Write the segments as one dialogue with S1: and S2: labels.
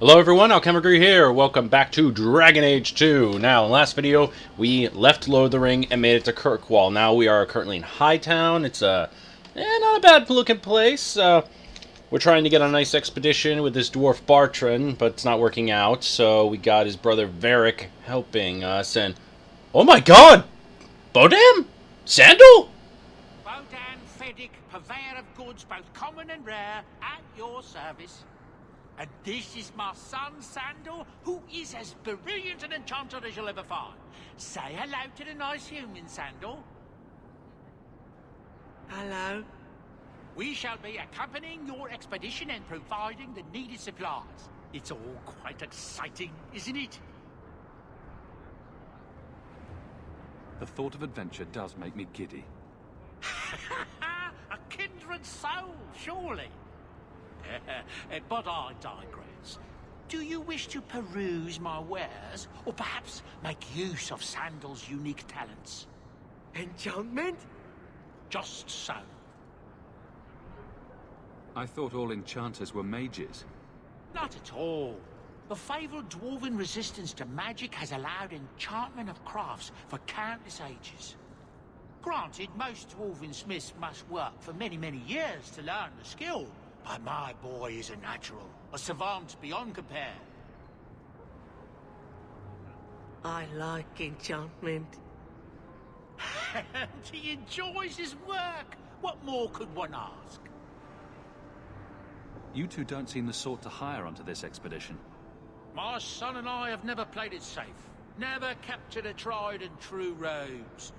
S1: Hello everyone, Alchemicgree here. Welcome back to Dragon Age 2. Now, in the last video, we left Lothering and made it to Kirkwall. Now we are currently in Hightown. It's not a bad looking place. We're trying to get on a nice expedition with this dwarf Bartran, but it's not working out. So we got his brother Varric helping us, and oh my god! Bodam? Sandal?
S2: Bodan Fedic, purveyor of goods both common and rare, at your service. And this is my son, Sandal, who is as brilliant an enchanter as you'll ever find. Say hello to the nice human, Sandal.
S3: Hello.
S2: We shall be accompanying your expedition and providing the needed supplies. It's all quite exciting, isn't it?
S4: The thought of adventure does make me giddy.
S2: A kindred soul, surely. But I digress. Do you wish to peruse my wares, or perhaps make use of Sandal's unique talents?
S3: Enchantment?
S2: Just so.
S4: I thought all enchanters were mages.
S2: Not at all. The fabled dwarven resistance to magic has allowed enchantment of crafts for countless ages. Granted, most dwarven smiths must work for many, many years to learn the skill. But my boy is a natural, a savant beyond compare.
S3: I like enchantment.
S2: He enjoys his work. What more could one ask?
S4: You two don't seem the sort to hire onto this expedition.
S2: My son and I have never played it safe. Never captured a tried and true rose.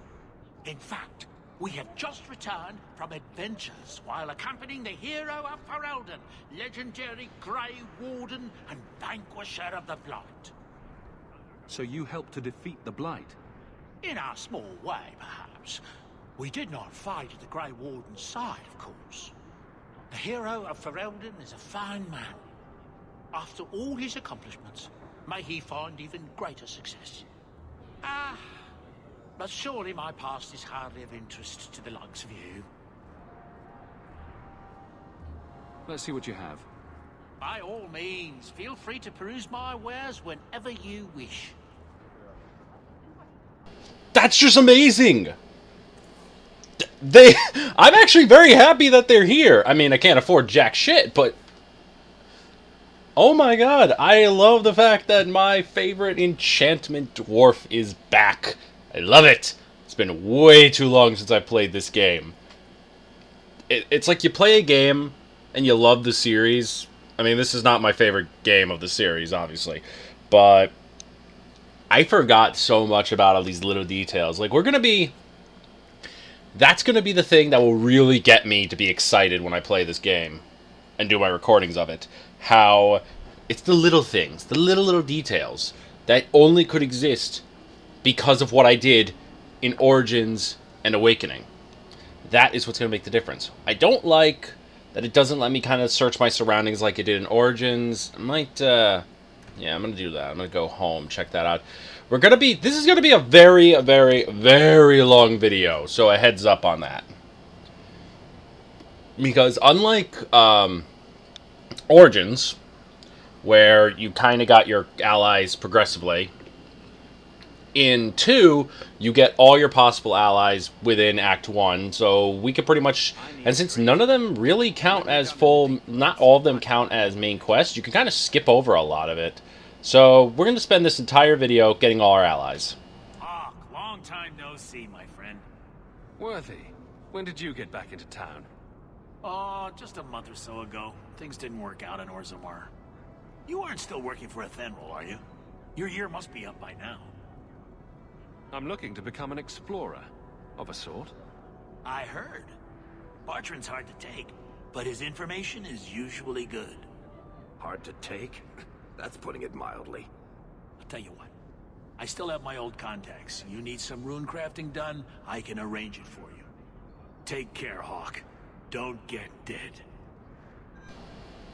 S2: In fact, we have just returned from adventures while accompanying the hero of Ferelden, legendary Grey Warden and vanquisher of the Blight.
S4: So you helped to defeat the Blight?
S2: In our small way, perhaps. We did not fight at the Grey Warden's side, of course. The hero of Ferelden is a fine man. After all his accomplishments, may he find even greater success. But surely my past is hardly of interest to the likes of you.
S4: Let's see what you have.
S2: By all means, feel free to peruse my wares whenever you wish.
S1: That's just amazing! I'm actually very happy that they're here. I mean, I can't afford jack shit, but oh my god, I love the fact that my favorite enchantment dwarf is back. I love it. It's been way too long since I played this game. It's like you play a game and you love the series. I mean, this is not my favorite game of the series, obviously. But I forgot so much about all these little details. Like, that's going to be the thing that will really get me to be excited when I play this game and do my recordings of it. How it's the little things, the little details that only could exist because of what I did in Origins and Awakening. That is what's going to make the difference. I don't like that it doesn't let me kind of search my surroundings like it did in Origins. I might, yeah, I'm going to do that. I'm going to go home, check that out. This is going to be a very, very, very long video, so a heads up on that. Because unlike Origins, where you kind of got your allies progressively, in 2, you get all your possible allies within Act 1, so we could pretty much, and since none of them really count as not all of them count as main quests, you can kind of skip over a lot of it. So, we're going to spend this entire video getting all our allies.
S5: Hawke, long time no see, my friend.
S4: Worthy, when did you get back into town?
S5: Oh, just a month or so ago. Things didn't work out in Orzammar. You aren't still working for Athenril, are you? Your year must be up by now.
S4: I'm looking to become an explorer, of a sort.
S5: I heard. Bartran's hard to take, but his information is usually good.
S6: Hard to take? That's putting it mildly.
S5: I'll tell you what. I still have my old contacts. You need some rune crafting done, I can arrange it for you. Take care, Hawke. Don't get dead.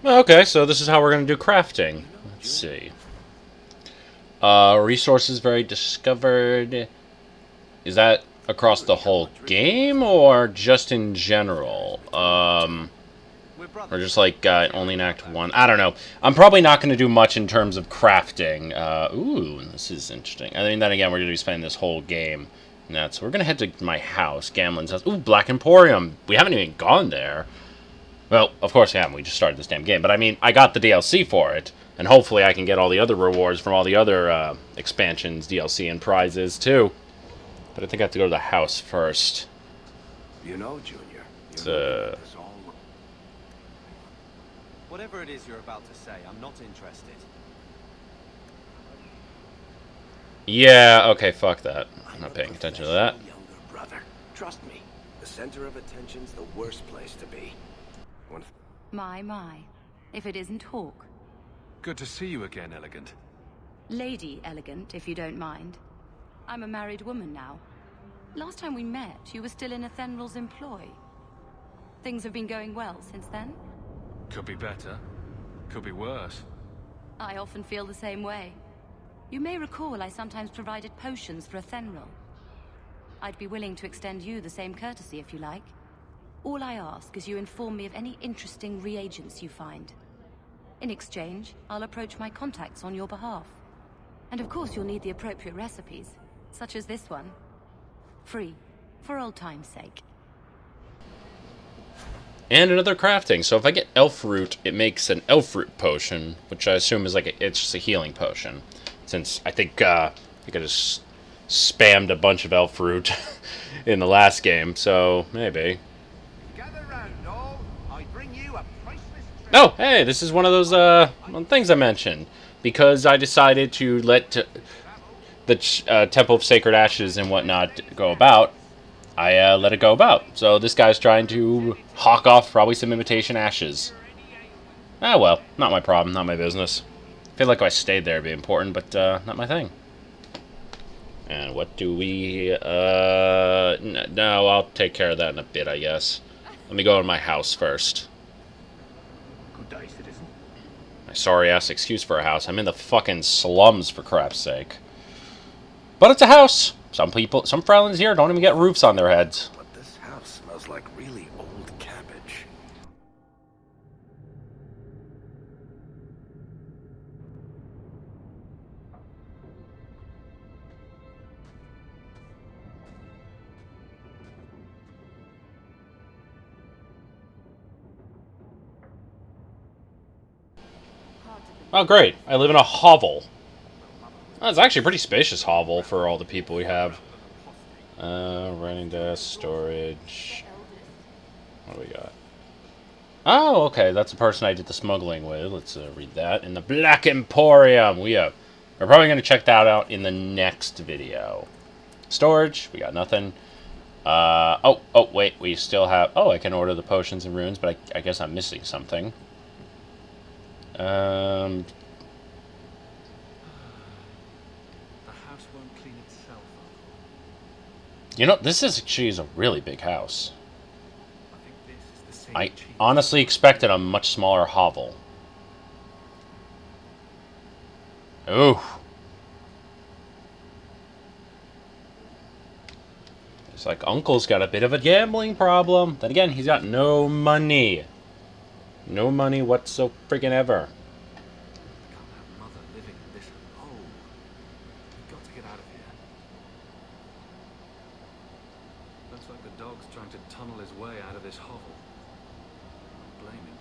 S1: Okay, so this is how we're going to do crafting. Let's see. Resources very discovered. Is that across the whole game or just in general? Or just like only in Act 1. I don't know. I'm probably not going to do much in terms of crafting. Ooh, this is interesting. I mean, then again, we're going to be spending this whole game. So we're going to head to my house, Gamlen's house. Ooh, Black Emporium. We haven't even gone there. Well, of course we haven't. We just started this damn game. But I mean, I got the DLC for it. And hopefully I can get all the other rewards from all the other expansions, DLC, and prizes, too. But I think I have to go to the house first.
S6: You know, Junior.
S1: It's,
S7: Whatever it is you're about to say, I'm not interested.
S1: Yeah, okay, fuck that. I'm not paying attention to that.
S6: Younger brother. Trust me, the center of attention's the worst place to be.
S8: My. If it isn't Hawke.
S4: Good to see you again, Elegant.
S8: Lady Elegant, if you don't mind. I'm a married woman now. Last time we met, you were still in Athenral's employ. Things have been going well since then?
S4: Could be better. Could be worse.
S8: I often feel the same way. You may recall I sometimes provided potions for Athenral. I'd be willing to extend you the same courtesy if you like. All I ask is you inform me of any interesting reagents you find. In exchange, I'll approach my contacts on your behalf. And of course you'll need the appropriate recipes, such as this one. Free, for old time's sake.
S1: And another crafting. So if I get elf root, it makes an elf root potion, which I assume is like it's just a healing potion. Since I think I just spammed a bunch of elf root in the last game, so maybe.
S7: Gather round, all. I bring you a priceless treasure.
S1: Oh, hey, this is one of those things I mentioned. Because I decided to let the Temple of Sacred Ashes and whatnot go about, I let it go about. So this guy's trying to hawk off probably some imitation ashes. Ah, well, not my problem, not my business. I feel like if I stayed there, it'd be important, but not my thing. And what do we... no, I'll take care of that in a bit, I guess. Let me go to my house first.
S5: Good day, citizen.
S1: My sorry-ass excuse for a house. I'm in the fucking slums, for crap's sake. But it's a house. Some felons here don't even get roofs on their heads.
S6: But this house smells like really old cabbage.
S1: Oh, great. I live in a hovel. Oh, it's actually a pretty spacious hovel for all the people we have. Writing desk, storage. What do we got? Oh, okay. That's the person I did the smuggling with. Let's read that. In the Black Emporium. We're probably going to check that out in the next video. Storage. We got nothing. Oh, wait. We still have... Oh, I can order the potions and runes, but I guess I'm missing something.
S4: The house won't clean itself up.
S1: You know, this is actually a really big house.
S4: I think this is the same
S1: I
S4: cheese.
S1: honestly expected a much smaller hovel. Ooh. It's like Uncle's got a bit of a gambling problem. Then again, he's got no money. No money whatsoever freaking ever.
S4: Can't have Mother living in this hole. We've got to get out of here. Looks like the dog's trying to tunnel his way out of this hovel. I don't blame him.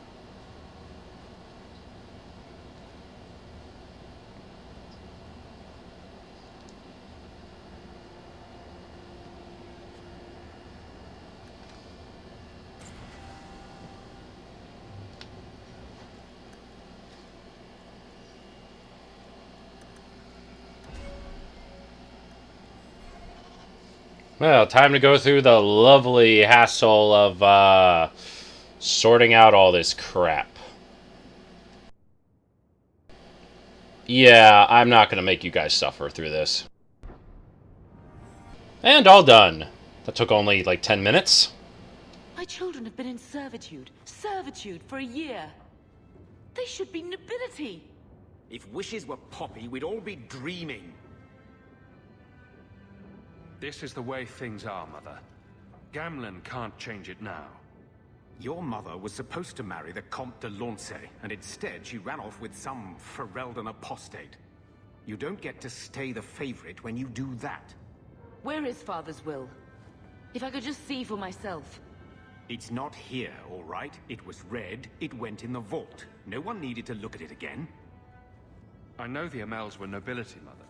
S1: Well, time to go through the lovely hassle of sorting out all this crap. Yeah, I'm not going to make you guys suffer through this. And all done. That took only like 10 minutes.
S3: My children have been in servitude for a year. They should be nobility.
S7: If wishes were poppy, we'd all be dreaming.
S4: This is the way things are, Mother. Gamlen can't change it now.
S9: Your mother was supposed to marry the Comte de Lancey, and instead she ran off with some Ferelden apostate. You don't get to stay the favorite when you do that.
S3: Where is Father's will? If I could just see for myself.
S9: It's not here, all right? It was read, it went in the vault. No one needed to look at it again.
S4: I know the Amels were nobility, Mother,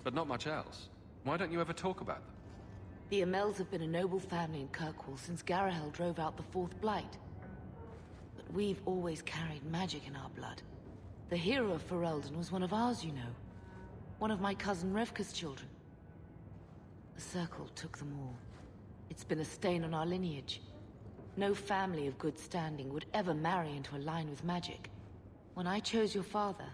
S4: but not much else. Why don't you ever talk about them?
S3: The Amels have been a noble family in Kirkwall since Garahel drove out the Fourth Blight. But we've always carried magic in our blood. The hero of Ferelden was one of ours, you know. One of my cousin Revka's children. The Circle took them all. It's been a stain on our lineage. No family of good standing would ever marry into a line with magic. When I chose your father,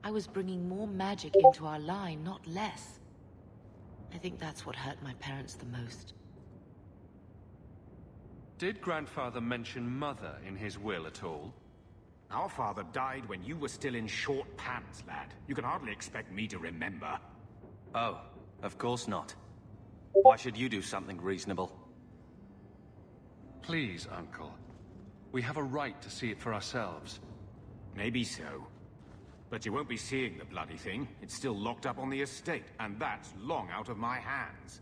S3: I was bringing more magic into our line, not less. I think that's what hurt my parents the most.
S4: Did Grandfather mention Mother in his will at all?
S9: Our father died when you were still in short pants, lad. You can hardly expect me to remember.
S10: Oh, of course not. Why should you do something reasonable?
S4: Please, Uncle. We have a right to see it for ourselves.
S9: Maybe so. But you won't be seeing the bloody thing. It's still locked up on the estate, and that's long out of my hands.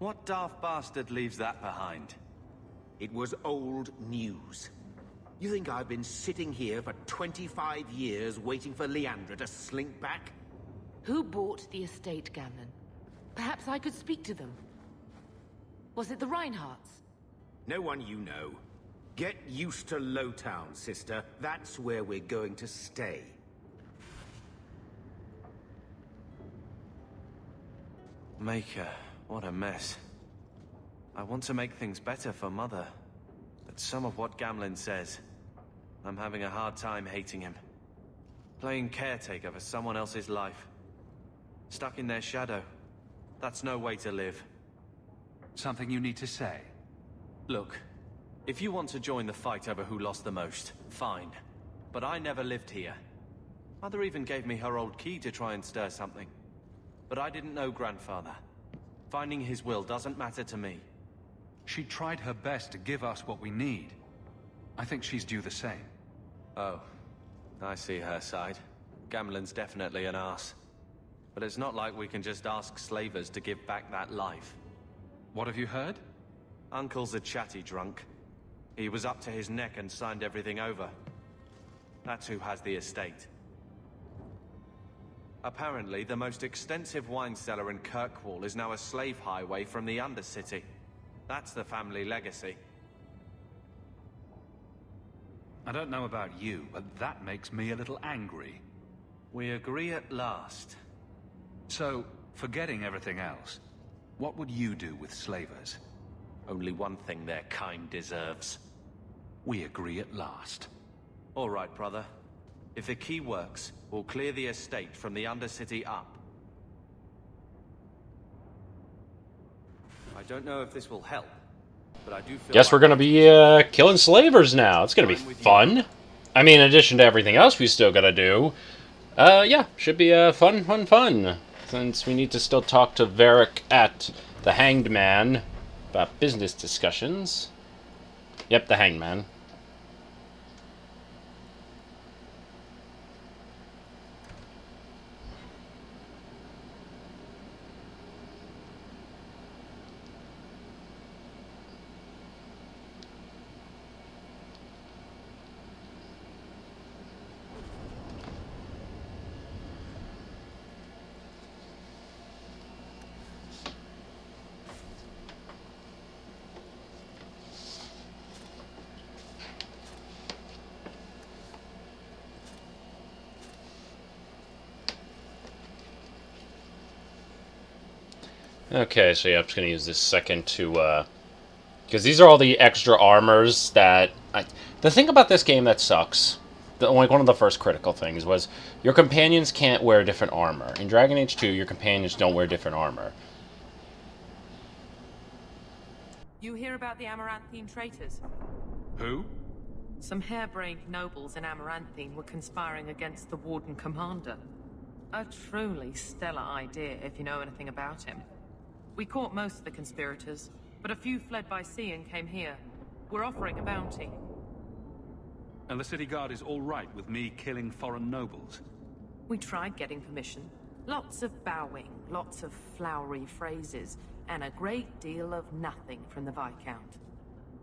S10: What daft bastard leaves that behind?
S6: It was old news. You think I've been sitting here for 25 years waiting for Leandra to slink back?
S3: Who bought the estate, Gamlen? Perhaps I could speak to them. Was it the Reinhardts?
S6: No one you know. Get used to Lowtown, sister. That's where we're going to stay.
S10: Maker, what a mess. I want to make things better for Mother, but some of what Gamlen says, I'm having a hard time hating him. Playing caretaker for someone else's life. Stuck in their shadow. That's no way to live.
S4: Something you need to say?
S10: Look, if you want to join the fight over who lost the most, fine. But I never lived here. Mother even gave me her old key to try and stir something. But I didn't know Grandfather. Finding his will doesn't matter to me.
S4: She tried her best to give us what we need. I think she's due the same.
S10: Oh, I see her side. Gamlen's definitely an arse. But it's not like we can just ask slavers to give back that life.
S4: What have you heard?
S10: Uncle's a chatty drunk. He was up to his neck and signed everything over. That's who has the estate. Apparently, the most extensive wine cellar in Kirkwall is now a slave highway from the Undercity. That's the family legacy.
S4: I don't know about you, but that makes me a little angry.
S10: We agree at last.
S4: So, forgetting everything else, what would you do with slavers?
S10: Only one thing their kind deserves.
S4: We agree at last.
S10: All right, brother. If the key works, we'll clear the estate from the Undercity up. I don't know if this will help, but I do feel
S1: Guess we're gonna be killing slavers now. It's gonna be fun. I mean, in addition to everything else we still gotta do. Yeah, should be fun. Since we need to still talk to Varric at the Hanged Man about business discussions. Yep, the Hanged Man. Okay, so yeah, I'm just going to use this second to, because these are all the extra armors that, the thing about this game that sucks, like one of the first critical things was, your companions can't wear different armor. In Dragon Age 2, your companions don't wear different armor.
S11: You hear about the Amaranthine traitors?
S4: Who?
S11: Some harebrained nobles in Amaranthine were conspiring against the Warden Commander. A truly stellar idea, if you know anything about him. We caught most of the conspirators, but a few fled by sea and came here. We're offering a bounty.
S4: And the city guard is all right with me killing foreign nobles?
S11: We tried getting permission. Lots of bowing, lots of flowery phrases, and a great deal of nothing from the Viscount.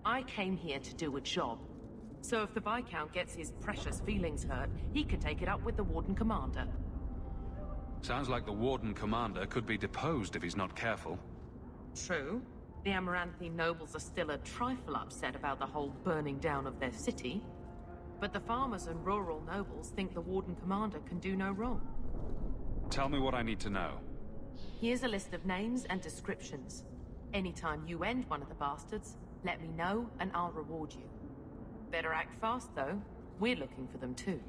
S11: I came here to do a job. So if the Viscount gets his precious feelings hurt, he can take it up with the Warden Commander.
S4: Sounds like the Warden Commander could be deposed if he's not careful.
S11: True. The Amaranthine nobles are still a trifle upset about the whole burning down of their city. But the farmers and rural nobles think the Warden Commander can do no wrong.
S4: Tell me what I need to know.
S11: Here's a list of names and descriptions. Anytime you end one of the bastards, let me know and I'll reward you. Better act fast, though. We're looking for them, too.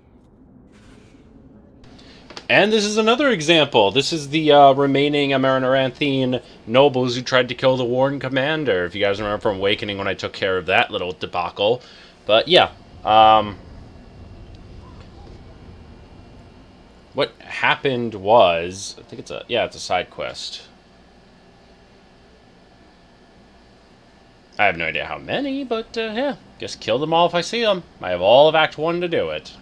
S1: And this is another example. This is the remaining Amaranthine nobles who tried to kill the Warden Commander. If you guys remember from Awakening when I took care of that little debacle. But yeah, what happened was, I think it's a side quest. I have no idea how many, but yeah, just kill them all if I see them. I have all of Act 1 to do it.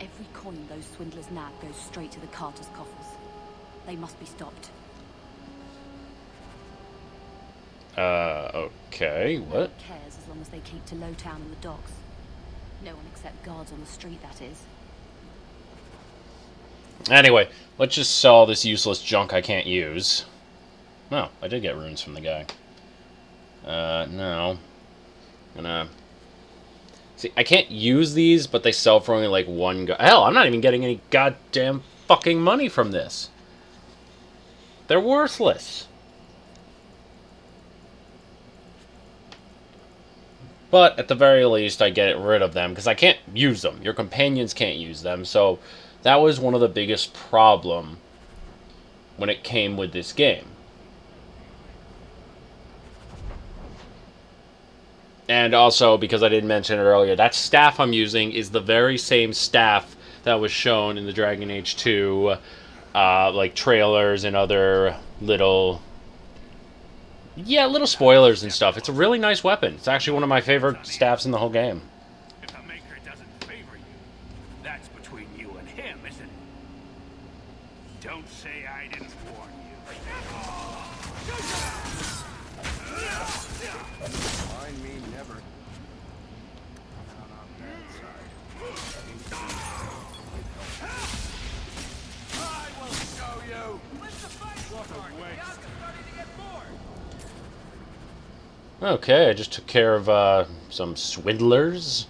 S8: Every coin those swindlers nab goes straight to the carters' coffers. They must be stopped.
S1: Okay, what?
S8: No one cares as long as they keep to Lowtown and the docks. No one except guards on the street, that is.
S1: Anyway, let's just sell this useless junk I can't use. No, I did get runes from the guy. No. See, I can't use these, but they sell for only like one Hell, I'm not even getting any goddamn fucking money from this. They're worthless. But at the very least, I get rid of them because I can't use them. Your companions can't use them, so that was one of the biggest problem when it came with this game. And also, because I didn't mention it earlier, that staff I'm using is the very same staff that was shown in the Dragon Age 2, like trailers and other little spoilers and stuff. It's a really nice weapon. It's actually one of my favorite staffs in the whole game.
S5: If the Maker doesn't favor you, that's between you and him, isn't it? Don't say I didn't warn you.
S7: Mind me never. Not on that side. I will show you. When's the fight start? The odds are starting to get bored.
S1: Okay, I just took care of some swindlers.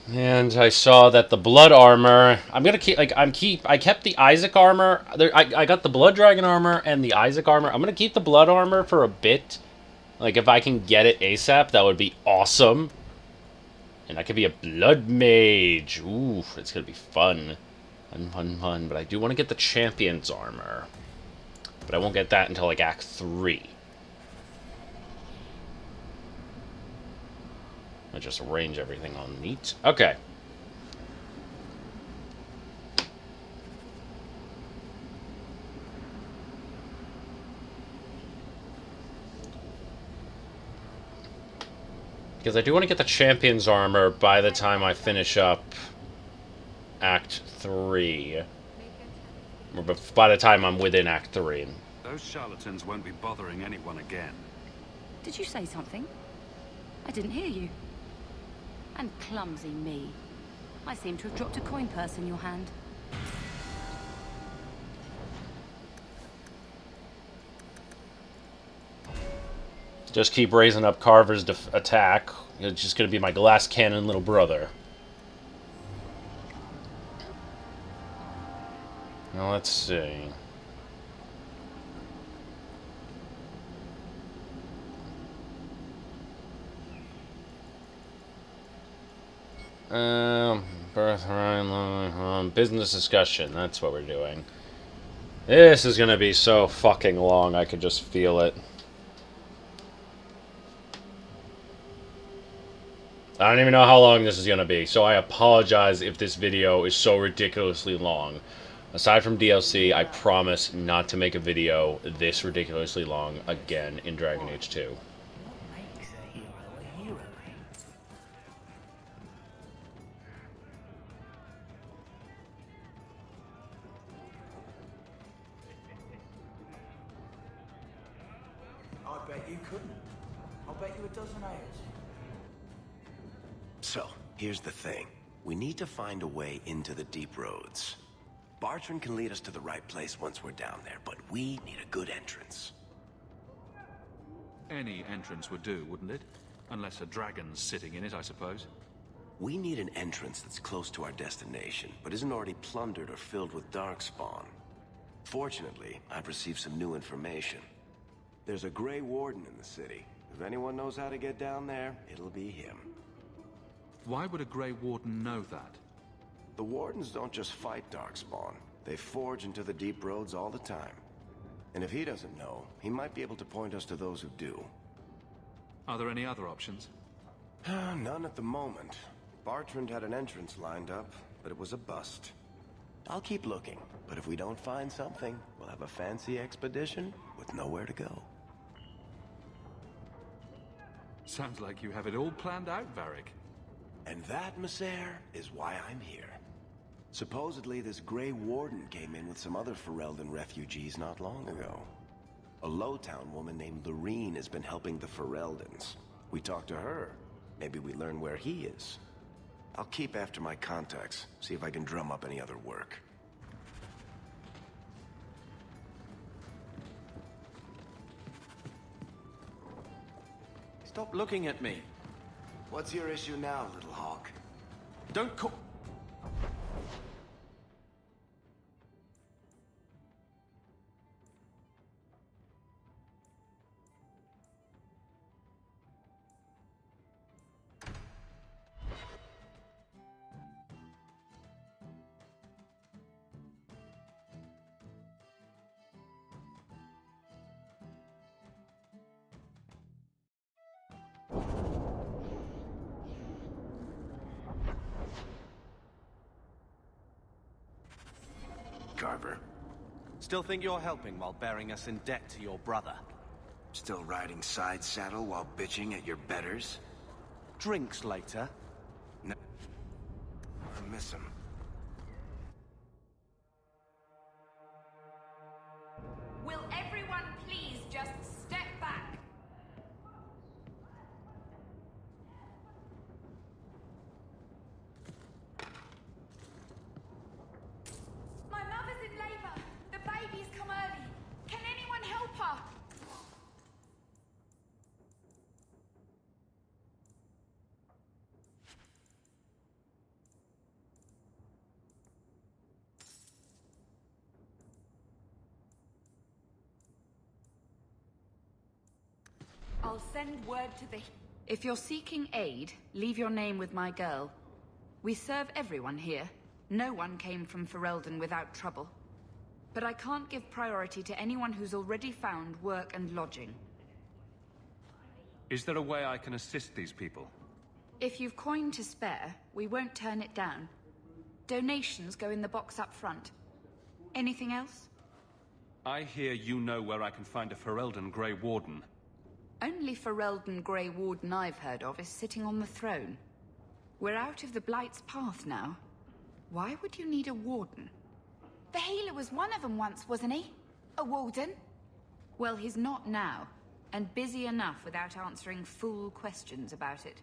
S1: And I saw that the blood armor, I'm gonna keep, like, I kept the Isaac armor. I got the blood dragon armor and the Isaac armor. I'm gonna keep the blood armor for a bit. Like, if I can get it ASAP, that would be awesome. And I could be a blood mage. Ooh, it's gonna be fun. Fun. But I do want to get the champion's armor. But I won't get that until, like, Act 3. I just arrange everything all neat. Okay. Because I do want to get the champion's armor by the time I finish up Act 3. Or by the time I'm within Act 3.
S4: Those charlatans won't be bothering anyone again.
S8: Did you say something? I didn't hear you. And clumsy me. I seem to have dropped a coin purse in your hand.
S1: Just keep raising up Carver's attack. It's just going to be my glass cannon little brother. Now let's see. Birthright, business discussion. That's what we're doing. This is gonna be so fucking long. I could just feel it. I don't even know how long this is gonna be, so I apologize if this video is so ridiculously long. Aside from DLC, I promise not to make a video this ridiculously long again in Dragon Age 2.
S2: What makes a hero a hero?
S7: I bet you couldn't. I'll bet you a dozen hours.
S12: So, here's the thing. We need to find a way into the deep roads. Bartrand can lead us to the right place once we're down there, but we need a good entrance.
S4: Any entrance would do, wouldn't it? Unless a dragon's sitting in it, I suppose.
S12: We need an entrance that's close to our destination, but isn't already plundered or filled with darkspawn. Fortunately, I've received some new information. There's a Grey Warden in the city. If anyone knows how to get down there, it'll be him.
S4: Why would a Grey Warden know that?
S12: The Wardens don't just fight darkspawn. They forge into the deep roads all the time. And if he doesn't know, he might be able to point us to those who do.
S4: Are there any other options?
S12: None at the moment. Bartrand had an entrance lined up, but it was a bust. I'll keep looking, but if we don't find something, we'll have a fancy expedition with nowhere to go.
S4: Sounds like you have it all planned out, Varric.
S12: And that, Messer, is why I'm here. Supposedly, this Grey Warden came in with some other Ferelden refugees not long ago. A Lowtown woman named Loreen has been helping the Fereldans. We talked to her. Maybe we learn where he is. I'll keep after my contacts, see if I can drum up any other work.
S10: Stop looking at me.
S12: What's your issue now, little Hawke?
S10: Don't call...
S12: Carver.
S10: Still think you're helping while bearing us in debt to your brother?
S12: Still riding side saddle while bitching at your betters?
S10: Drinks later.
S12: No. I miss him.
S13: Will everyone please just step back? My mother's in labor. The baby's come early. Can anyone help her? I'll send word to the...
S14: If you're seeking aid, leave your name with my girl. We serve everyone here. No one came from Ferelden without trouble. But I can't give priority to anyone who's already found work and lodging.
S4: Is there a way I can assist these people?
S14: If you've coin to spare, we won't turn it down. Donations go in the box up front. Anything else?
S4: I hear you know where I can find a Ferelden Grey Warden.
S14: Only Ferelden Grey Warden I've heard of is sitting on the throne. We're out of the Blight's path now. Why would you need a warden?
S13: The healer was one of them once, wasn't he? A warden?
S14: Well, he's not now, and busy enough without answering fool questions about it.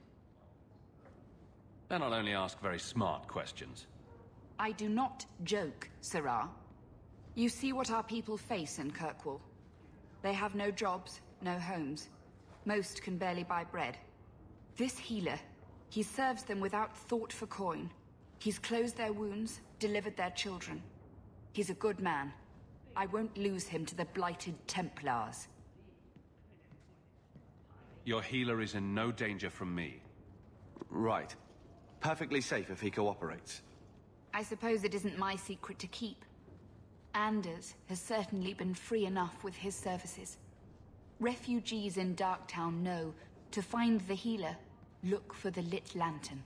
S4: Then I'll only ask very smart questions.
S14: I do not joke, Sirrah. You see what our people face in Kirkwall. They have no jobs, no homes. Most can barely buy bread. This healer, he serves them without thought for coin. He's closed their wounds, delivered their children. He's a good man. I won't lose him to the blighted Templars.
S4: Your healer is in no danger from me.
S10: Right. Perfectly safe if he cooperates.
S14: I suppose it isn't my secret to keep. Anders has certainly been free enough with his services. Refugees in Darktown know, to find the healer, look for the lit lantern.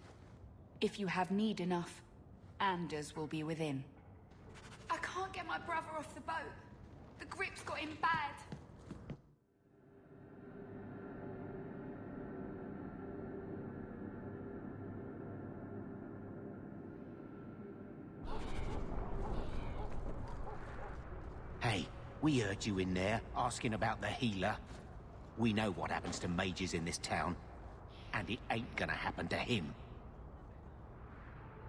S14: If you have need enough, Anders will be within.
S13: I can't get my brother off the boat. The grip's got him bad.
S6: Hey, we heard you in there asking about the healer. We know what happens to mages in this town, and it ain't gonna happen to him.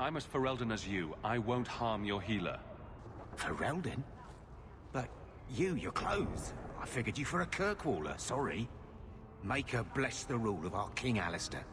S4: I'm as Ferelden as you. I won't harm your healer.
S6: Ferelden? But your clothes. I figured you for a Kirkwaller, sorry. Make her bless the rule of our King Alistair.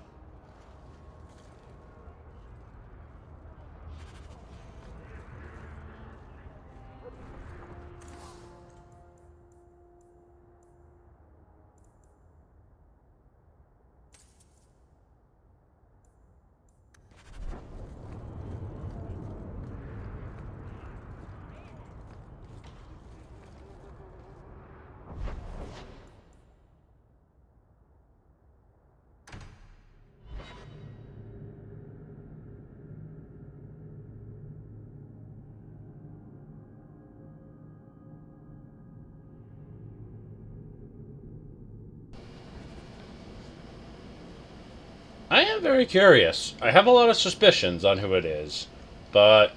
S1: I am very curious. I have a lot of suspicions on who it is, but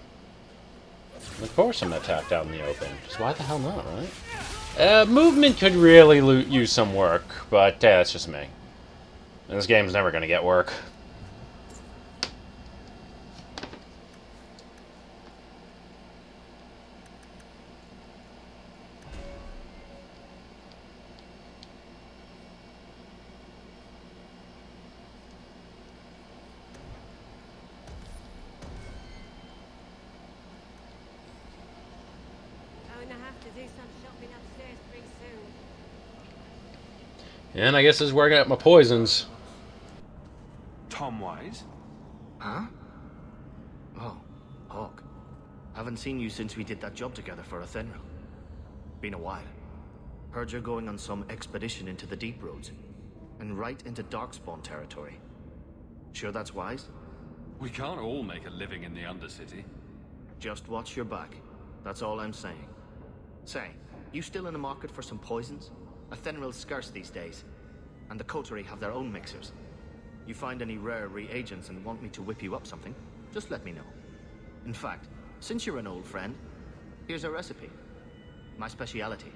S1: of course I'm not tacked out in the open. Just why the hell not, right? Movement could really use some work, but that's just me. And this game's never going to get work. And I guess this is where I got my poisons.
S4: Tom Wise?
S15: Huh? Oh, Hawke. Haven't seen you since we did that job together for Athenril. Been a while. Heard you're going on some expedition into the Deep Roads. And right into Darkspawn territory. Sure that's wise?
S4: We can't all make a living in the Undercity.
S15: Just watch your back. That's all I'm saying. Say, you still in the market for some poisons? Athenril's scarce these days, and the coterie have their own mixers. You find any rare reagents and want me to whip you up something, just let me know. In fact, since you're an old friend, here's a recipe. My speciality.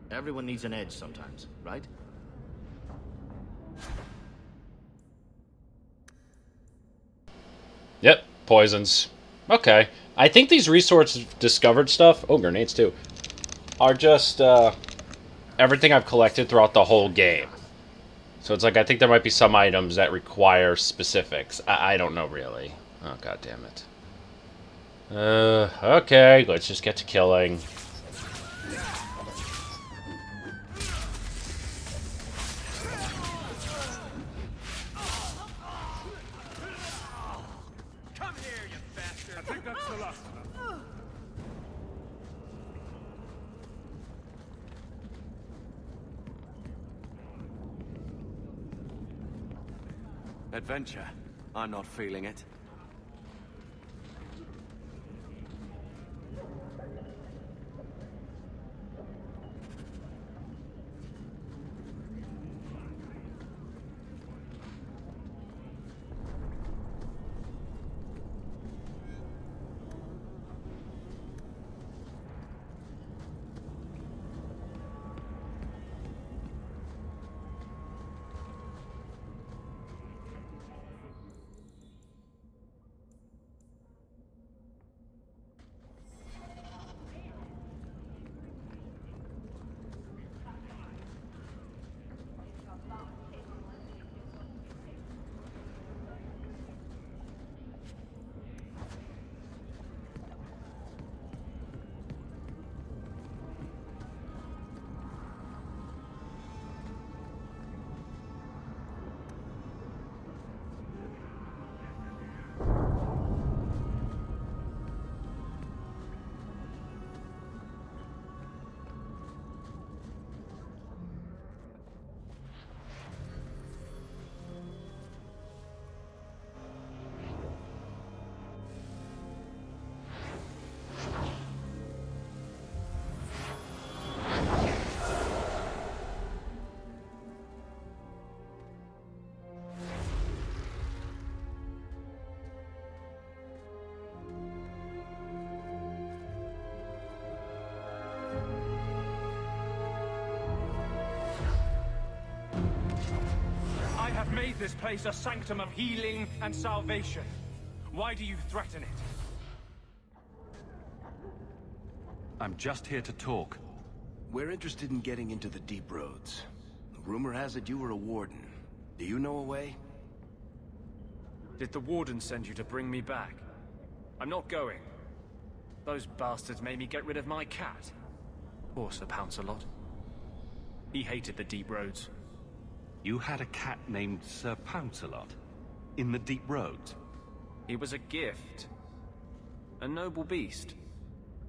S15: Everyone needs an edge sometimes, right?
S1: Yep, poisons. Okay. I think these resource discovered stuff, oh, grenades too, are just, everything I've collected throughout the whole game. So it's like, I think there might be some items that require specifics. I don't know, really. Oh, god damn it. Okay, let's just get to killing.
S7: Come here, you bastard! I think that's the last of them.
S10: Adventure. I'm not feeling it.
S16: have made this place a sanctum of healing and salvation. Why do you threaten it?
S9: I'm just here to talk.
S12: We're interested in getting into the deep roads. Rumor has it you were a warden. Do you know a way?
S16: Did the warden send you to bring me back? I'm not going. Those bastards made me get rid of my cat. Poor Sir Pouncelot. He hated the deep roads.
S9: You had a cat named Sir Pouncelot? In the deep roads?
S16: He was a gift. A noble beast.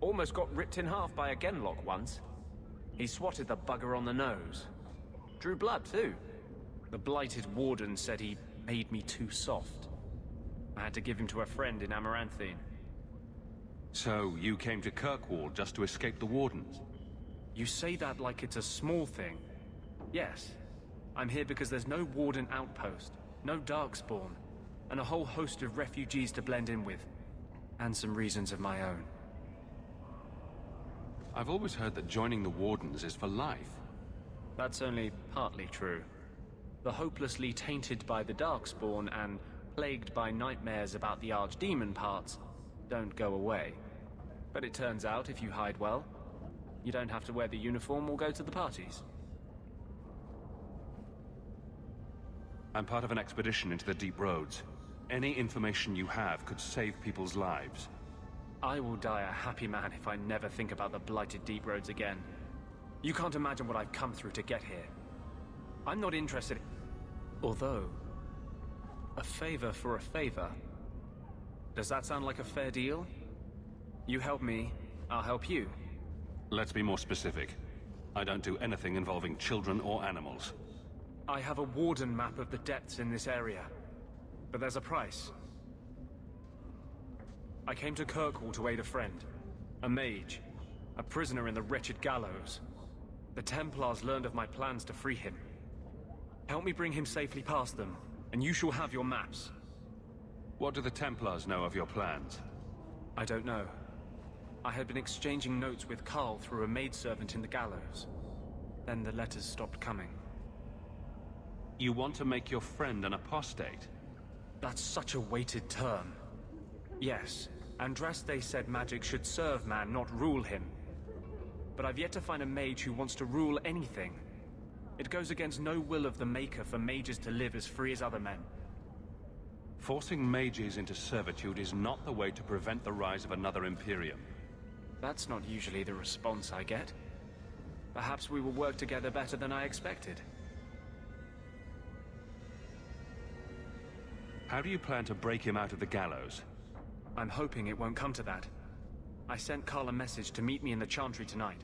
S16: Almost got ripped in half by a Genlock once. He swatted the bugger on the nose. Drew blood, too. The blighted warden said he made me too soft. I had to give him to a friend in Amaranthine.
S9: So, you came to Kirkwall just to escape the wardens?
S16: You say that like it's a small thing. Yes. I'm here because there's no warden outpost, no darkspawn, and a whole host of refugees to blend in with. And some reasons of my own.
S9: I've always heard that joining the wardens is for life.
S16: That's only partly true. The hopelessly tainted by the darkspawn and plagued by nightmares about the archdemon parts don't go away. But it turns out if you hide well, you don't have to wear the uniform or go to the parties.
S9: I'm part of an expedition into the deep roads. Any information you have could save people's lives.
S16: I will die a happy man if I never think about the blighted deep roads again. You can't imagine what I've come through to get here. I'm not interested. Although, a favor for a favor. Does that sound like a fair deal? You help me, I'll help you.
S9: Let's be more specific. I don't do anything involving children or animals.
S16: I have a warden map of the depths in this area. But there's a price. I came to Kirkwall to aid a friend. A mage. A prisoner in the wretched gallows. The Templars learned of my plans to free him. Help me bring him safely past them, and you shall have your maps.
S9: What do the Templars know of your plans?
S16: I don't know. I had been exchanging notes with Carl through a maidservant in the gallows. Then the letters stopped coming.
S9: You want to make your friend an apostate?
S16: That's such a weighted term. Yes, Andraste said magic should serve man, not rule him. But I've yet to find a mage who wants to rule anything. It goes against no will of the Maker for mages to live as free as other men.
S9: Forcing mages into servitude is not the way to prevent the rise of another Imperium.
S16: That's not usually the response I get. Perhaps we will work together better than I expected.
S9: How do you plan to break him out of the gallows?
S16: I'm hoping it won't come to that. I sent Carl a message to meet me in the Chantry tonight.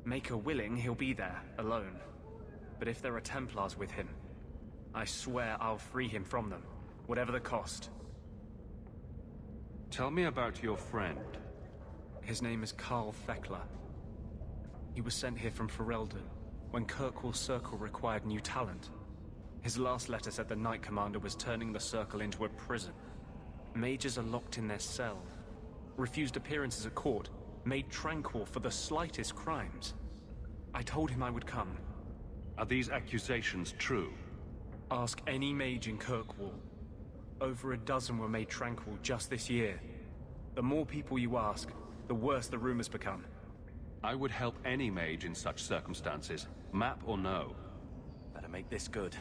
S16: Maker willing, he'll be there, alone. But if there are Templars with him, I swear I'll free him from them, whatever the cost.
S9: Tell me about your friend.
S16: His name is Carl Thekla. He was sent here from Ferelden, when Kirkwall Circle required new talent. His last letter said the Knight Commander was turning the Circle into a prison. Mages are locked in their cell, refused appearances at court, made tranquil for the slightest crimes. I told him I would come.
S9: Are these accusations true?
S16: Ask any mage in Kirkwall. Over a dozen were made tranquil just this year. The more people you ask, the worse the rumors become.
S9: I would help any mage in such circumstances, map or no.
S10: Better make this good.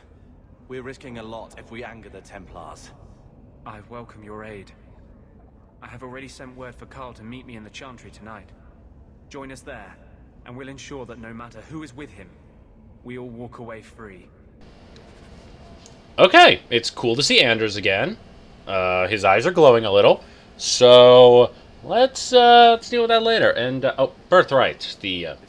S10: We're risking a lot if we anger the Templars.
S16: I welcome your aid. I have already sent word for Carl to meet me in the Chantry tonight. Join us there, and we'll ensure that no matter who is with him, we all walk away free.
S1: Okay, it's cool to see Anders again. His eyes are glowing a little. So, let's deal with that later. And, oh, Birthright.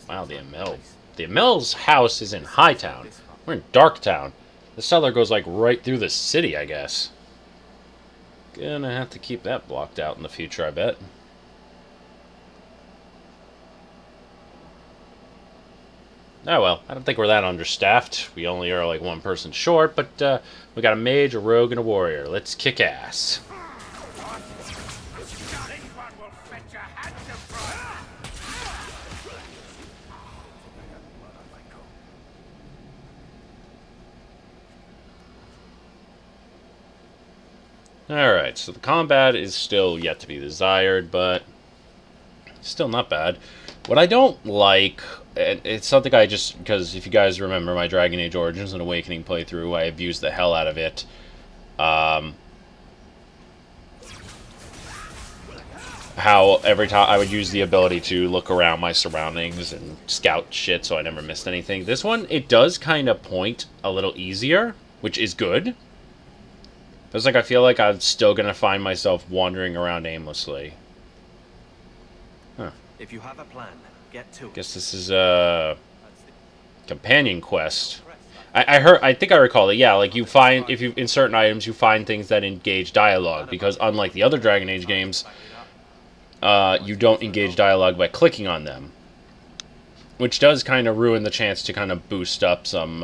S1: Wow, the Amel. The Amel's house is in Hightown. We're in Darktown. The cellar goes, like, right through the city, I guess. Gonna have to keep that blocked out in the future, I bet. Oh well, I don't think we're that understaffed. We only are like one person short, but we got a mage, a rogue, and a warrior. Let's kick ass. Alright, so the combat is still yet to be desired, but still not bad. What I don't like, and it's something I just, because if you guys remember my Dragon Age Origins and Awakening playthrough, I abused the hell out of it. How every time I would use the ability to look around my surroundings and scout shit so I never missed anything. This one, it does kind of point a little easier, which is good. It's like I feel like I'm still going to find myself wandering around aimlessly. Huh.
S10: If you have a plan, get to it.
S1: Guess this is a companion quest. I think I recall that, yeah, like you find, if you, in certain items, you find things that engage dialogue, because unlike the other Dragon Age games, you don't engage dialogue by clicking on them. Which does kind of ruin the chance to kind of boost up some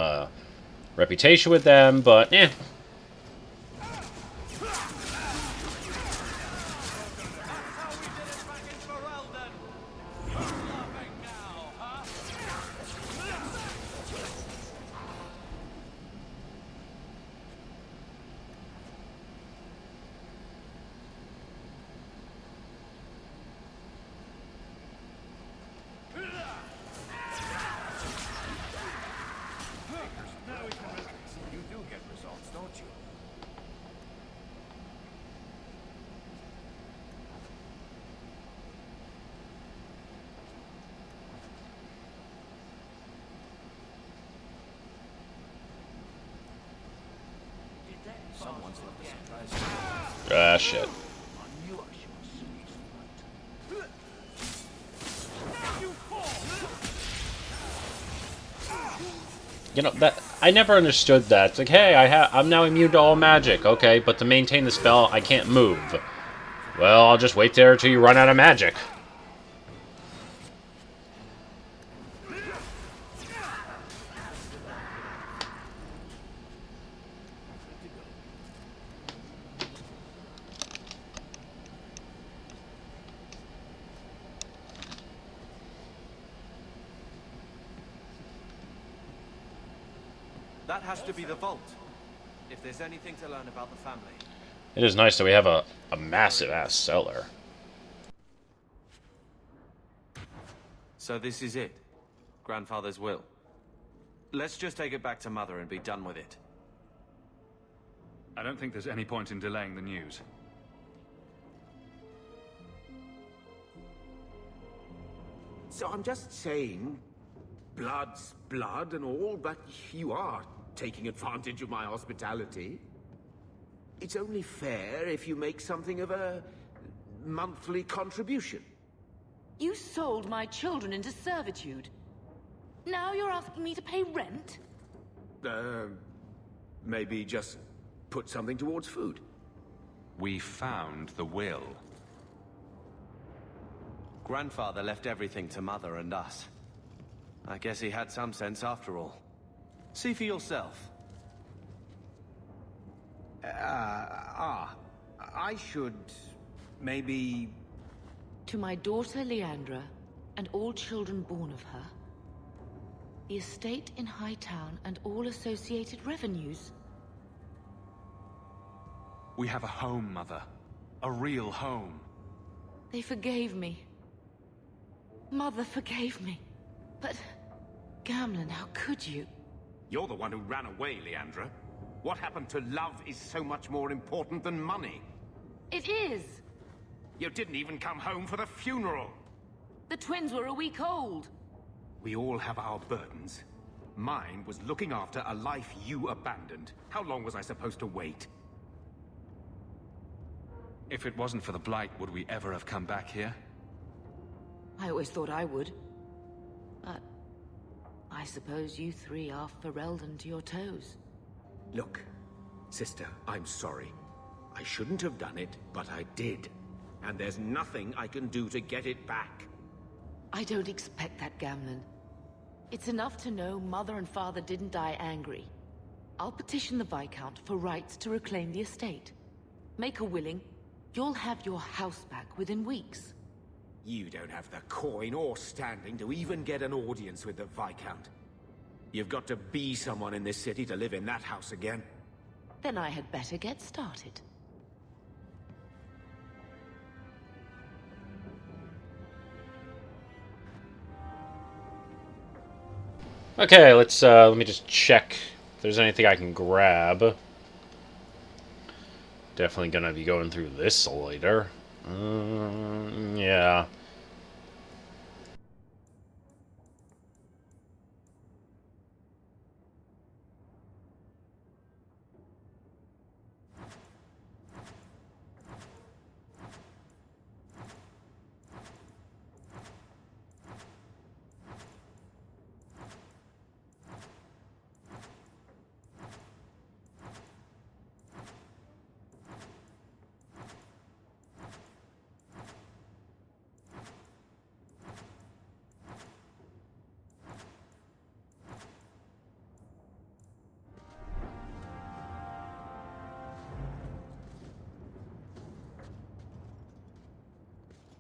S1: reputation with them, but eh. Ah, shit. You know, that I never understood that. It's like, hey, I'm now immune to all magic, okay, but to maintain the spell, I can't move. Well, I'll just wait there till you run out of magic.
S10: That has to be the vault. If there's anything to learn about the family.
S1: It is nice that we have a massive-ass cellar.
S10: So this is it. Grandfather's will. Let's just take it back to Mother and be done with it.
S4: I don't think there's any point in delaying the news.
S6: So I'm just saying, blood's blood and all, but you are taking advantage of my hospitality. It's only fair if you make something of a monthly contribution.
S3: You sold my children into servitude. Now you're asking me to pay rent?
S6: Maybe just put something towards food.
S17: We found the will.
S10: Grandfather left everything to Mother and us. I guess he had some sense after all. See for yourself.
S6: I should maybe...
S3: To my daughter Leandra, and all children born of her, the estate in Hightown and all associated revenues.
S17: We have a home, Mother. A real home.
S3: They forgave me. Mother forgave me. But, Gamlen, how could you?
S6: You're the one who ran away, Leandra. What happened to love is so much more important than money.
S3: It is!
S6: You didn't even come home for the funeral!
S3: The twins were a week old.
S6: We all have our burdens. Mine was looking after a life you abandoned. How long was I supposed to wait?
S17: If it wasn't for the Blight, would we ever have come back here?
S3: I always thought I would. But I suppose you three are Ferelden to your toes.
S6: Look, sister, I'm sorry. I shouldn't have done it, but I did. And there's nothing I can do to get it back.
S3: I don't expect that, Gamlen. It's enough to know Mother and Father didn't die angry. I'll petition the Viscount for rights to reclaim the estate. Make a willing, you'll have your house back within weeks.
S6: You don't have the coin or standing to even get an audience with the Viscount. You've got to be someone in this city to live in that house again.
S3: Then I had better get started.
S1: Okay, let me just check if there's anything I can grab. Definitely gonna be going through this later. Yeah.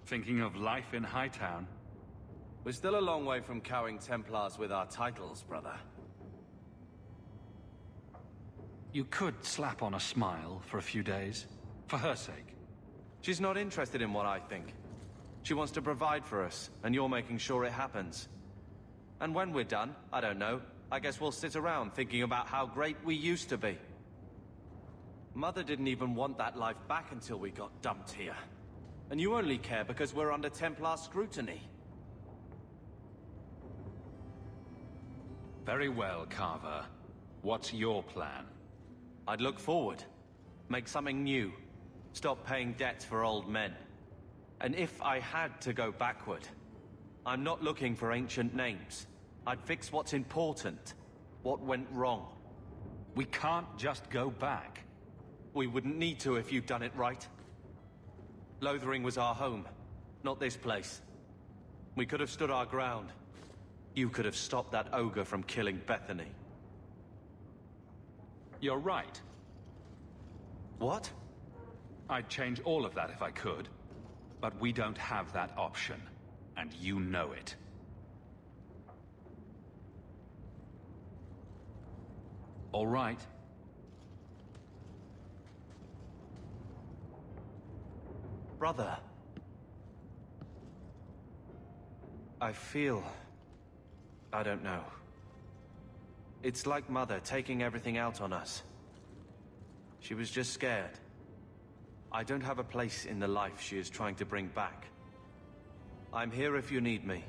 S17: Thinking of life in Hightown?
S10: We're still a long way from cowing Templars with our titles, brother.
S17: You could slap on a smile for a few days, for her sake.
S10: She's not interested in what I think. She wants to provide for us, and you're making sure it happens. And when we're done, I don't know, I guess we'll sit around thinking about how great we used to be. Mother didn't even want that life back until we got dumped here. And you only care because we're under Templar scrutiny.
S17: Very well, Carver. What's your plan?
S10: I'd look forward. Make something new. Stop paying debts for old men. And if I had to go backward, I'm not looking for ancient names. I'd fix what's important. What went wrong.
S17: We can't just go back.
S10: We wouldn't need to if you'd done it right. Lothering was our home, not this place. We could have stood our ground. You could have stopped that ogre from killing Bethany.
S17: You're right.
S10: What?
S17: I'd change all of that if I could. But we don't have that option. And you know it. All right.
S10: Brother. I feel... I don't know. It's like Mother taking everything out on us. She was just scared. I don't have a place in the life she is trying to bring back. I'm here if you need me.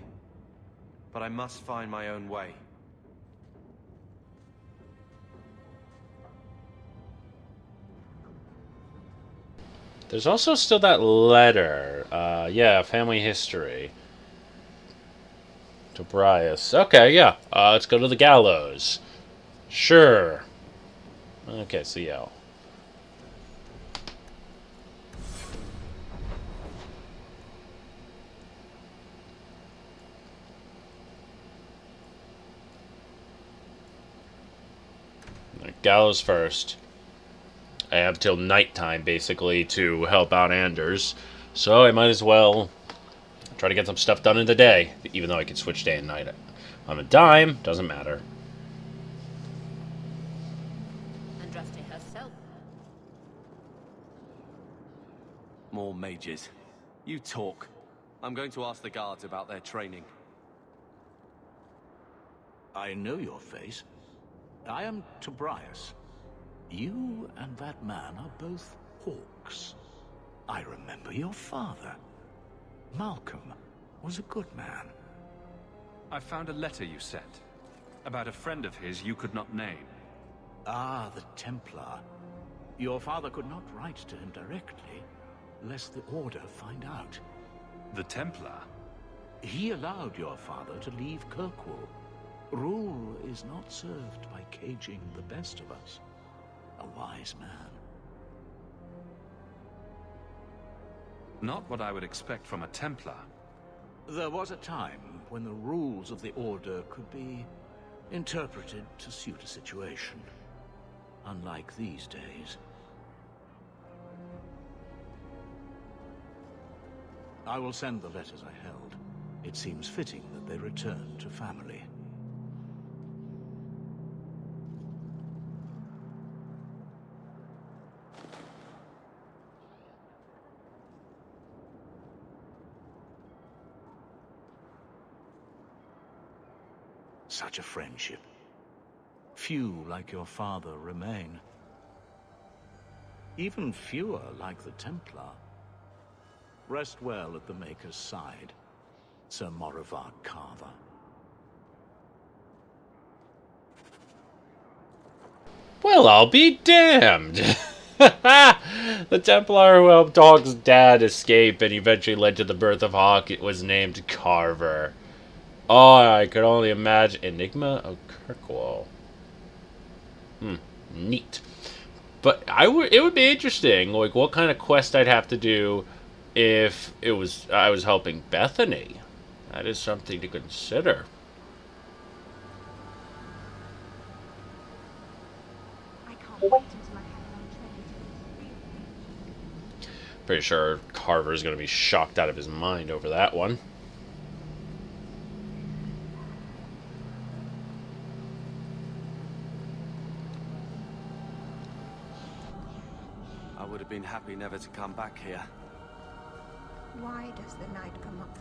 S10: But I must find my own way.
S1: There's also still that letter. Yeah, family history. To Brias. Okay, yeah. Let's go to the gallows. Sure. Okay, so yeah. Gallows first. I have till nighttime, basically, to help out Anders. So I might as well try to get some stuff done in the day, even though I could switch day and night. On a dime, doesn't matter.
S11: Andraste herself.
S10: More mages. You talk. I'm going to ask the guards about their training.
S5: I know your face. I am Tobias. You and that man are both Hawks. I remember your father. Malcolm was a good man.
S17: I found a letter you sent. About a friend of his you could not name.
S5: Ah, the Templar. Your father could not write to him directly, lest the Order find out.
S17: The Templar?
S5: He allowed your father to leave Kirkwall. Rule is not served by caging the best of us. A wise man.
S17: Not what I would expect from a Templar.
S5: There was a time when the rules of the Order could be interpreted to suit a situation. Unlike these days. I will send the letters I held. It seems fitting that they return to family. such a friendship. Few like your father remain. Even fewer like the Templar. Rest well at the Maker's side, Sir Morivard Carver.
S1: Well, I'll be damned. The Templar who helped Hawke's dad escape and eventually led to the birth of Hawke was named Carver. Oh, I could only imagine. Enigma of Kirkwall. Neat. But it would be interesting, like, what kind of quest I'd have to do if I was helping Bethany. That is something to consider. Pretty sure Carver's going to be shocked out of his mind over that one.
S10: I would have been happy never to come back here.
S18: Why does the night come up?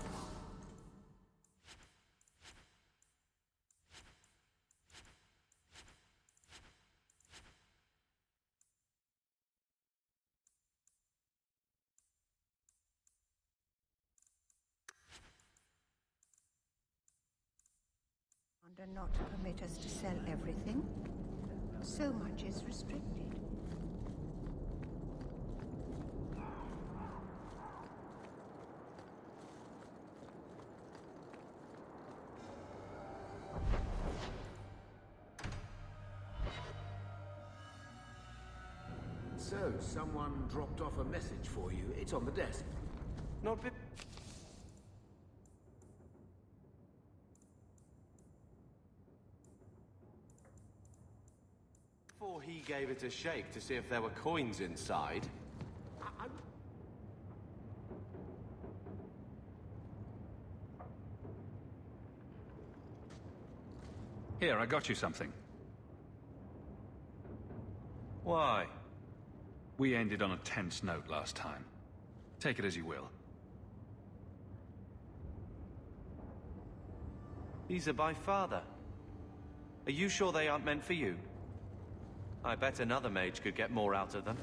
S18: Do not permit us to sell everything. So much is restricted.
S6: So, someone dropped off a message for you. It's on the desk.
S10: Not bit. Before he gave it a shake to see if there were coins inside.
S17: Here, I got you something.
S10: Why?
S17: We ended on a tense note last time. Take it as you will.
S10: These are by father. Are you sure they aren't meant for you? I bet another mage could get more out of them.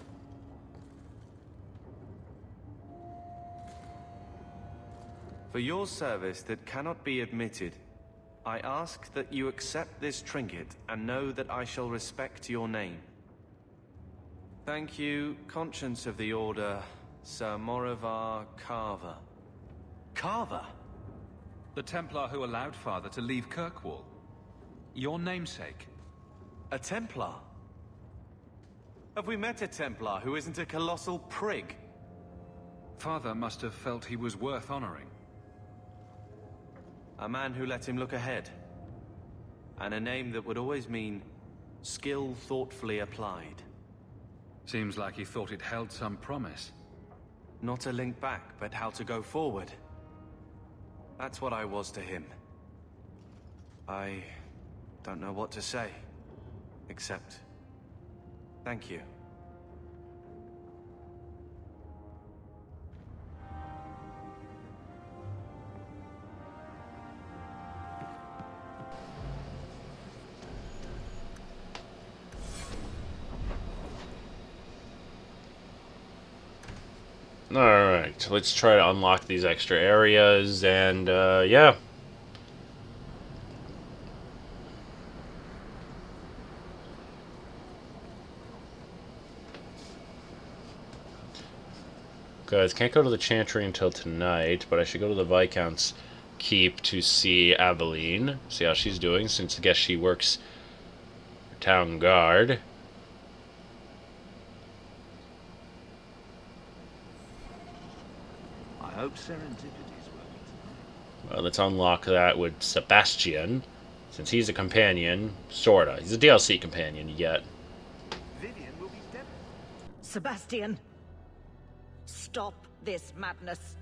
S10: For your service that cannot be admitted, I ask that you accept this trinket and know that I shall respect your name. Thank you, Conscience of the Order, Sir Morivard Carver. Carver?
S17: The Templar who allowed Father to leave Kirkwall. Your namesake.
S10: A Templar? Have we met a Templar who isn't a colossal prig?
S17: Father must have felt he was worth honoring.
S10: A man who let him look ahead. And a name that would always mean skill thoughtfully applied.
S17: Seems like he thought it held some promise.
S10: Not a link back, but how to go forward. That's what I was to him. I don't know what to say. Except, thank you.
S1: Alright, let's try to unlock these extra areas, and, yeah. Guys, can't go to the Chantry until tonight, but I should go to the Viscount's Keep to see Aveline, see how she's doing, since I guess she works for Town Guard.
S5: I hope serendipity's working.
S1: Well, let's unlock that with Sebastian, since he's a companion, sorta. He's a DLC companion, yet.
S5: Vivian will be dead.
S19: Sebastian! Stop this madness.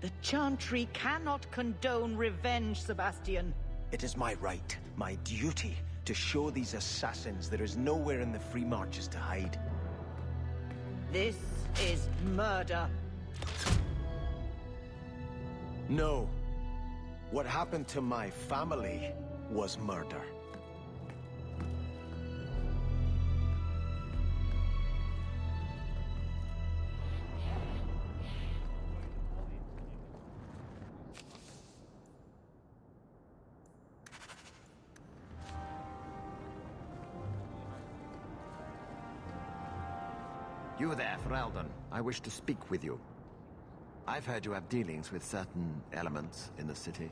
S19: The Chantry cannot condone revenge, Sebastian.
S20: It is my right, my duty, to show these assassins there is nowhere in the Free Marches to hide.
S19: This is murder.
S20: No. What happened to my family was murder.
S21: You there, Ferelden. I wish to speak with you. I've heard you have dealings with certain elements in the city.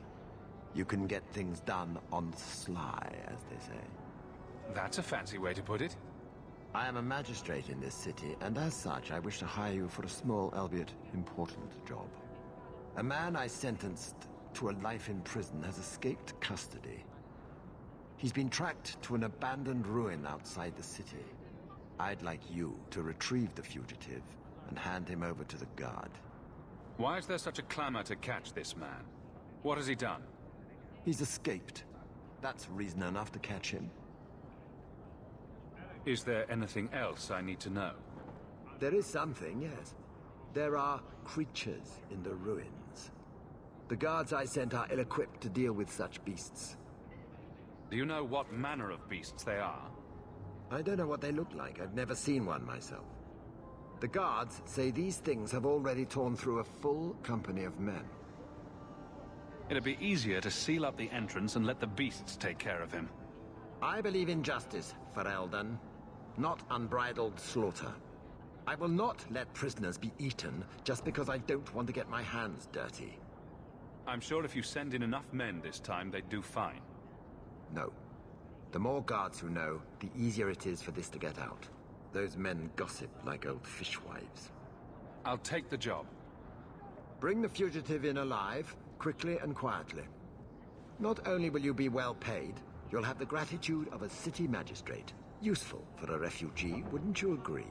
S21: You can get things done on the sly, as they say.
S17: That's a fancy way to put it.
S21: I am a magistrate in this city, and as such, I wish to hire you for a small, albeit important, job. A man I sentenced to a life in prison has escaped custody. He's been tracked to an abandoned ruin outside the city. I'd like you to retrieve the fugitive and hand him over to the guard.
S17: Why is there such a clamor to catch this man? What has he done?
S21: He's escaped. That's reason enough to catch him.
S17: Is there anything else I need to know?
S21: There is something, yes. There are creatures in the ruins. The guards I sent are ill-equipped to deal with such beasts.
S17: Do you know what manner of beasts they are?
S21: I don't know what they look like. I've never seen one myself. The guards say these things have already torn through a full company of men.
S17: It'd be easier to seal up the entrance and let the beasts take care of him.
S21: I believe in justice, Ferelden, not unbridled slaughter. I will not let prisoners be eaten just because I don't want to get my hands dirty.
S17: I'm sure if you send in enough men this time, they'd do fine.
S21: No. The more guards who know, the easier it is for this to get out. Those men gossip like old fishwives.
S17: I'll take the job.
S21: Bring the fugitive in alive, quickly and quietly. Not only will you be well paid, you'll have the gratitude of a city magistrate. Useful for a refugee, wouldn't you agree?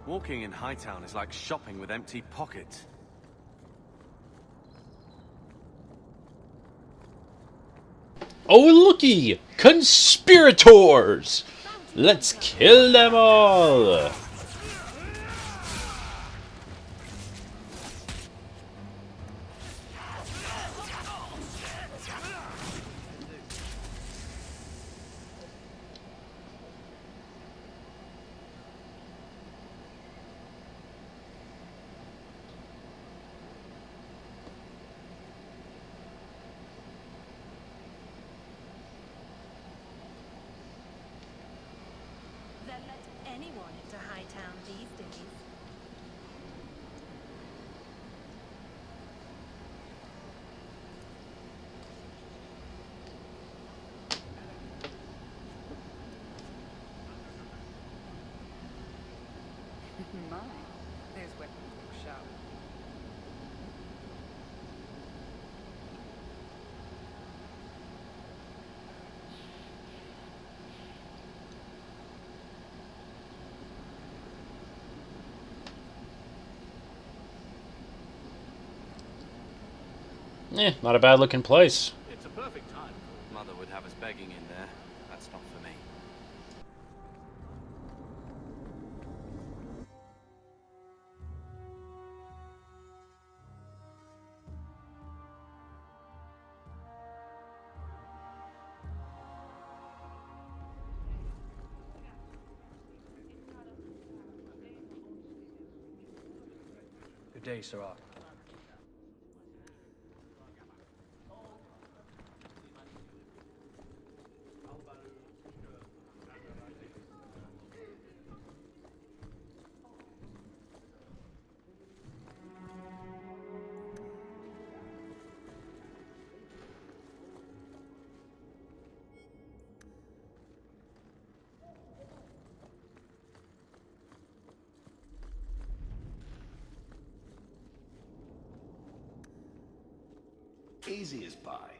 S10: Walking in Hightown is like shopping with empty pockets.
S1: Oh, looky! Conspirators! Let's kill them all!
S22: My, those weapons look sharp.
S1: Not a bad looking place.
S10: It's a perfect time. Mother would have us begging in there. That's not for me.
S23: Good day, Sirrah.
S12: Easy as pie.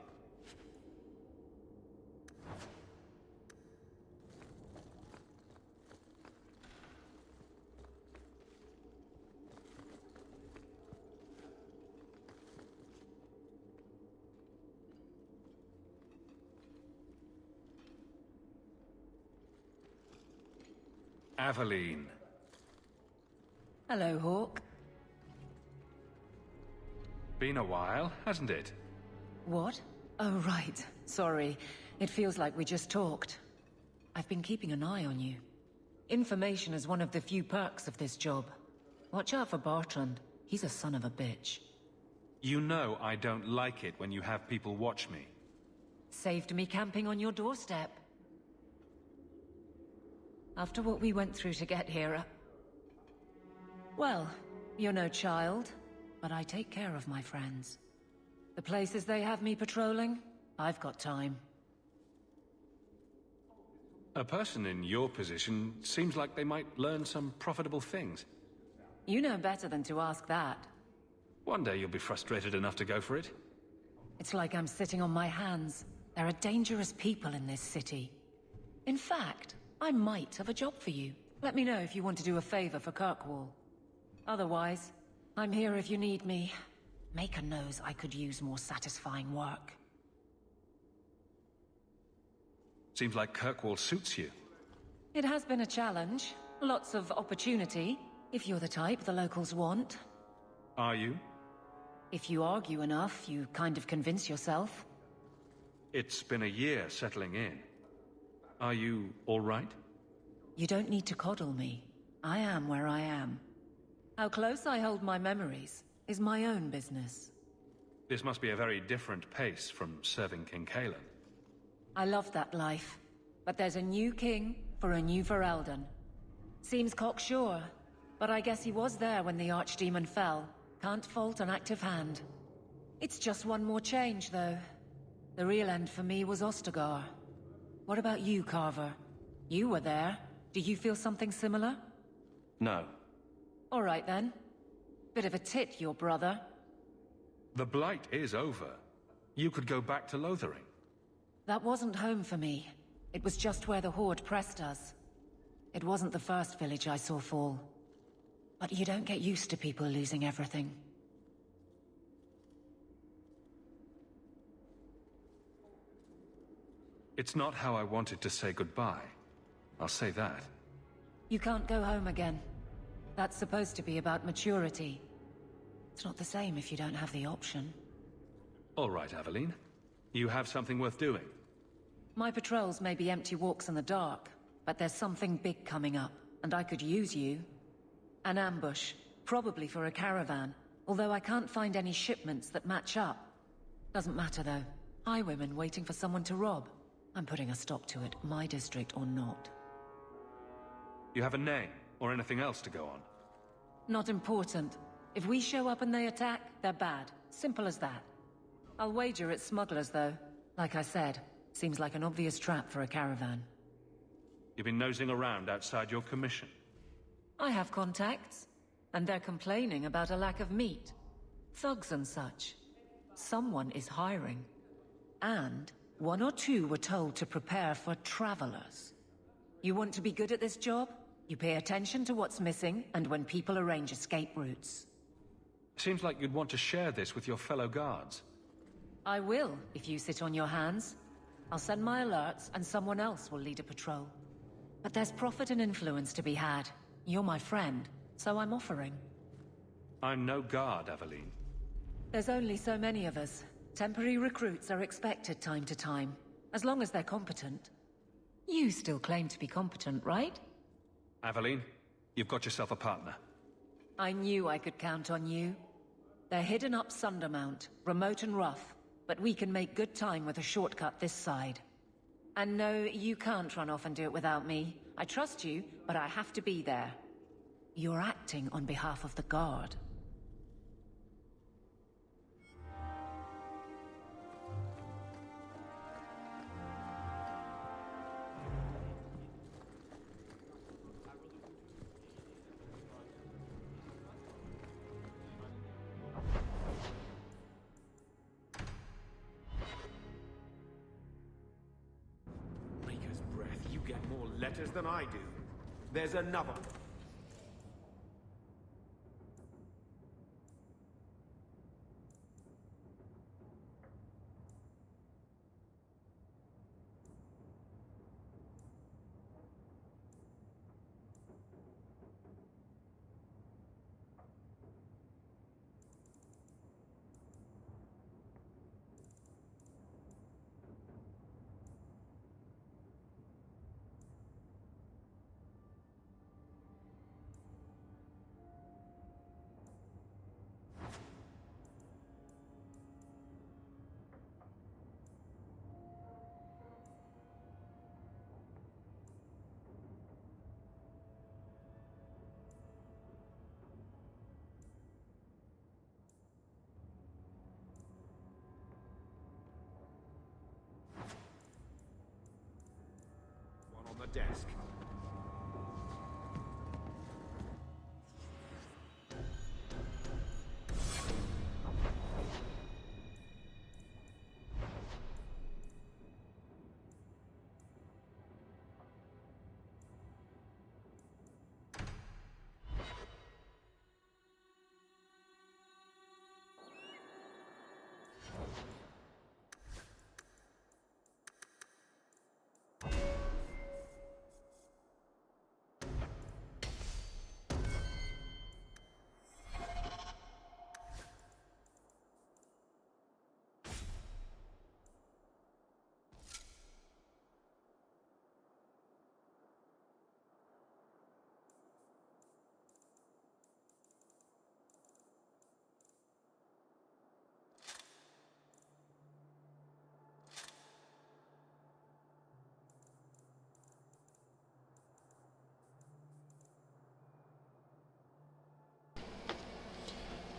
S17: Aveline.
S3: Hello, Hawke.
S17: Been a while, hasn't it?
S3: What? Oh, right. Sorry. It feels like we just talked. I've been keeping an eye on you. Information is one of the few perks of this job. Watch out for Bartrand. He's a son of a bitch.
S17: You know I don't like it when you have people watch me.
S3: Saved me camping on your doorstep. After what we went through to get here, well, you're no child, but I take care of my friends. The places they have me patrolling, I've got time.
S17: A person in your position seems like they might learn some profitable things.
S3: You know better than to ask that.
S17: One day you'll be frustrated enough to go for it.
S3: It's like I'm sitting on my hands. There are dangerous people in this city. In fact, I might have a job for you. Let me know if you want to do a favor for Kirkwall. Otherwise, I'm here if you need me. Maker knows I could use more satisfying work.
S17: Seems like Kirkwall suits you.
S3: It has been a challenge. Lots of opportunity, if you're the type the locals want.
S17: Are you?
S3: If you argue enough, you kind of convince yourself.
S17: It's been a year settling in. Are you all right?
S3: You don't need to coddle me. I am where I am. How close I hold my memories is my own business.
S17: This must be a very different pace from serving King Cailan.
S3: I love that life, but there's a new king for a new Ferelden. Seems cocksure, but I guess he was there when the Archdemon fell. Can't fault an active hand. It's just one more change, though. The real end for me was Ostagar. What about you, Carver? You were there. Do you feel something similar?
S10: No.
S3: All right, then. Bit of a tit, your brother.
S17: The Blight is over. You could go back to Lothering.
S3: That wasn't home for me. It was just where the Horde pressed us. It wasn't the first village I saw fall. But you don't get used to people losing everything.
S17: It's not how I wanted to say goodbye. I'll say that.
S3: You can't go home again. That's supposed to be about maturity. It's not the same if you don't have the option.
S17: All right, Aveline. You have something worth doing.
S3: My patrols may be empty walks in the dark, but there's something big coming up, and I could use you. An ambush, probably for a caravan, although I can't find any shipments that match up. Doesn't matter though. Highwaymen waiting for someone to rob. I'm putting a stop to it, my district or not.
S17: You have a name, or anything else to go on?
S3: Not important. If we show up and they attack, they're bad. Simple as that. I'll wager it's smugglers though. Like I said, seems like an obvious trap for a caravan.
S17: You've been nosing around outside your commission.
S3: I have contacts, and they're complaining about a lack of meat. Thugs and such. Someone is hiring. And one or two were told to prepare for travelers. You want to be good at this job? You pay attention to what's missing, and when people arrange escape routes.
S17: Seems like you'd want to share this with your fellow guards.
S3: I will, if you sit on your hands. I'll send my alerts, and someone else will lead a patrol. But there's profit and influence to be had. You're my friend, so I'm offering.
S17: I'm no guard, Aveline.
S3: There's only so many of us. Temporary recruits are expected time to time, as long as they're competent. You still claim to be competent, right?
S17: Aveline, you've got yourself a partner.
S3: I knew I could count on you. They're hidden up Sundermount, remote and rough, but we can make good time with a shortcut this side. And no, you can't run off and do it without me. I trust you, but I have to be there. You're acting on behalf of the Guard.
S6: Maker's breath, you get more letters than I do. There's another.
S9: desk.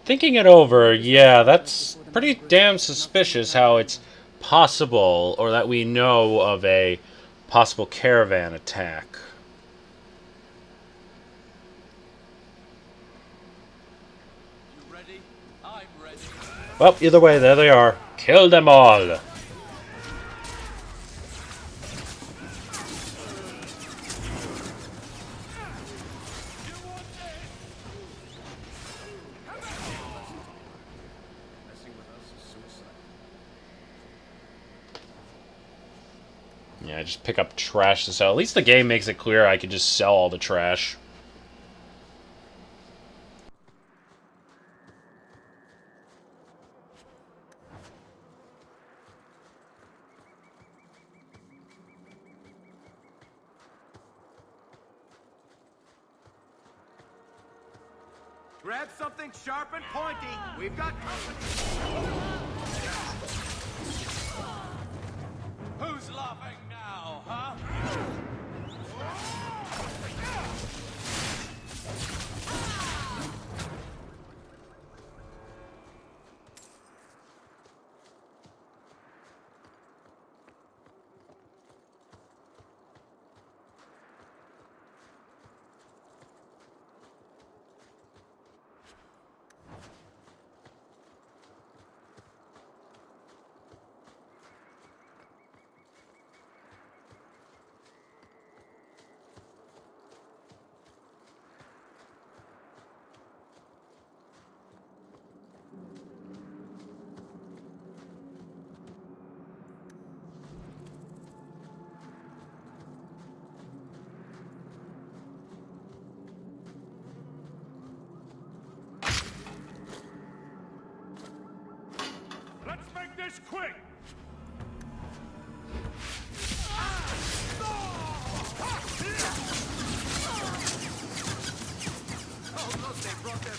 S1: Thinking it over, yeah, that's pretty damn suspicious how it's possible, or that we know of a possible caravan attack.
S2: You ready? I'm ready.
S1: Well, either way, there they are. Kill them all! Yeah, just pick up trash to sell. At least the game makes it clear I can just sell all the trash.
S9: Grab something sharp and pointy. We've got company.
S2: Who's laughing now, huh?
S8: Let's make this quick!
S9: Oh, look, they brought their...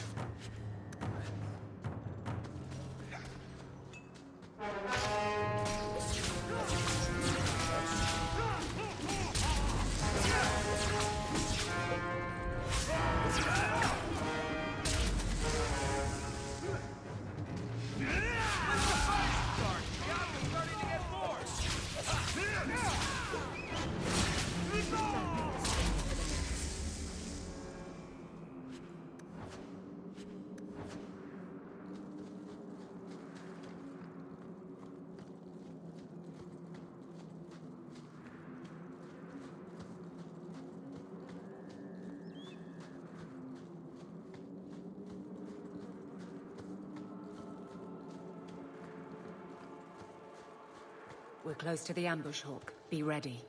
S14: We're close to the ambush, Hawke. Be ready.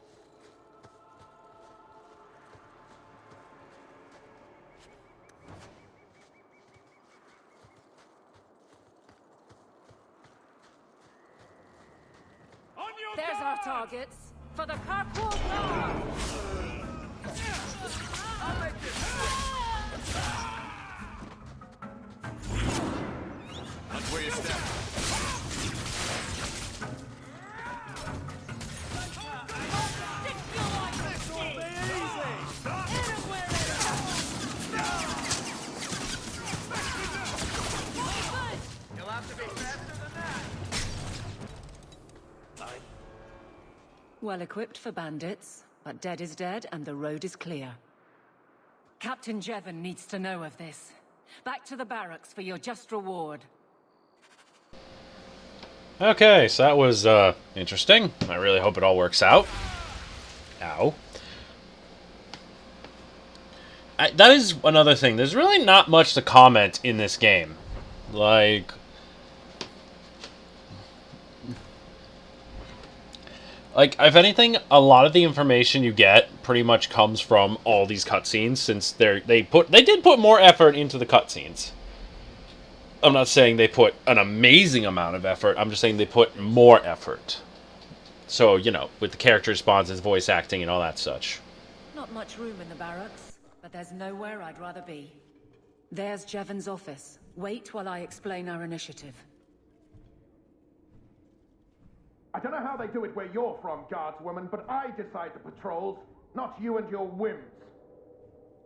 S11: There's our targets for the Kirkwall Guard!
S2: That's where you step.
S9: You'll have to be faster than that.
S14: Well equipped for bandits. but dead is dead and the road is clear. Captain Jevon needs to know of this. Back to the barracks for your just reward.
S1: Okay, so that was interesting. I really hope it all works out. Ow. That is another thing. There's really not much to comment in this game. Like, if anything, a lot of the information you get pretty much comes from all these cutscenes, since they did put more effort into the cutscenes. I'm not saying they put an amazing amount of effort. I'm just saying they put more effort. So, you know, with the character responses, voice acting, and all that such.
S14: Not much room in the barracks, but there's nowhere I'd rather be. There's Jevon's office. Wait while I explain our initiative.
S8: I don't know how they do it where you're from, guardswoman, but I decide the patrols, not you and your whims.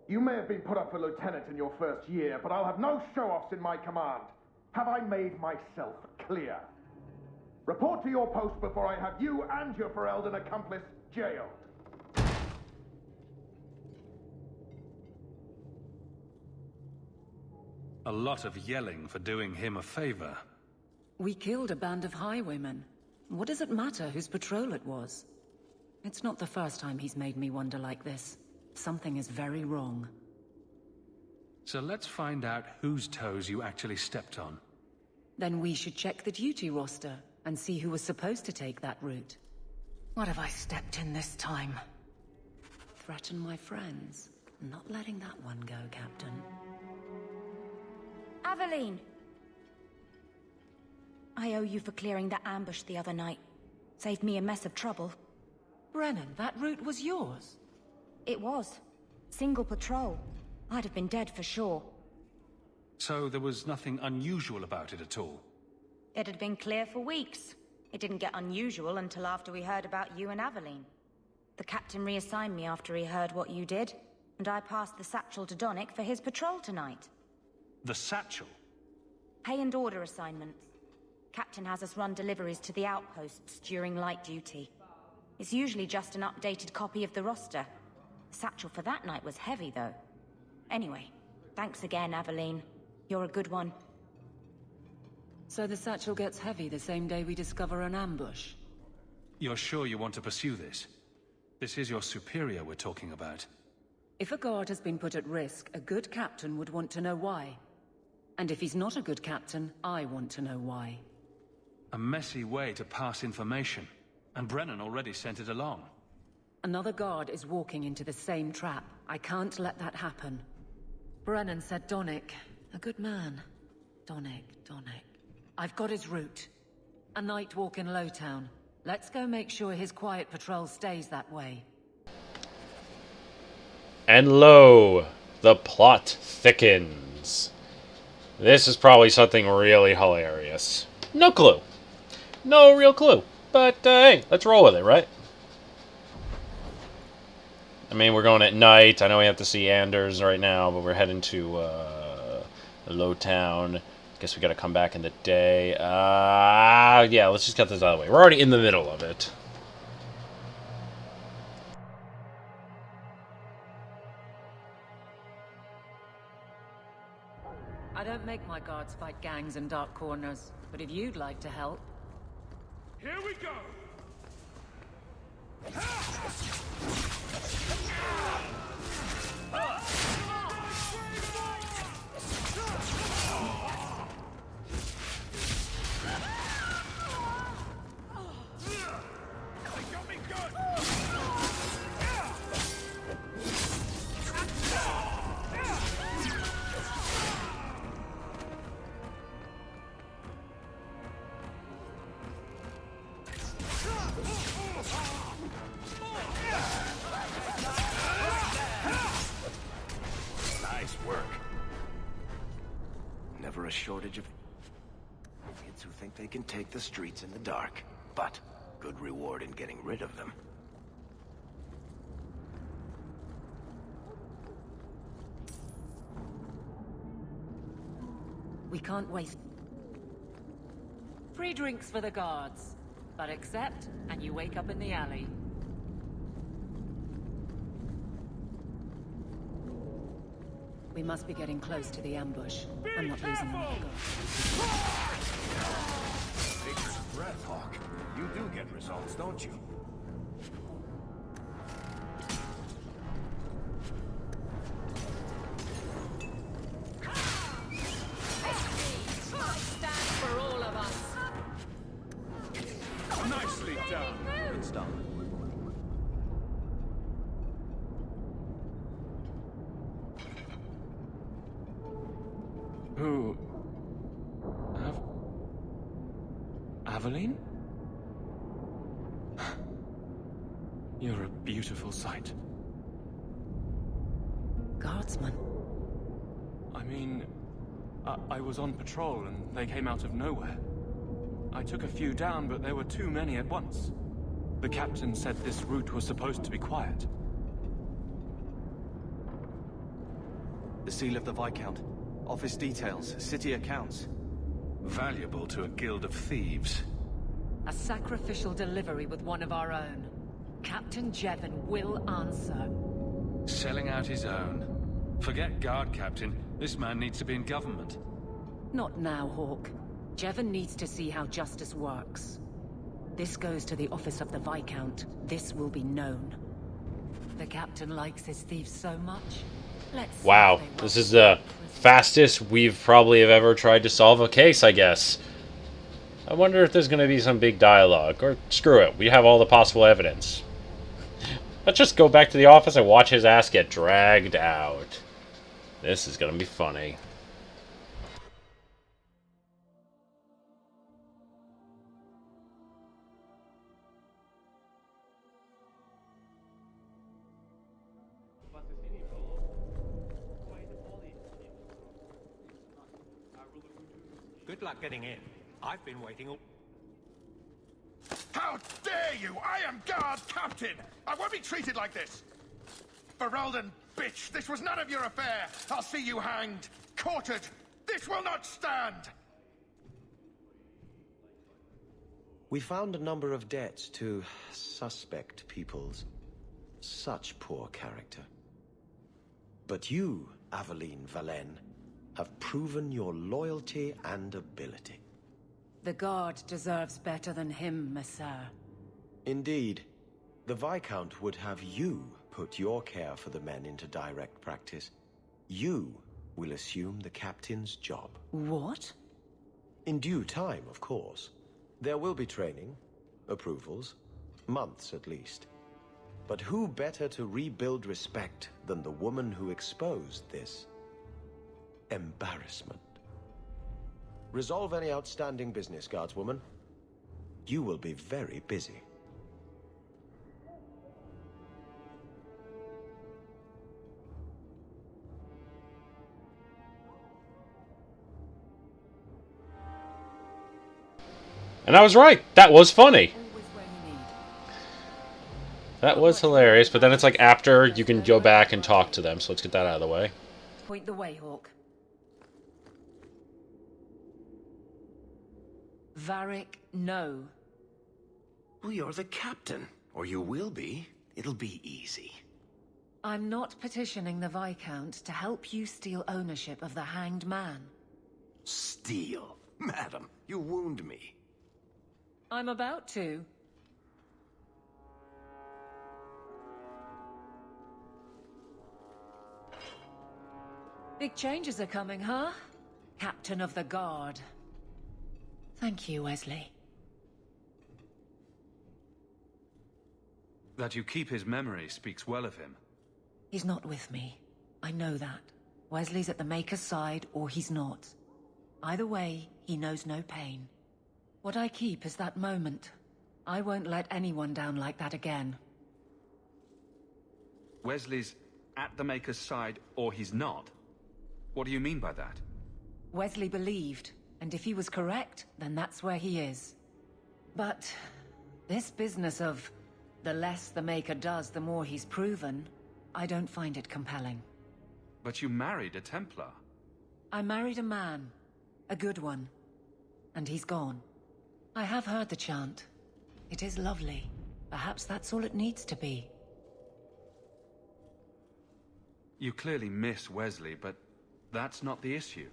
S8: You may have been put up for lieutenant in your first year, but I'll have no show-offs in my command. Have I made myself clear? Report to your post before I have you and your Ferelden accomplice jailed.
S17: A lot of yelling for doing him a favor.
S14: We killed a band of highwaymen. What does it matter whose patrol it was? It's not the first time he's made me wonder like this. Something is very wrong.
S17: So let's find out whose toes you actually stepped on.
S14: Then we should check the duty roster and see who was supposed to take that route. What have I stepped in this time? Threaten my friends. Not letting that one go, Captain.
S7: Aveline! I owe you for clearing that ambush the other night. Saved me a mess of trouble.
S14: Brennan, that route was yours?
S7: It was. Single patrol. I'd have been dead for sure.
S17: So there was nothing unusual about it at all?
S7: It had been clear for weeks. It didn't get unusual until after we heard about you and Aveline. The captain reassigned me after he heard what you did, and I passed the satchel to Donick for his patrol tonight.
S17: The satchel?
S7: Pay and order assignments. Captain has us run deliveries to the outposts during light duty. It's usually just an updated copy of the roster. The satchel for that night was heavy, though. Anyway, thanks again, Aveline. You're a good one.
S14: So the satchel gets heavy the same day we discover an ambush?
S17: You're sure you want to pursue this? This is your superior we're talking about.
S14: If a guard has been put at risk, a good captain would want to know why. And if he's not a good captain, I want to know why.
S17: A messy way to pass information. And Brennan already sent it along.
S14: Another guard is walking into the same trap. I can't let that happen. Brennan said Donick. A good man. Donick. I've got his route. A night walk in Lowtown. Let's go make sure his quiet patrol stays that way.
S1: And lo, the plot thickens. This is probably something really hilarious. No clue. No real clue. But, hey, let's roll with it, right? I mean, we're going at night. I know we have to see Anders right now, but we're heading to, Lowtown. Guess we gotta come back in the day. Yeah, let's just get this out of the way. We're already in the middle of it.
S14: I don't make my guards fight gangs in dark corners, but if you'd like to help...
S8: Here we go!
S12: Nice work. Never a shortage of kids who think they can take the streets in the dark, but good reward in getting rid of them.
S14: We can't waste... Free drinks for the guards. But accept, and you wake up in the alley. We must be getting close to the ambush. I'm not losing another guard.
S12: Take a breath, Hawke. You do get results, don't you?
S11: Stand for all of us.
S4: Nicely done.
S10: Good start.
S4: Who... Aveline? You're a beautiful sight.
S14: Guardsman.
S4: I mean, I was on patrol and they came out of nowhere. I took a few down, but there were too many at once. The captain said this route was supposed to be quiet.
S10: The seal of the Viscount. Office details, city accounts.
S17: Valuable to a guild of thieves.
S14: A sacrificial delivery with one of our own. Captain Jevon will answer.
S17: Selling out his own. Forget guard captain. This man needs to be in government.
S14: Not now, Hawke. Jevon needs to see how justice works. This goes to the office of the Viscount. This will be known. The captain likes his thieves so much. Let's see
S1: Wow,
S14: if they
S1: this is the fastest we've probably have ever tried to solve a case, I guess. I wonder if there's going to be some big dialogue, or screw it, we have all the possible evidence. Let's just go back to the office and watch his ass get dragged out. This is going to be funny.
S20: Good luck getting in. I've been waiting all...
S8: How dare you! I am guard captain! I won't be treated like this! Ferelden, bitch! This was none of your affair! I'll see you hanged! Quartered! This will not stand!
S13: We found a number of debts to suspect peoples. Such poor character. But you, Aveline Valen, have proven your loyalty and ability.
S14: The guard deserves better than him, Messire.
S13: Indeed. The Viscount would have you put your care for the men into direct practice. You will assume the captain's job.
S14: What?
S13: In due time, of course. There will be training, approvals, months at least. But who better to rebuild respect than the woman who exposed this embarrassment? Resolve any outstanding business, guardswoman. You will be very busy.
S1: And I was right. That was funny. That was hilarious, but then it's like after you can go back and talk to them, so let's get that out of the way.
S14: Point the way, Hawke. Varric, no.
S12: Well, you're the captain. Or you will be. It'll be easy.
S14: I'm not petitioning the Viscount to help you steal ownership of the Hanged Man.
S12: Steal? Madam, you wound me.
S14: I'm about to. Big changes are coming, huh? Captain of the Guard. Thank you, Wesley.
S17: That you keep his memory speaks well of him.
S14: He's not with me. I know that. Wesley's at the Maker's side, or he's not. Either way, he knows no pain. What I keep is that moment. I won't let anyone down like that again.
S17: Wesley's at the Maker's side, or he's not? What do you mean by that?
S14: Wesley believed, and if he was correct, then that's where he is. But this business of the less the Maker does, the more he's proven, I don't find it compelling.
S17: But you married a Templar.
S14: I married a man. A good one. And he's gone. I have heard the chant. It is lovely. Perhaps that's all it needs to be.
S17: You clearly miss Wesley, but That's not the issue.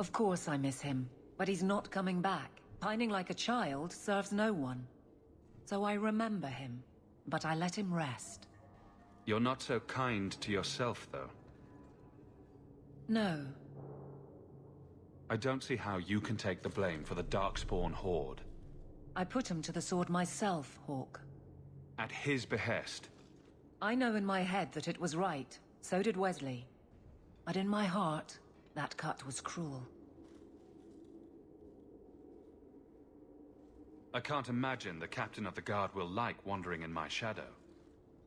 S14: Of course I miss him, but he's not coming back. Pining like a child serves no one. So I remember him, but I let him rest.
S17: You're not so kind to yourself, though.
S14: No.
S17: I don't see how you can take the blame for the Darkspawn Horde.
S14: I put him to the sword myself, Hawke.
S17: At his behest.
S14: I know in my head that it was right. So did Wesley. But in my heart, that cut was cruel.
S17: I can't imagine the captain of the guard will like wandering in my shadow.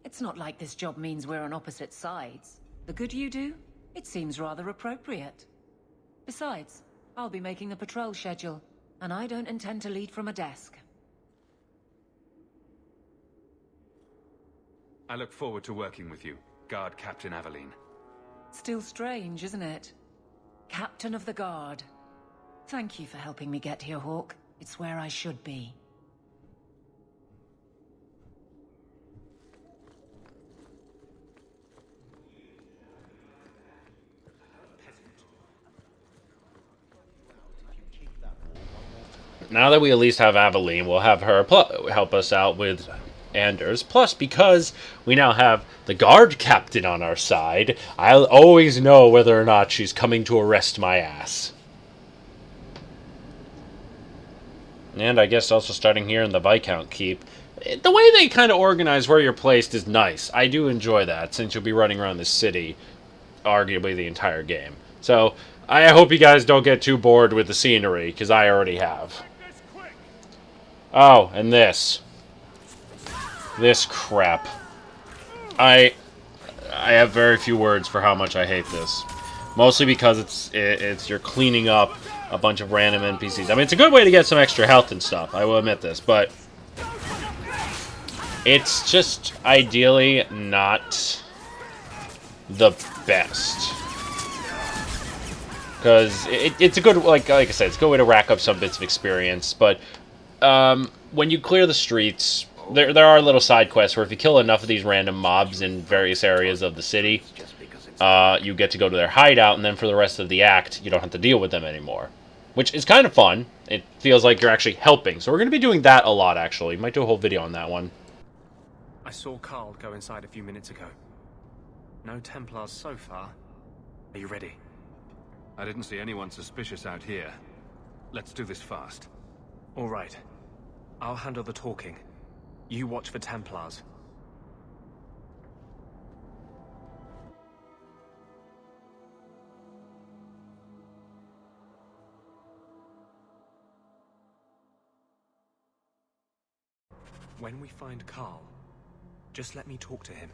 S14: It's not like this job means we're on opposite sides. The good you do, it seems rather appropriate. Besides, I'll be making the patrol schedule, and I don't intend to lead from a desk.
S17: I look forward to working with you, Guard Captain Aveline.
S14: Still strange, isn't it? Captain of the Guard. Thank you for helping me get here, Hawke. It's where I should be.
S1: Now that we at least have Aveline, we'll have her help us out with Anders. Plus, because we now have the guard captain on our side, I'll always know whether or not she's coming to arrest my ass. And I guess also starting here in the Viscount Keep. The way they kind of organize where you're placed is nice. I do enjoy that, since you'll be running around the city, arguably the entire game. So, I hope you guys don't get too bored with the scenery, because I already have. Oh, and this. This crap. I have very few words for how much I hate this. Mostly because it's you're cleaning up a bunch of random NPCs. I mean, it's a good way to get some extra health and stuff, I will admit this, but it's just ideally not the best. Because it's a good, like I said, it's a good way to rack up some bits of experience, but when you clear the streets, there are little side quests where if you kill enough of these random mobs in various areas of the city, you get to go to their hideout, and then for the rest of the act, you don't have to deal with them anymore. Which is kind of fun. It feels like you're actually helping. So we're going to be doing that a lot, actually. Might do a whole video on that one.
S10: I saw Carl go inside a few minutes ago. No Templars so far. Are you ready?
S17: I didn't see anyone suspicious out here. Let's do this fast.
S10: All right. I'll handle the talking. You watch for Templars. When we find Carl, just let me talk to him.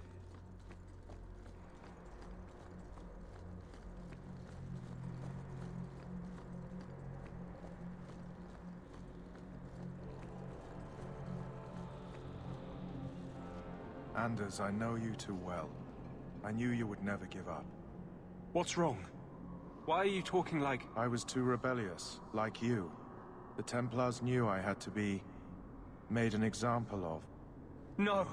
S8: Anders, I know you too well. I knew you would never give up.
S10: What's wrong? Why are you talking like...
S8: I was too rebellious, like you. The Templars knew I had to be made an example of.
S10: No!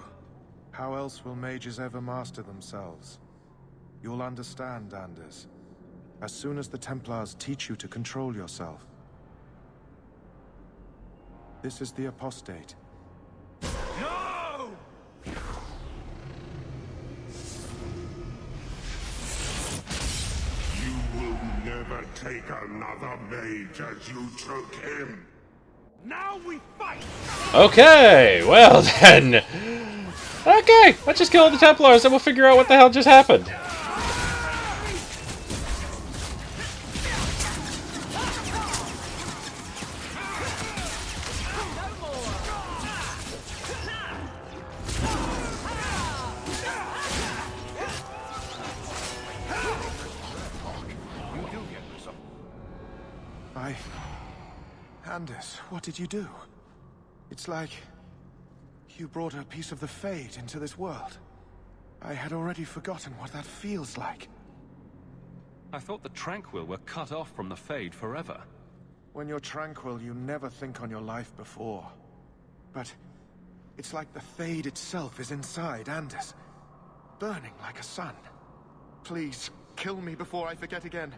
S8: How else will mages ever master themselves? You'll understand, Anders. As soon as the Templars teach you to control yourself. This is the apostate.
S2: No!
S15: You will never take another mage as you took him.
S2: Now we fight!
S1: Okay, well then. Okay, let's just kill the Templars and we'll figure out what the hell just happened.
S8: Anders, what did you do? It's like you brought a piece of the Fade into this world. I had already forgotten what that feels like.
S17: I thought the Tranquil were cut off from the Fade forever.
S8: When you're tranquil, you never think on your life before. But it's like the Fade itself is inside Anders, burning like a sun. Please, kill me before I forget again.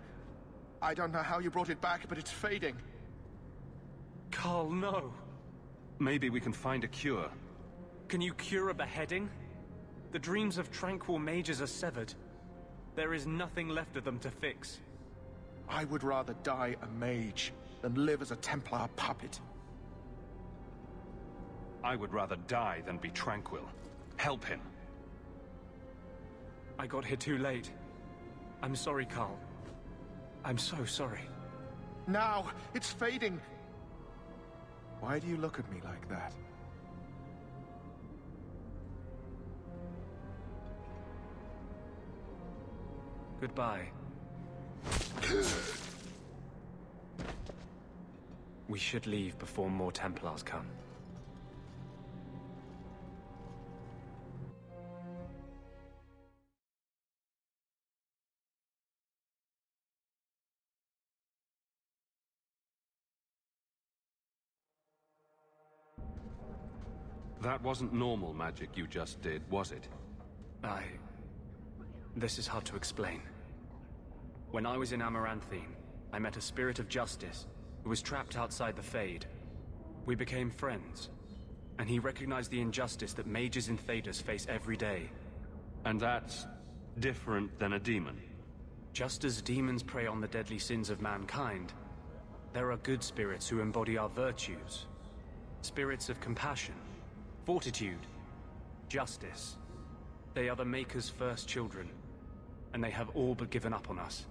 S8: I don't know how you brought it back, but it's fading.
S4: Carl, no.
S17: Maybe we can find a cure.
S4: Can you cure a beheading? The dreams of tranquil mages are severed. There is nothing left of them to fix.
S8: I would rather die a mage than live as a Templar puppet.
S17: I would rather die than be tranquil. Help him.
S4: I got here too late. I'm sorry, Carl. I'm so sorry.
S8: Now, it's fading. Why do you look at me like that?
S4: Goodbye. We should leave before more Templars come.
S17: That wasn't normal magic you just did, was it?
S4: This is hard to explain. When I was in Amaranthine, I met a spirit of justice who was trapped outside the Fade. We became friends, and he recognized the injustice that mages in Thedas face every day.
S17: And that's different than a demon?
S4: Just as demons prey on the deadly sins of mankind, there are good spirits who embody our virtues. Spirits of compassion, fortitude, justice. They are the Maker's first children, and they have all but given up on us.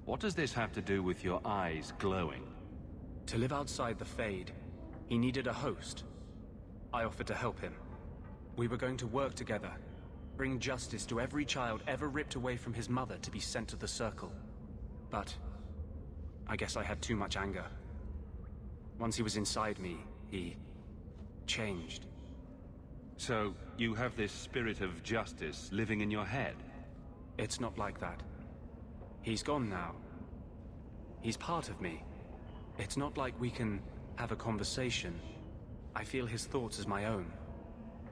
S17: What does this have to do with your eyes glowing?
S4: To live outside the Fade, he needed a host. I offered to help him. We were going to work together, bring justice to every child ever ripped away from his mother to be sent to the Circle. But I guess I had too much anger. Once he was inside me, he changed.
S17: So, you have this spirit of justice living in your head?
S4: It's not like that. He's gone now. He's part of me. It's not like we can have a conversation. I feel his thoughts as my own.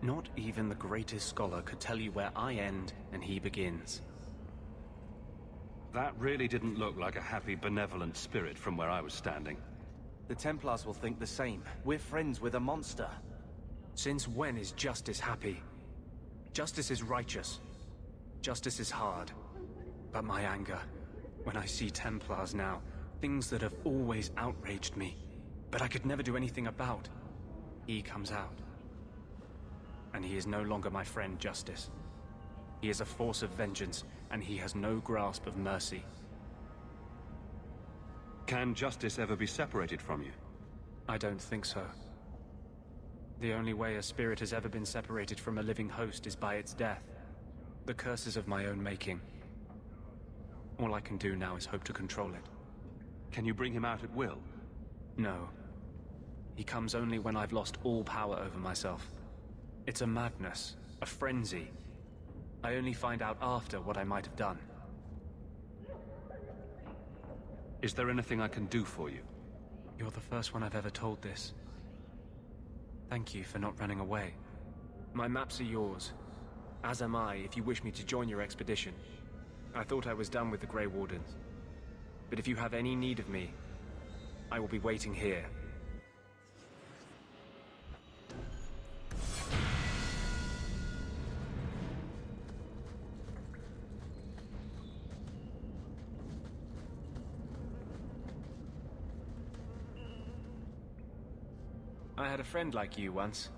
S4: Not even the greatest scholar could tell you where I end and he begins.
S17: That really didn't look like a happy, benevolent spirit from where I was standing.
S10: The Templars will think the same. We're friends with a monster.
S4: Since when is justice happy? Justice is righteous. Justice is hard. But my anger, when I see Templars now, things that have always outraged me, but I could never do anything about, he comes out. And he is no longer my friend, Justice. He is a force of vengeance, and he has no grasp of mercy.
S17: Can justice ever be separated from you?
S4: I don't think so. The only way a spirit has ever been separated from a living host is by its death. The curses of my own making. All I can do now is hope to control it.
S17: Can you bring him out at will?
S4: No. He comes only when I've lost all power over myself. It's a madness, a frenzy. I only find out after what I might have done.
S17: Is there anything I can do for you?
S4: You're the first one I've ever told this. Thank you for not running away. My maps are yours. As am I, if you wish me to join your expedition. I thought I was done with the Grey Wardens. But if you have any need of me, I will be waiting here. I had a friend like you once.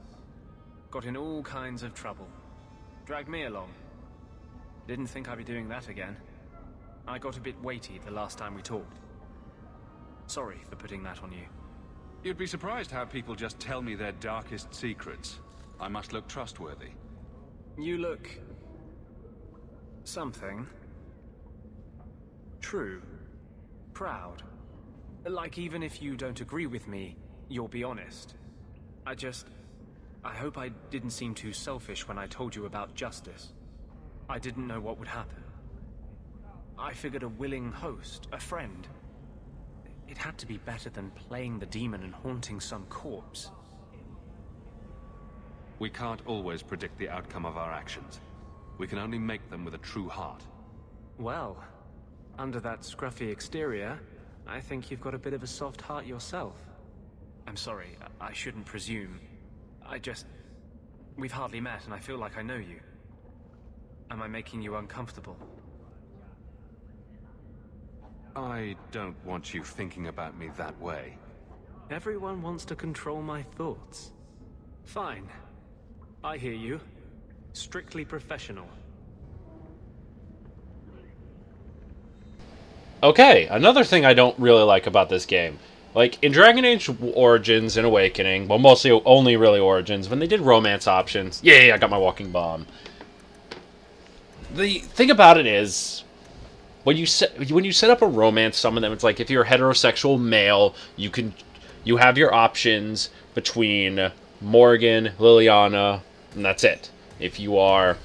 S4: Got in all kinds of trouble. Dragged me along. Didn't think I'd be doing that again. I got a bit weighty the last time we talked. Sorry for putting that on you.
S17: You'd be surprised how people just tell me their darkest secrets. I must look trustworthy.
S4: You look... something. True. Proud. Like even if you don't agree with me, you'll be honest. I hope I didn't seem too selfish when I told you about justice. I didn't know what would happen. I figured a willing host, a friend. It had to be better than playing the demon and haunting some corpse.
S17: We can't always predict the outcome of our actions. We can only make them with a true heart.
S4: Well, under that scruffy exterior, I think you've got a bit of a soft heart yourself. I'm sorry, I shouldn't presume. We've hardly met, and I feel like I know you. Am I making you uncomfortable?
S17: I don't want you thinking about me that way.
S4: Everyone wants to control my thoughts. Fine. I hear you. Strictly professional.
S1: Okay, another thing I don't really like about this game. Like, in Dragon Age Origins and Awakening, well, mostly only really Origins, when they did romance options, yay, I got my walking bomb. The thing about it is, when you set up a romance, some of them, it's like, if you're a heterosexual male, you have your options between Morgan, Liliana, and that's it. If you are...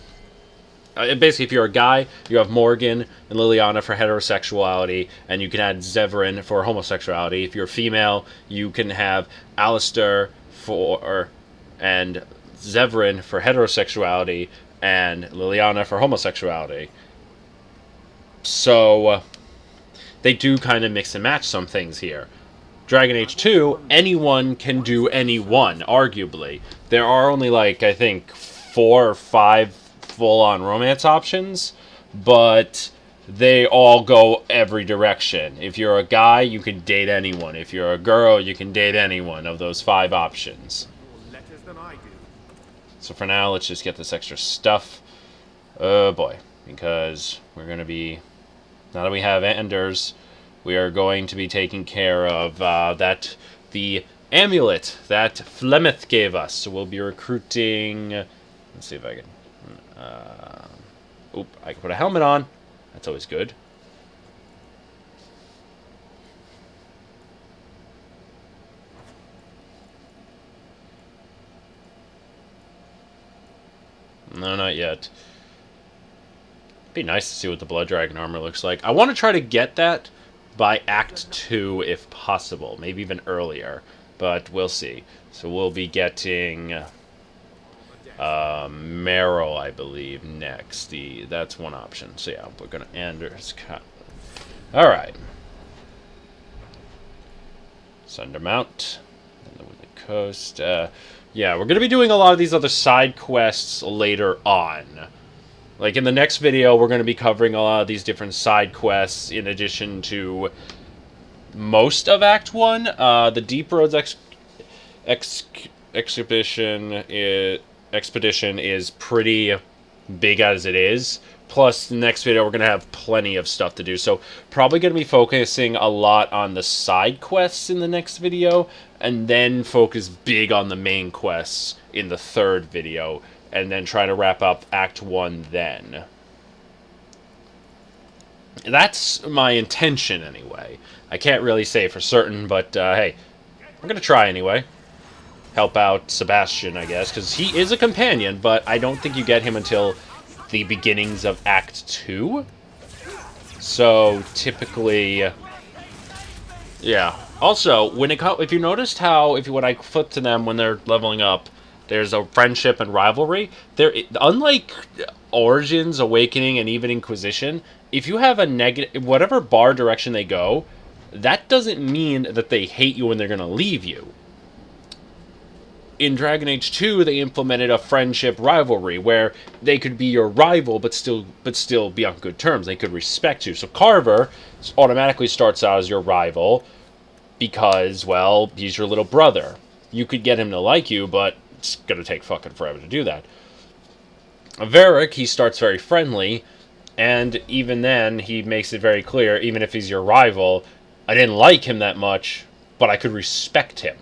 S1: basically, if you're a guy, you have Morgan and Liliana for heterosexuality, and you can add Zevran for homosexuality. If you're a female, you can have Alistair and Zevran for heterosexuality, and Liliana for homosexuality. So, they do kind of mix and match some things here. Dragon Age 2, anyone can do anyone, arguably. There are only, like, I think, 4 or 5 full-on romance options, but they all go every direction. If you're a guy, you can date anyone. If you're a girl, you can date anyone of those 5 options. So for now, let's just get this extra stuff. Oh boy, because we're going to be... Now that we have Anders, we are going to be taking care of the amulet that Flemeth gave us. So we'll be recruiting... Let's see if I can... I can put a helmet on. That's always good. No, not yet. Be nice to see what the Blood Dragon armor looks like. I want to try to get that by Act 2 if possible. Maybe even earlier. But we'll see. So we'll be getting... Merrill, I believe, next. That's one option. So yeah, we're gonna Anders. Alright. Sundermount. And the Coast. Yeah, we're gonna be doing a lot of these other side quests later on. Like in the next video, we're gonna be covering a lot of these different side quests in addition to most of Act 1. The Deep Roads Expedition is pretty big as it is. Plus, the next video, we're going to have plenty of stuff to do. So, probably going to be focusing a lot on the side quests in the next video. And then focus big on the main quests in the third video. And then try to wrap up Act 1 then. That's my intention, anyway. I can't really say for certain, but, hey. I'm going to try anyway. Help out Sebastian, I guess, because he is a companion, but I don't think you get him until the beginnings of Act 2. So, typically... Yeah. Also, if you noticed how, when I flip to them when they're leveling up, there's a friendship and rivalry. Unlike Origins, Awakening, and even Inquisition, if you have a negative... Whatever bar direction they go, that doesn't mean that they hate you and they're going to leave you. In Dragon Age 2, they implemented a friendship rivalry where they could be your rival but still be on good terms. They could respect you. So Carver automatically starts out as your rival because, well, he's your little brother. You could get him to like you, but it's going to take fucking forever to do that. Varric, he starts very friendly, and even then, he makes it very clear, even if he's your rival, I didn't like him that much, but I could respect him.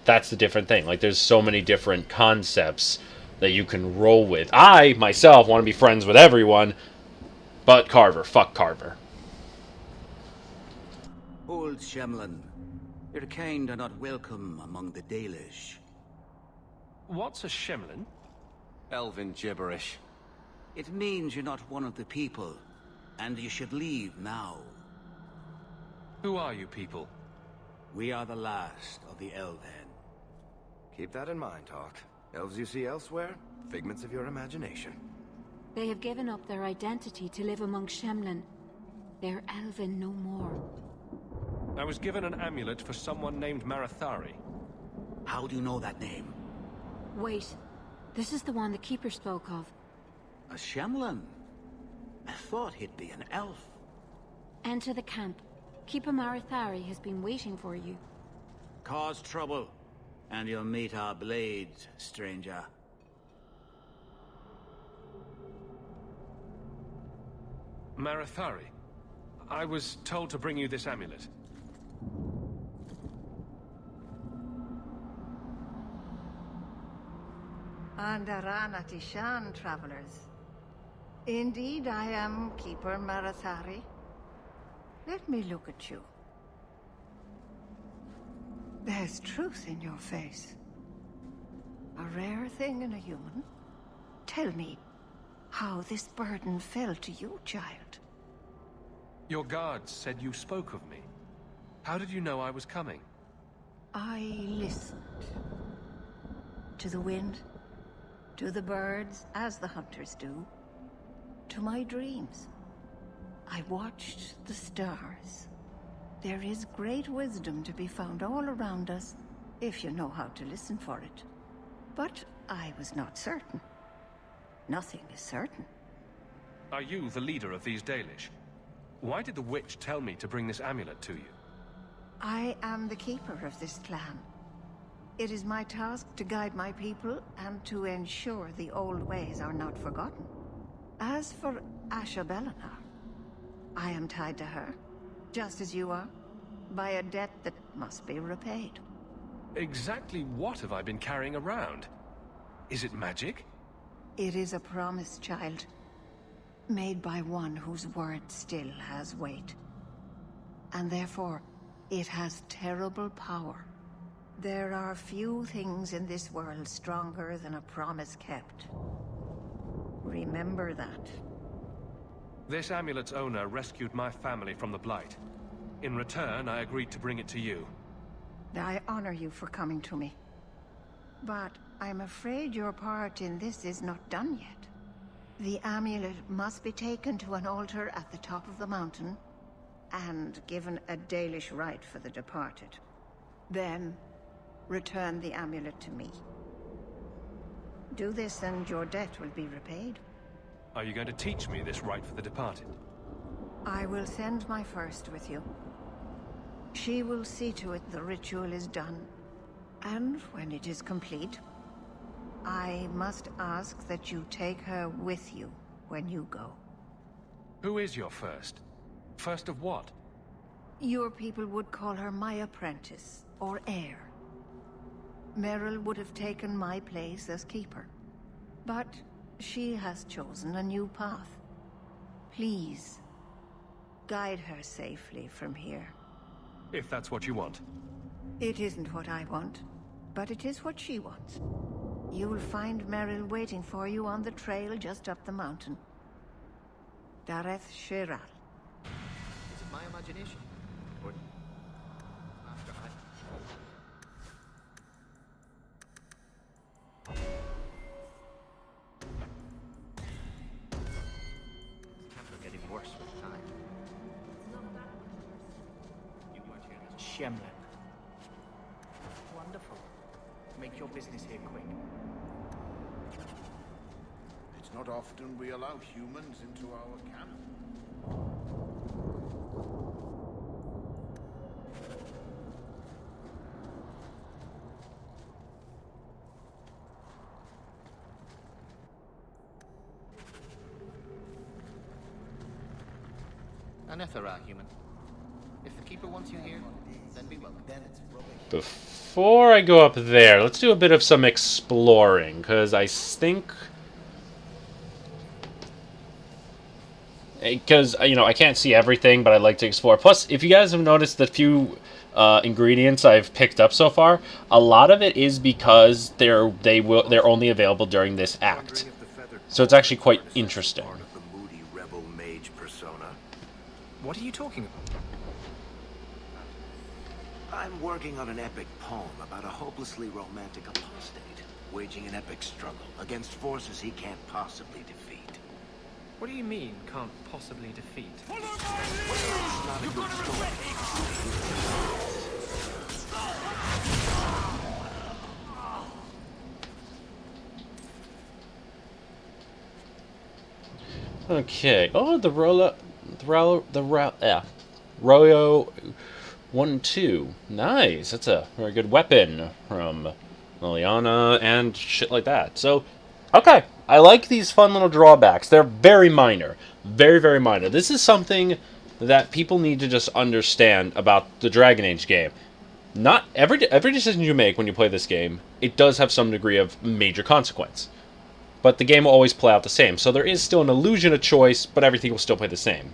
S1: That's the different thing. Like, there's so many different concepts that you can roll with. I, myself, want to be friends with everyone, but Carver. Fuck Carver.
S5: Old Shemlin, your kind are not welcome among the Dalish.
S10: What's a Shemlin? Elven gibberish.
S5: It means you're not one of the people, and you should leave now.
S10: Who are you people?
S5: We are the last of the Elven.
S21: Keep that in mind, Hawke. Elves you see elsewhere, figments of your imagination.
S16: They have given up their identity to live among Shemlin. They're elven no more.
S18: I was given an amulet for someone named Marathari.
S5: How do you know that name?
S16: Wait. This is the one the Keeper spoke of.
S5: A Shemlin? I thought he'd be an elf.
S16: Enter the camp. Keeper Marathari has been waiting for you.
S5: Cause trouble, and you'll meet our blades, stranger.
S18: Marathari, I was told to bring you this amulet.
S19: Andarana Tishan, travelers. Indeed, I am Keeper Marathari. Let me look at you. There's truth in your face. A rare thing in a human. Tell me how this burden fell to you, child.
S18: Your guards said you spoke of me. How did you know I was coming?
S19: I listened. To the wind, to the birds, as the hunters do, to my dreams. I watched the stars. There is great wisdom to be found all around us, if you know how to listen for it. But I was not certain. Nothing is certain.
S18: Are you the leader of these Dalish? Why did the witch tell me to bring this amulet to you?
S19: I am the keeper of this clan. It is my task to guide my people and to ensure the old ways are not forgotten. As for Asha Belinar, I am tied to her, just as you are, by a debt that must be repaid.
S18: Exactly what have I been carrying around? Is it magic?
S19: It is a promise, child, made by one whose word still has weight. And therefore, it has terrible power. There are few things in this world stronger than a promise kept. Remember that.
S18: This amulet's owner rescued my family from the Blight. In return, I agreed to bring it to you.
S19: I honor you for coming to me. But I'm afraid your part in this is not done yet. The amulet must be taken to an altar at the top of the mountain and given a Dalish rite for the departed. Then, return the amulet to me. Do this and your debt will be repaid.
S18: Are you going to teach me this rite for the departed?
S19: I will send my first with you. She will see to it the ritual is done. And when it is complete, I must ask that you take her with you when you go.
S18: Who is your first? First of what?
S19: Your people would call her my apprentice, or heir. Meryl would have taken my place as keeper. But she has chosen a new path. Please, guide her safely from here.
S18: If that's what you want.
S19: It isn't what I want, but it is what she wants. You will find Meryl waiting for you on the trail just up the mountain. Dareth Shiral.
S24: Is it my imagination? Or... Camps are getting worse with time.
S20: Shemlin. Wonderful. Make your business here quick.
S15: It's not often we allow humans into our camp.
S24: An Ethera human. If the Keeper wants you here, then be welcome.
S1: Before I go up there, let's do a bit of some exploring, because I think... Because, you know, I can't see everything, but I'd like to explore. Plus, if you guys have noticed the few ingredients I've picked up so far, a lot of it is because they're only available during this act. So it's actually quite interesting.
S20: What are you talking about?
S12: I'm working on an epic poem about a hopelessly romantic apostate, waging an epic struggle against forces he can't possibly defeat.
S3: What do you mean, can't possibly defeat?
S1: Okay. Oh, Royo 1-2. Nice. That's a very good weapon from Liliana and shit like that. So, okay. I like these fun little drawbacks. They're very minor. Very, very minor. This is something that people need to just understand about the Dragon Age game. Not every decision you make when you play this game, it does have some degree of major consequence. But the game will always play out the same. So there is still an illusion of choice, but everything will still play the same.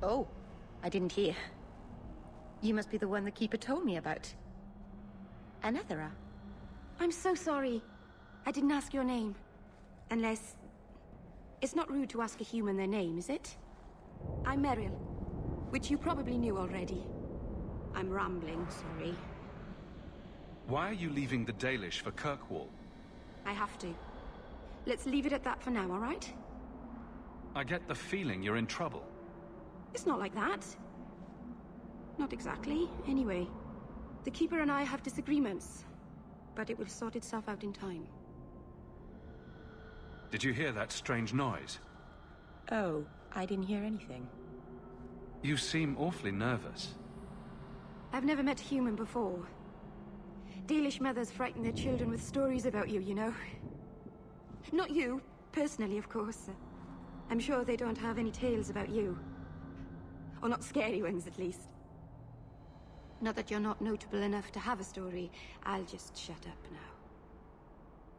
S16: Oh, I didn't hear. You must be the one the Keeper told me about. Anethera. I'm so sorry. I didn't ask your name. Unless... It's not rude to ask a human their name, is it? I'm Meryl, which you probably knew already. I'm rambling, sorry.
S17: Why are you leaving the Dalish for Kirkwall?
S16: I have to. Let's leave it at that for now, all right?
S17: I get the feeling you're in trouble.
S16: It's not like that. Not exactly, anyway. The Keeper and I have disagreements, but it will sort itself out in time.
S17: Did you hear that strange noise?
S16: Oh, I didn't hear anything.
S17: You seem awfully nervous.
S16: I've never met a human before. Dalish mothers frighten their children with stories about you, you know. Not you, personally, of course. I'm sure they don't have any tales about you. Or not scary ones, at least. Not that you're not notable enough to have a story. I'll just shut up now.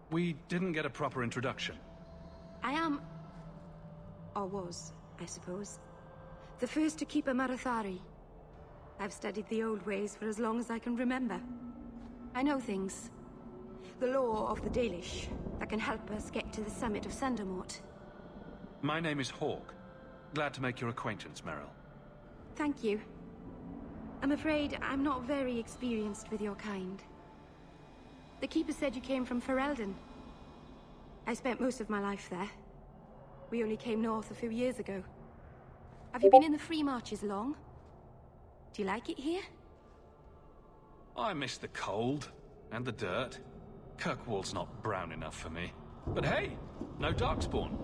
S17: We didn't get a proper introduction.
S16: I am... or was, I suppose. The first to keep a Marathari. I've studied the old ways for as long as I can remember. I know things. The law of the Dalish that can help us get to the summit of Sundermort.
S17: My name is Hawke. Glad to make your acquaintance, Meryl.
S16: Thank you. I'm afraid I'm not very experienced with your kind. The Keeper said you came from Ferelden. I spent most of my life there. We only came north a few years ago. Have you been in the Free Marches long? Do you like it here?
S17: I miss the cold and the dirt. Kirkwall's not brown enough for me. But hey, no Darkspawn.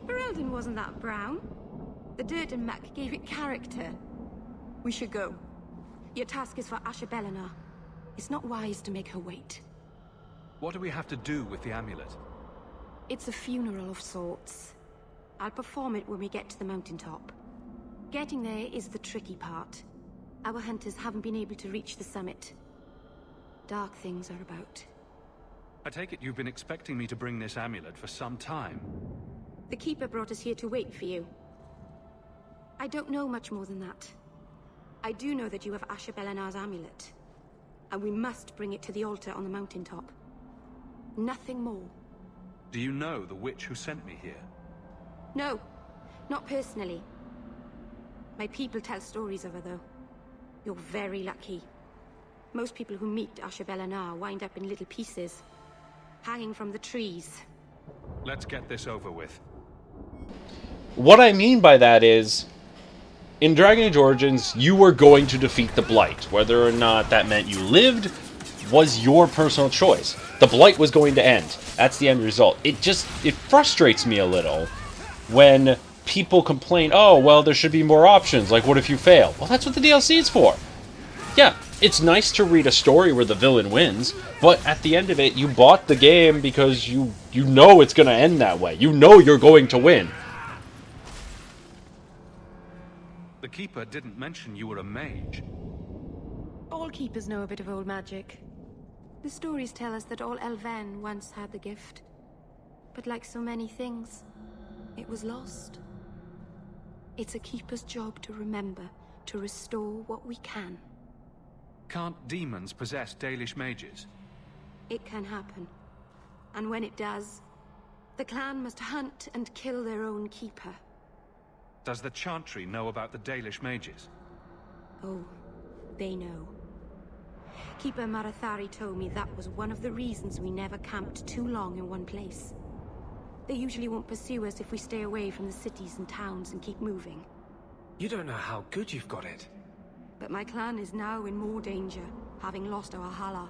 S16: Ferelden wasn't that brown. The dirt and muck gave it character. We should go. Your task is for Asher Bellinar. It's not wise to make her wait.
S17: What do we have to do with the amulet?
S16: It's a funeral of sorts. I'll perform it when we get to the mountaintop. Getting there is the tricky part. Our hunters haven't been able to reach the summit. Dark things are about.
S17: I take it you've been expecting me to bring this amulet for some time.
S16: The Keeper brought us here to wait for you. I don't know much more than that. I do know that you have Asher Bellinar's amulet. And we must bring it to the altar on the mountaintop. Nothing more.
S17: Do you know the witch who sent me here?
S16: No, not personally. My people tell stories of her, though. You're very lucky. Most people who meet Asher Bellinar wind up in little pieces, hanging from the trees.
S17: Let's get this over with.
S1: What I mean by that is, in Dragon Age Origins, you were going to defeat the Blight. Whether or not that meant you lived was your personal choice. The Blight was going to end. That's the end result. It frustrates me a little when people complain, oh, well, there should be more options. Like, what if you fail? Well, that's what the DLC is for. Yeah, it's nice to read a story where the villain wins, but at the end of it, you bought the game because you know it's going to end that way. You know you're going to win.
S17: The Keeper didn't mention you were a mage.
S16: All Keepers know a bit of old magic. The stories tell us that all Elven once had the gift. But like so many things, it was lost. It's a Keeper's job to remember, to restore what we can.
S17: Can't demons possess Dalish mages?
S16: It can happen. And when it does, the clan must hunt and kill their own keeper.
S17: Does the Chantry know about the Dalish mages?
S16: Oh, they know. Keeper Marathari told me that was one of the reasons we never camped too long in one place. They usually won't pursue us if we stay away from the cities and towns and keep moving.
S18: You don't know how good you've got it.
S16: But my clan is now in more danger, having lost our Hala.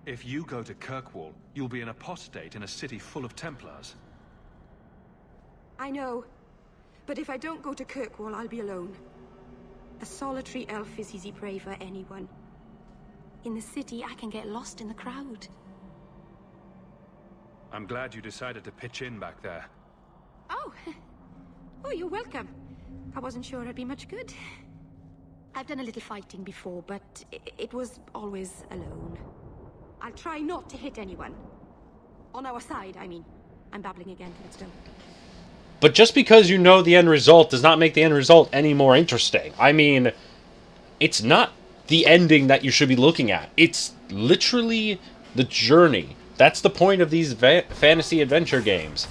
S17: If you go to Kirkwall, you'll be an apostate in a city full of Templars.
S16: I know. But if I don't go to Kirkwall, I'll be alone. A solitary elf is easy prey for anyone. In the city, I can get lost in the crowd.
S17: I'm glad you decided to pitch in back there.
S16: Oh! Oh, you're welcome. I wasn't sure I'd be much good. I've done a little fighting before, but it was always alone. I'll try not to hit anyone. On our side, I mean. I'm babbling again, let's go.
S1: But just because you know the end result does not make the end result any more interesting. I mean, it's not the ending that you should be looking at. It's literally the journey. That's the point of these fantasy adventure games.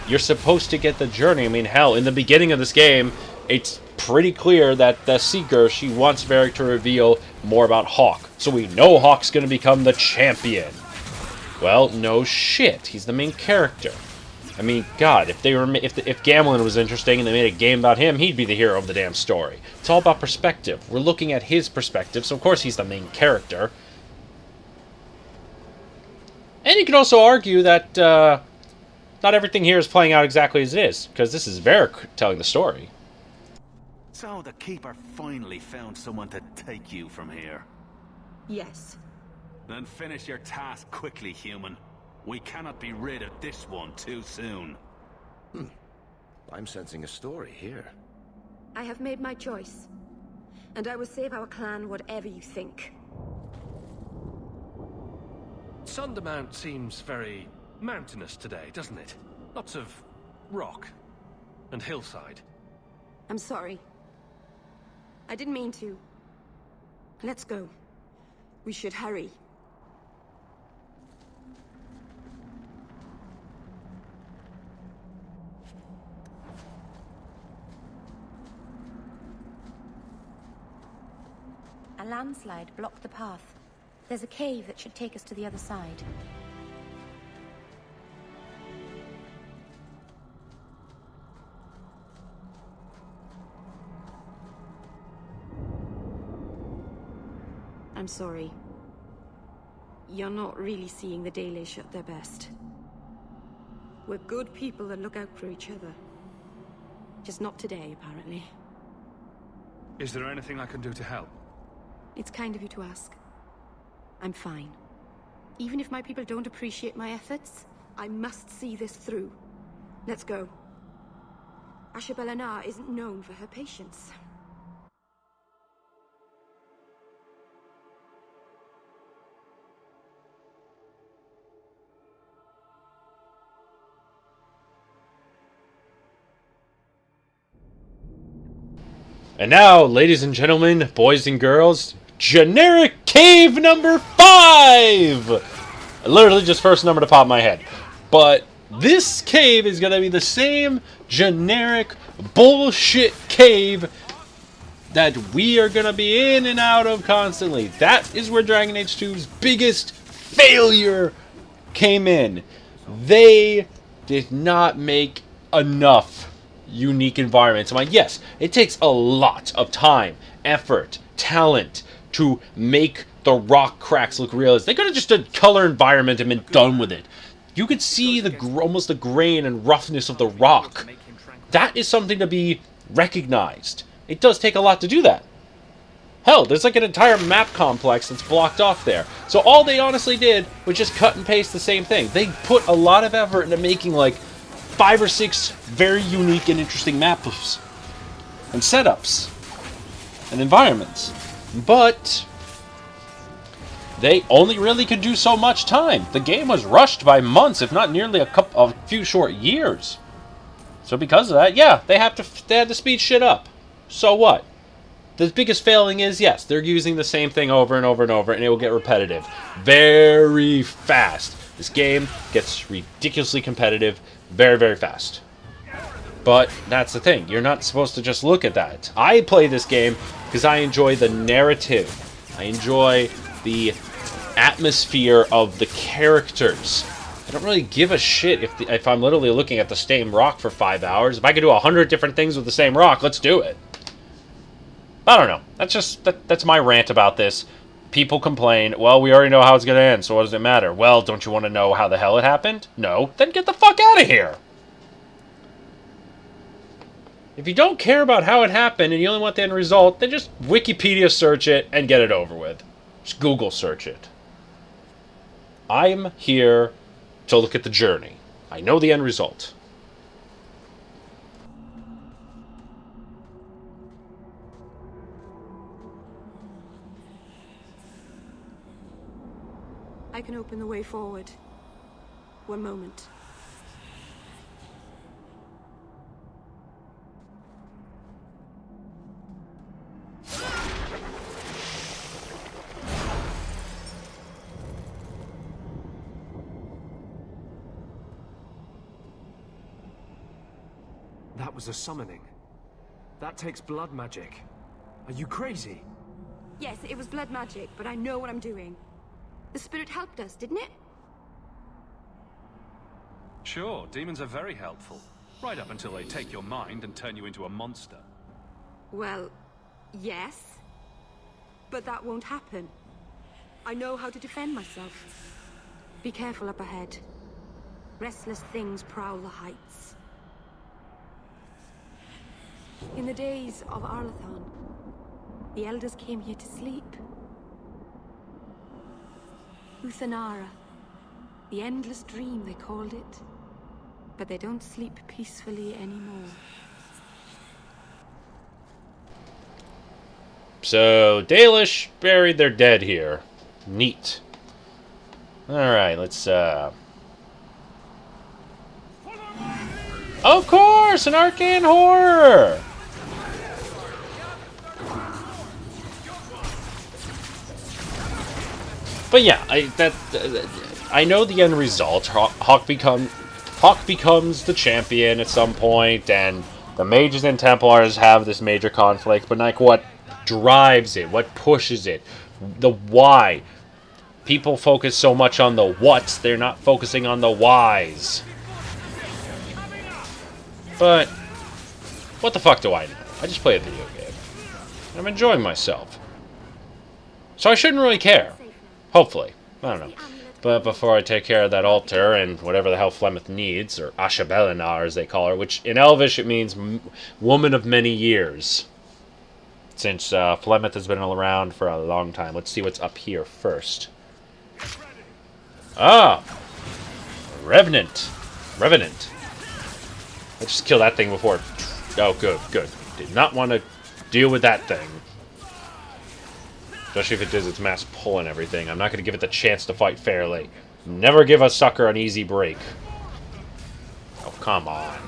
S1: You're supposed to get the journey. I mean, hell, in the beginning of this game, it's pretty clear that the Seeker, she wants Varric to reveal more about Hawke. So we know Hawke's going to become the champion. Well, no shit. He's the main character. I mean, God, if Gamlen was interesting and they made a game about him, he'd be the hero of the damn story. It's all about perspective. We're looking at his perspective, so of course he's the main character. And you could also argue that not everything here is playing out exactly as it is, because this is Varric telling the story.
S6: So the Keeper finally found someone to take you from here.
S16: Yes.
S6: Then finish your task quickly, human. We cannot be rid of this one too soon.
S21: I'm sensing a story here.
S16: I have made my choice. And I will save our clan whatever you think.
S18: Sundermount seems very mountainous today, doesn't it? Lots of rock and hillside.
S16: I'm sorry. I didn't mean to. Let's go. We should hurry.
S7: A landslide blocked the path. There's a cave that should take us to the other side.
S16: I'm sorry. You're not really seeing the Dalish at their best. We're good people that look out for each other. Just not today, apparently.
S17: Is there anything I can do to help?
S16: It's kind of you to ask. I'm fine. Even if my people don't appreciate my efforts, I must see this through. Let's go. Ashabelana isn't known for her patience.
S1: And now, ladies and gentlemen, boys and girls, generic cave number 5! Literally just first number to pop in my head. But this cave is going to be the same generic bullshit cave that we are going to be in and out of constantly. That is where Dragon Age 2's biggest failure came in. They did not make enough unique environments. I'm like, yes, it takes a lot of time, effort, talent to make the rock cracks look realistic. They could have just done color environment and been done with it. You could see the almost the grain and roughness of the rock. That is something to be recognized. It does take a lot to do that. Hell, there's like an entire map complex that's blocked off there. So all they honestly did was just cut and paste the same thing. They put a lot of effort into making like 5 or 6 very unique and interesting maps and setups and environments. But they only really could do so much time. The game was rushed by months, if not nearly a few short years. So because of that, yeah, they had to speed shit up. So what? The biggest failing is, yes, they're using the same thing over and over and over, and it will get repetitive very fast. This game gets ridiculously competitive very, very fast. But that's the thing. You're not supposed to just look at that. I play this game because I enjoy the narrative. I enjoy the atmosphere of the characters. I don't really give a shit if I'm literally looking at the same rock for 5 hours. If I could do 100 different things with the same rock, let's do it. I don't know. That's my rant about this. People complain, well, we already know how it's going to end, so what does it matter? Well, don't you want to know how the hell it happened? No. Then get the fuck out of here. If you don't care about how it happened and you only want the end result, then just Wikipedia search it and get it over with. Just Google search it. I'm here to look at the journey. I know the end result.
S16: I can open the way forward. One moment.
S18: That was a summoning. That takes blood magic. Are you crazy?
S16: Yes, it was blood magic, but I know what I'm doing. The spirit helped us, didn't it?
S17: Sure, demons are very helpful. Right up until they take your mind and turn you into a monster.
S16: Well, yes. But that won't happen. I know how to defend myself. Be careful up ahead. Restless things prowl the heights. In the days of Arlathon, the elders came here to sleep. Uthanara, the endless dream they called it. But they don't sleep peacefully anymore.
S1: So, Dalish buried their dead here. Neat. Alright, let's, Of course! An arcane horror! But yeah, I know the end result. Hawke becomes the champion at some point, and the mages and Templars have this major conflict. But like, what drives it? What pushes it? The why? People focus so much on the whats, they're not focusing on the whys. But what the fuck do I know? I just play a video game. I'm enjoying myself. So I shouldn't really care. Hopefully. I don't know. But before I take care of that altar and whatever the hell Flemeth needs, or Ashabelinar as they call her, which in Elvish it means woman of many years. Since Flemeth has been around for a long time. Let's see what's up here first. Ah! Revenant. Let's just kill that thing before... Oh, good. Did not want to deal with that thing. Especially if it does its mass pull and everything. I'm not going to give it the chance to fight fairly. Never give a sucker an easy break. Oh, come on.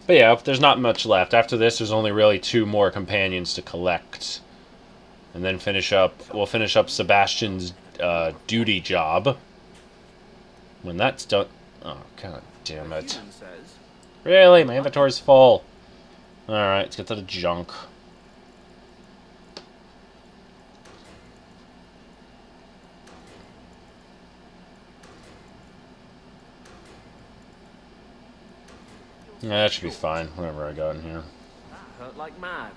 S1: But yeah, there's not much left. After this, there's only really 2 more companions to collect. And then we'll finish up Sebastian's duty job. When that's done... Oh, god damn it. Really? My inventory's full. Alright, let's get to the junk. Yeah, that should be fine. Whatever I got in here.
S10: That hurt like mad.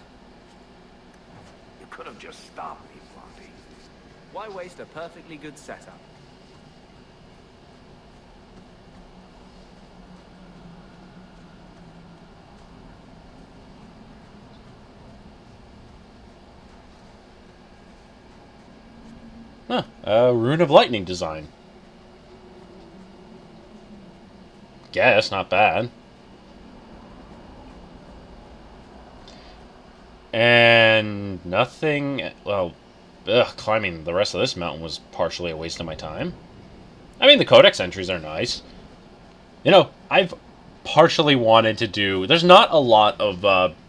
S12: You could have just stopped me, Floppy.
S10: Why waste a perfectly good setup?
S1: Huh, Rune of Lightning design. Guess, not bad. And nothing... Well, climbing the rest of this mountain was partially a waste of my time. I mean, the codex entries are nice. You know, I've partially wanted to do... There's not a lot of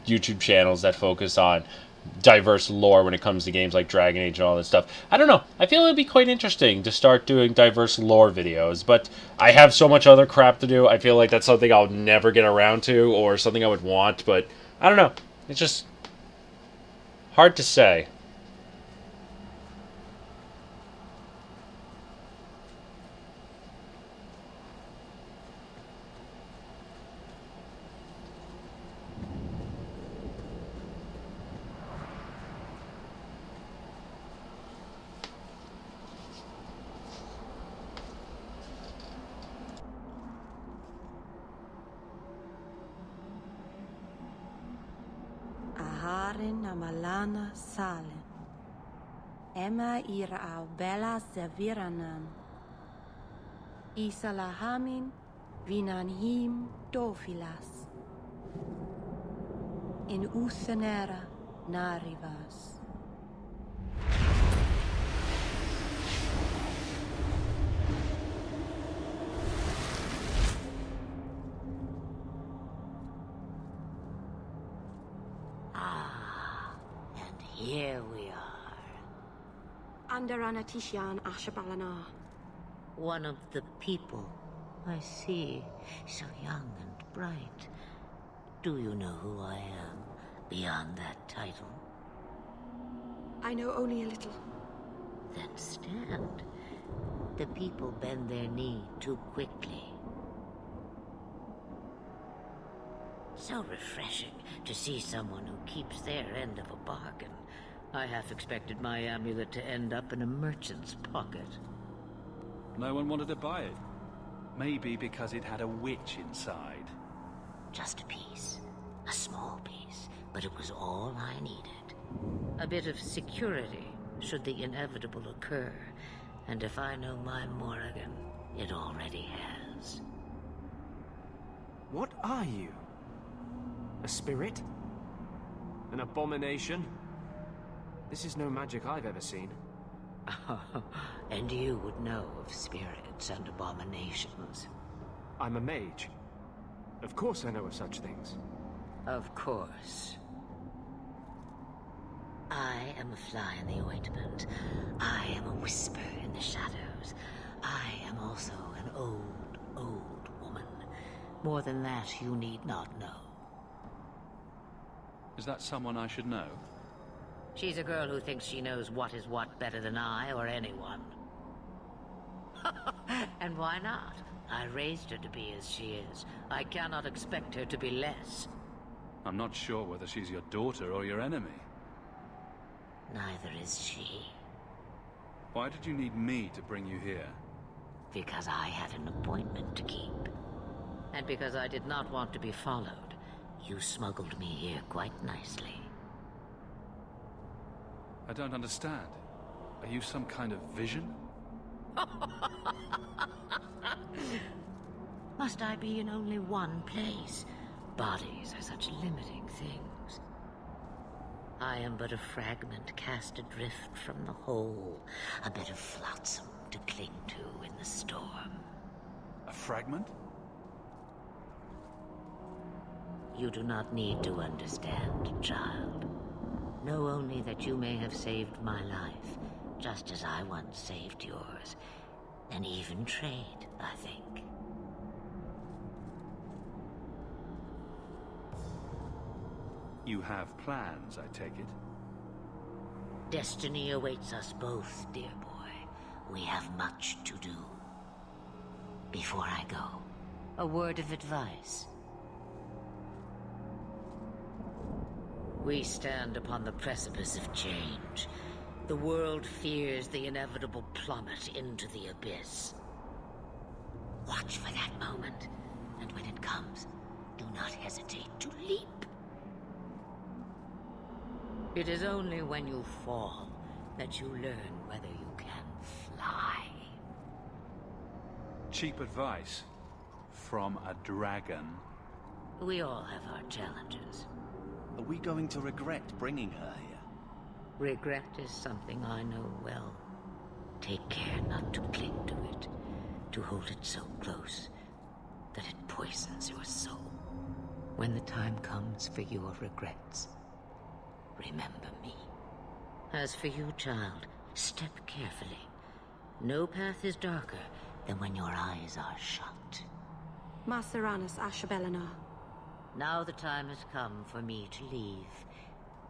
S1: YouTube channels that focus on diverse lore when it comes to games like Dragon Age and all this stuff. I don't know. I feel it would be quite interesting to start doing diverse lore videos, but I have so much other crap to do. I feel like that's something I'll never get around to, or something I would want, but I don't know. It's just hard to say.
S9: Aharin amalana salen. Emma ira au bella seviranan. Isalahamin vinanhim dofilas. In uthenera narivas.
S19: Here we are.
S16: Under Anatishan Ashabalana.
S19: One of the people. I see. So young and bright. Do you know who I am, beyond that title?
S16: I know only a little.
S19: Then stand. The people bend their knee too quickly. So refreshing to see someone who keeps their end of a bargain. I half expected my amulet to end up in a merchant's pocket.
S17: No one wanted to buy it. Maybe because it had a witch inside.
S19: Just a piece. A small piece. But it was all I needed. A bit of security, should the inevitable occur. And if I know my Morrigan, it already has.
S11: What are you? A spirit? An abomination? This is no magic I've ever seen.
S19: And you would know of spirits and abominations.
S11: I'm a mage. Of course I know of such things.
S19: Of course. I am a fly in the ointment. I am a whisper in the shadows. I am also an old, old woman. More than that, you need not know.
S17: Is that someone I should know?
S19: She's a girl who thinks she knows what is what better than I or anyone. And why not? I raised her to be as she is. I cannot expect her to be less.
S17: I'm not sure whether she's your daughter or your enemy.
S19: Neither is she.
S17: Why did you need me to bring you here?
S19: Because I had an appointment to keep. And because I did not want to be followed, you smuggled me here quite nicely.
S17: I don't understand. Are you some kind of vision?
S19: Must I be in only one place? Bodies are such limiting things. I am but a fragment cast adrift from the whole, a bit of flotsam to cling to in the storm.
S17: A fragment?
S19: You do not need to understand, child. Know only that you may have saved my life, just as I once saved yours. An even trade, I think.
S17: You have plans, I take it?
S19: Destiny awaits us both, dear boy. We have much to do. Before I go, a word of advice. We stand upon the precipice of change. The world fears the inevitable plummet into the abyss. Watch for that moment, and when it comes, do not hesitate to leap. It is only when you fall that you learn whether you can fly.
S17: Cheap advice from a dragon.
S19: We all have our challenges.
S10: Are we going to regret bringing her here?
S19: Regret is something I know well. Take care not to cling to it.
S13: to hold it so close that it poisons your soul. When the time comes for your regrets, remember me. As for you, child, step carefully. No path is darker than when your eyes are shut.
S16: Maceranus Ashabellinar.
S13: Now the time has come for me to leave.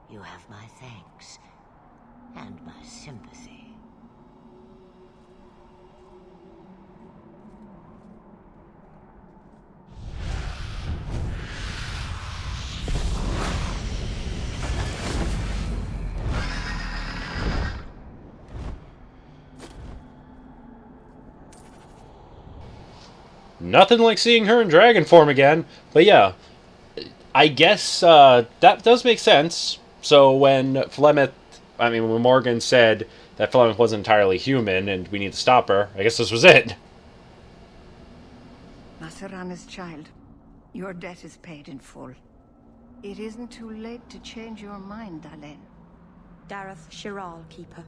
S13: You have my thanks and my sympathy.
S1: Nothing like seeing her in dragon form again. But yeah, I guess that does make sense. So when when Morgan said that Flemeth wasn't entirely human and we need to stop her, I guess this was it.
S19: Maceranus' child, your debt is paid in full. It isn't too late to change your mind, Dalen.
S7: Dareth Shiral, Keeper.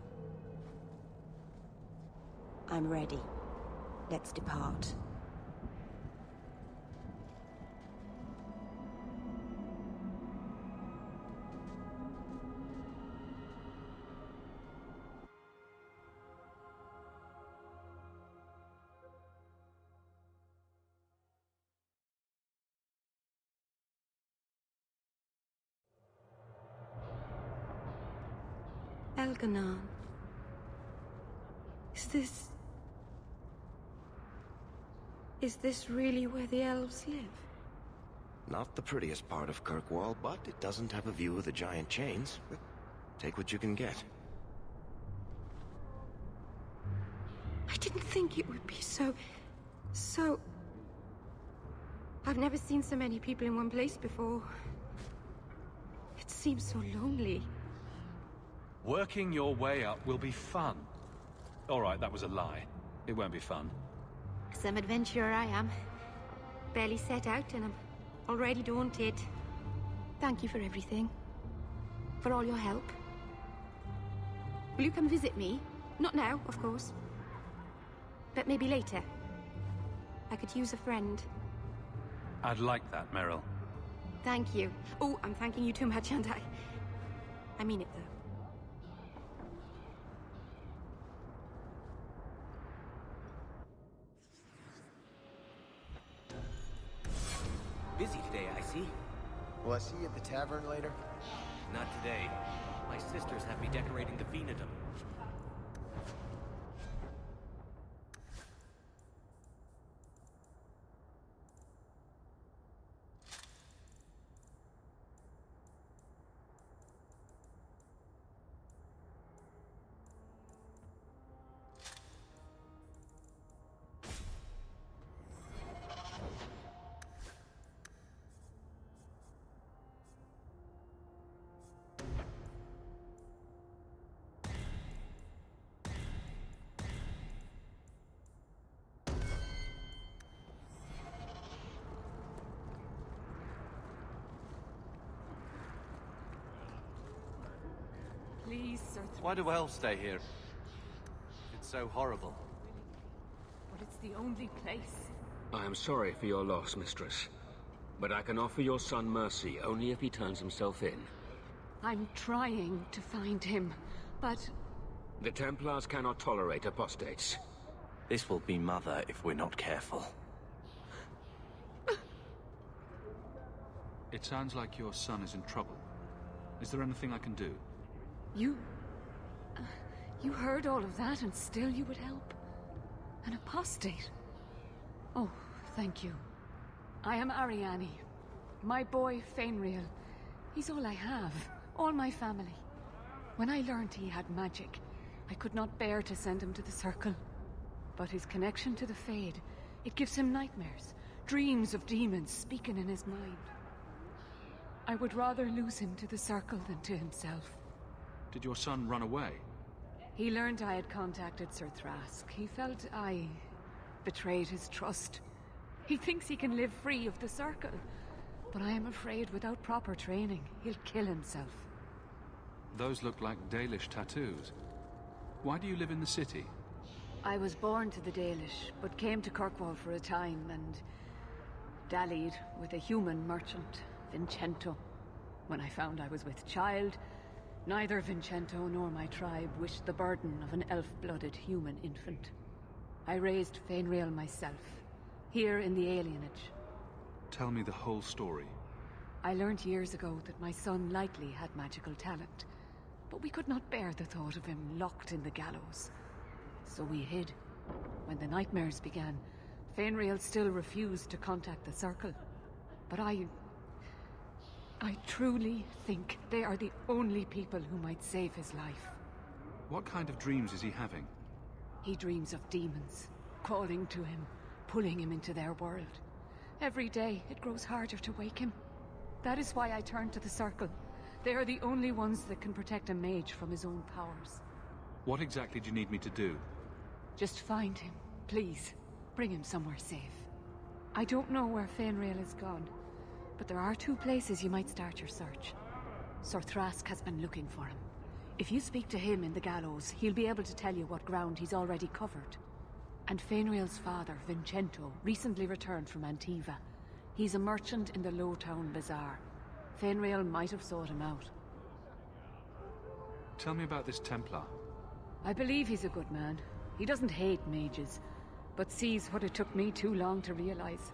S7: I'm ready. Let's depart.
S16: Elganon. Is this really where the elves live?
S12: Not the prettiest part of Kirkwall, but it doesn't have a view of the giant chains. Take what you can get.
S16: I didn't think it would be so... I've never seen so many people in one place before. It seems so lonely.
S17: Working your way up will be fun. Alright, that was a lie. It won't be fun.
S16: Some adventurer I am. Barely set out and I'm already daunted. Thank you for everything. For all your help. Will you come visit me? Not now, of course. But maybe later. I could use a friend.
S17: I'd like that, Meryl.
S16: Thank you. Oh, I'm thanking you too much, aren't I? I mean it, though.
S14: Busy today, I see.
S20: Will I see you at the tavern later?
S14: Not today. My sisters have me decorating the Venedum.
S16: Please, Sir.
S10: Why do elves stay here? It's so horrible.
S16: But it's the only place.
S22: I am sorry for your loss, mistress. But I can offer your son mercy only if he turns himself in.
S16: I'm trying to find him, but...
S22: The Templars cannot tolerate apostates.
S10: This will be Mother if we're not careful.
S17: It sounds like your son is in trouble. Is there anything I can do?
S16: You heard all of that and still you would help? An apostate? Oh, thank you. I am Ariane. My boy, Fainriel. He's all I have. All my family. When I learned he had magic, I could not bear to send him to the Circle. But his connection to the Fade, it gives him nightmares. Dreams of demons speaking in his mind. I would rather lose him to the Circle than to himself.
S17: Did your son run away?
S16: He learned I had contacted Sir Thrask. He felt I betrayed his trust. He thinks he can live free of the Circle. But I am afraid without proper training, he'll kill himself.
S17: Those look like Dalish tattoos. Why do you live in the city?
S2: I was born to the Dalish, but came to Kirkwall for a time and dallied with a human merchant, Vincento. When I found I was with child, neither Vincento nor my tribe wished the burden of an elf-blooded human infant. I raised Fainrail myself, here in the alienage.
S17: Tell me the whole story.
S2: I learned years ago that my son likely had magical talent, but we could not bear the thought of him locked in the gallows. So we hid. When the nightmares began, Fainrail still refused to contact the Circle. But I truly think they are the only people who might save his life.
S17: What kind of dreams is he having?
S2: He dreams of demons, calling to him, pulling him into their world. Every day, it grows harder to wake him. That is why I turned to the Circle. They are the only ones that can protect a mage from his own powers.
S17: What exactly do you need me to do?
S2: Just find him, please. Bring him somewhere safe. I don't know where Fainrail is gone, but there are 2 places you might start your search. Sir Thrask has been looking for him. If you speak to him in the gallows, he'll be able to tell you what ground he's already covered. And Fainrail's father, Vincento, recently returned from Antiva. He's a merchant in the Lowtown Bazaar. Fainrail might have sought him out.
S17: Tell me about this Templar.
S2: I believe he's a good man. He doesn't hate mages, but sees what it took me too long to realize.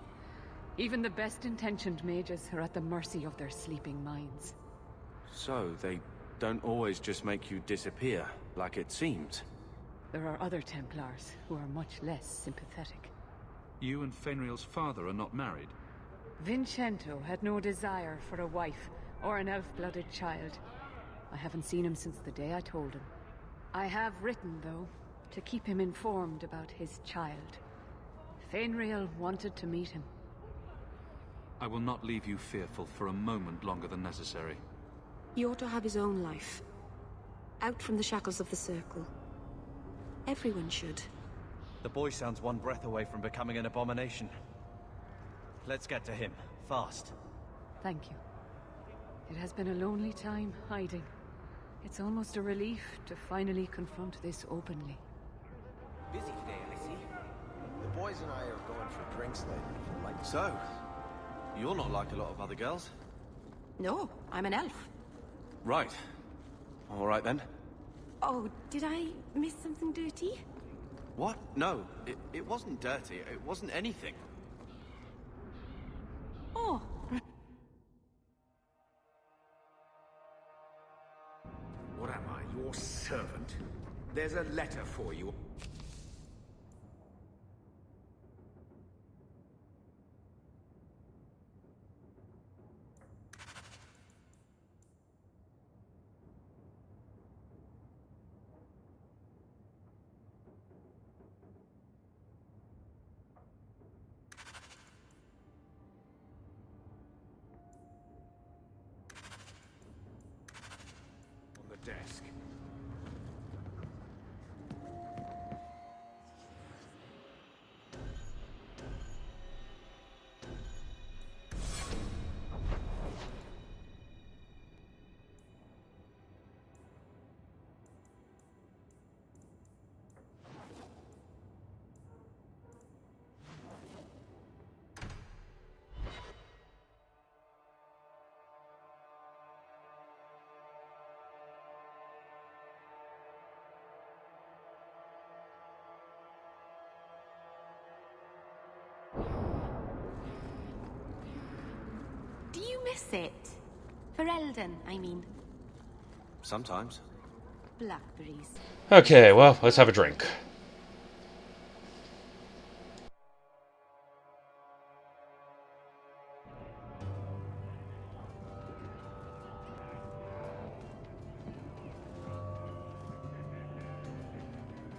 S2: Even the best-intentioned mages are at the mercy of their sleeping minds.
S10: So, they don't always just make you disappear, like it seems.
S2: There are other Templars who are much less sympathetic.
S17: You and Fainrail's father are not married?
S2: Vincento had no desire for a wife or an elf-blooded child. I haven't seen him since the day I told him. I have written, though, to keep him informed about his child. Fainrail wanted to meet him.
S17: I will not leave you fearful for a moment longer than necessary.
S16: He ought to have his own life. Out from the shackles of the Circle. Everyone should.
S20: The boy sounds one breath away from becoming an abomination. Let's get to him, fast.
S2: Thank you. It has been a lonely time hiding. It's almost a relief to finally confront this openly.
S20: Busy today, I see. The boys and I are going for drinks later, if you'd like.
S10: So, you're not like a lot of other girls?
S16: No, I'm an elf.
S10: Right. All right then.
S16: Oh, did I miss something dirty?
S10: What? No, it wasn't dirty. It wasn't anything.
S16: Oh.
S4: What am I, your servant? There's a letter for you. Desk.
S16: Do you miss it? For Eldon, I mean.
S10: Sometimes.
S16: Blackberries.
S1: Okay, well, let's have a drink.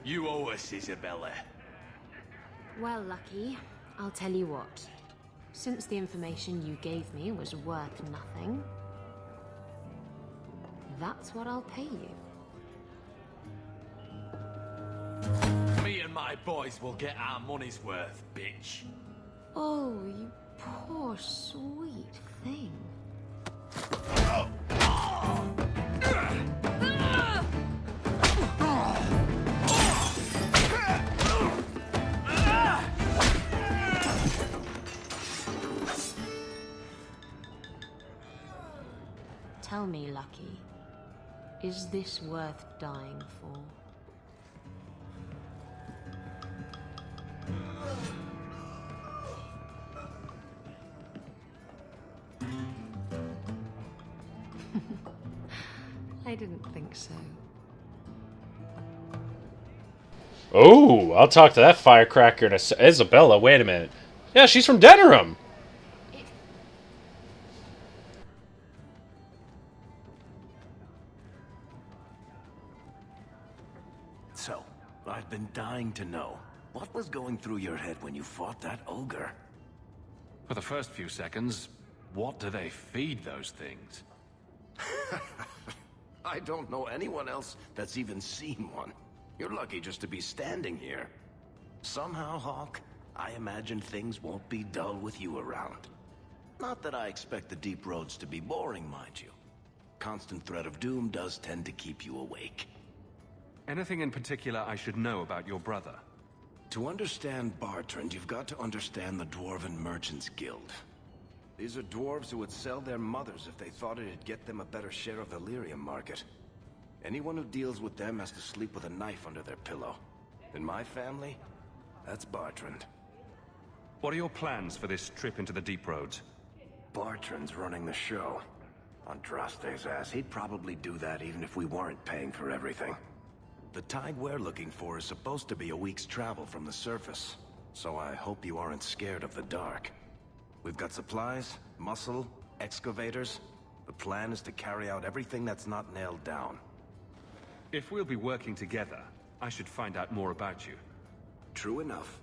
S4: You owe us, Isabella.
S8: Well, Lucky, I'll tell you what. Since the information you gave me was worth nothing, that's what I'll pay you.
S4: Me and my boys will get our money's worth, bitch.
S8: Oh, you poor, sweet thing. Tell me, Lucky, is this worth dying for? I didn't think so.
S1: Oh, I'll talk to that firecracker in Isabella, wait a minute. Yeah, she's from Denerim!
S12: So, I've been dying to know. What was going through your head when you fought that ogre?
S17: For the first few seconds, what do they feed those things?
S12: I don't know anyone else that's even seen one. You're lucky just to be standing here. Somehow, Hawke, I imagine things won't be dull with you around. Not that I expect the deep roads to be boring, mind you. Constant threat of doom does tend to keep you awake.
S17: Anything in particular I should know about your brother?
S12: To understand Bartrand, you've got to understand the Dwarven Merchants Guild. These are dwarves who would sell their mothers if they thought it'd get them a better share of the lyrium market. Anyone who deals with them has to sleep with a knife under their pillow. In my family, that's Bartrand.
S17: What are your plans for this trip into the deep roads?
S12: Bartrand's running the show. Andraste's ass, he'd probably do that even if we weren't paying for everything. The tide we're looking for is supposed to be a week's travel from the surface, so I hope you aren't scared of the dark. We've got supplies, muscle, excavators. The plan is to carry out everything that's not nailed down.
S17: If we'll be working together, I should find out more about you.
S12: True enough.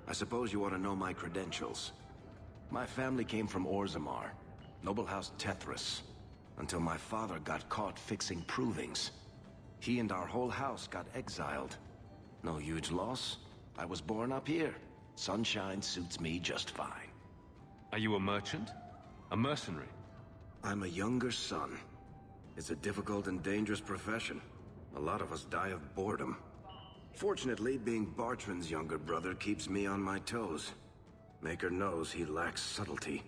S12: I suppose you want to know my credentials. My family came from Orzammar, noble house Tethras, until my father got caught fixing provings. He and our whole house got exiled. No huge loss. I was born up here. Sunshine suits me just fine.
S17: Are you a merchant? A mercenary?
S12: I'm a younger son. It's a difficult and dangerous profession. A lot of us die of boredom. Fortunately, being Bartrand's younger brother keeps me on my toes. Maker knows he lacks subtlety.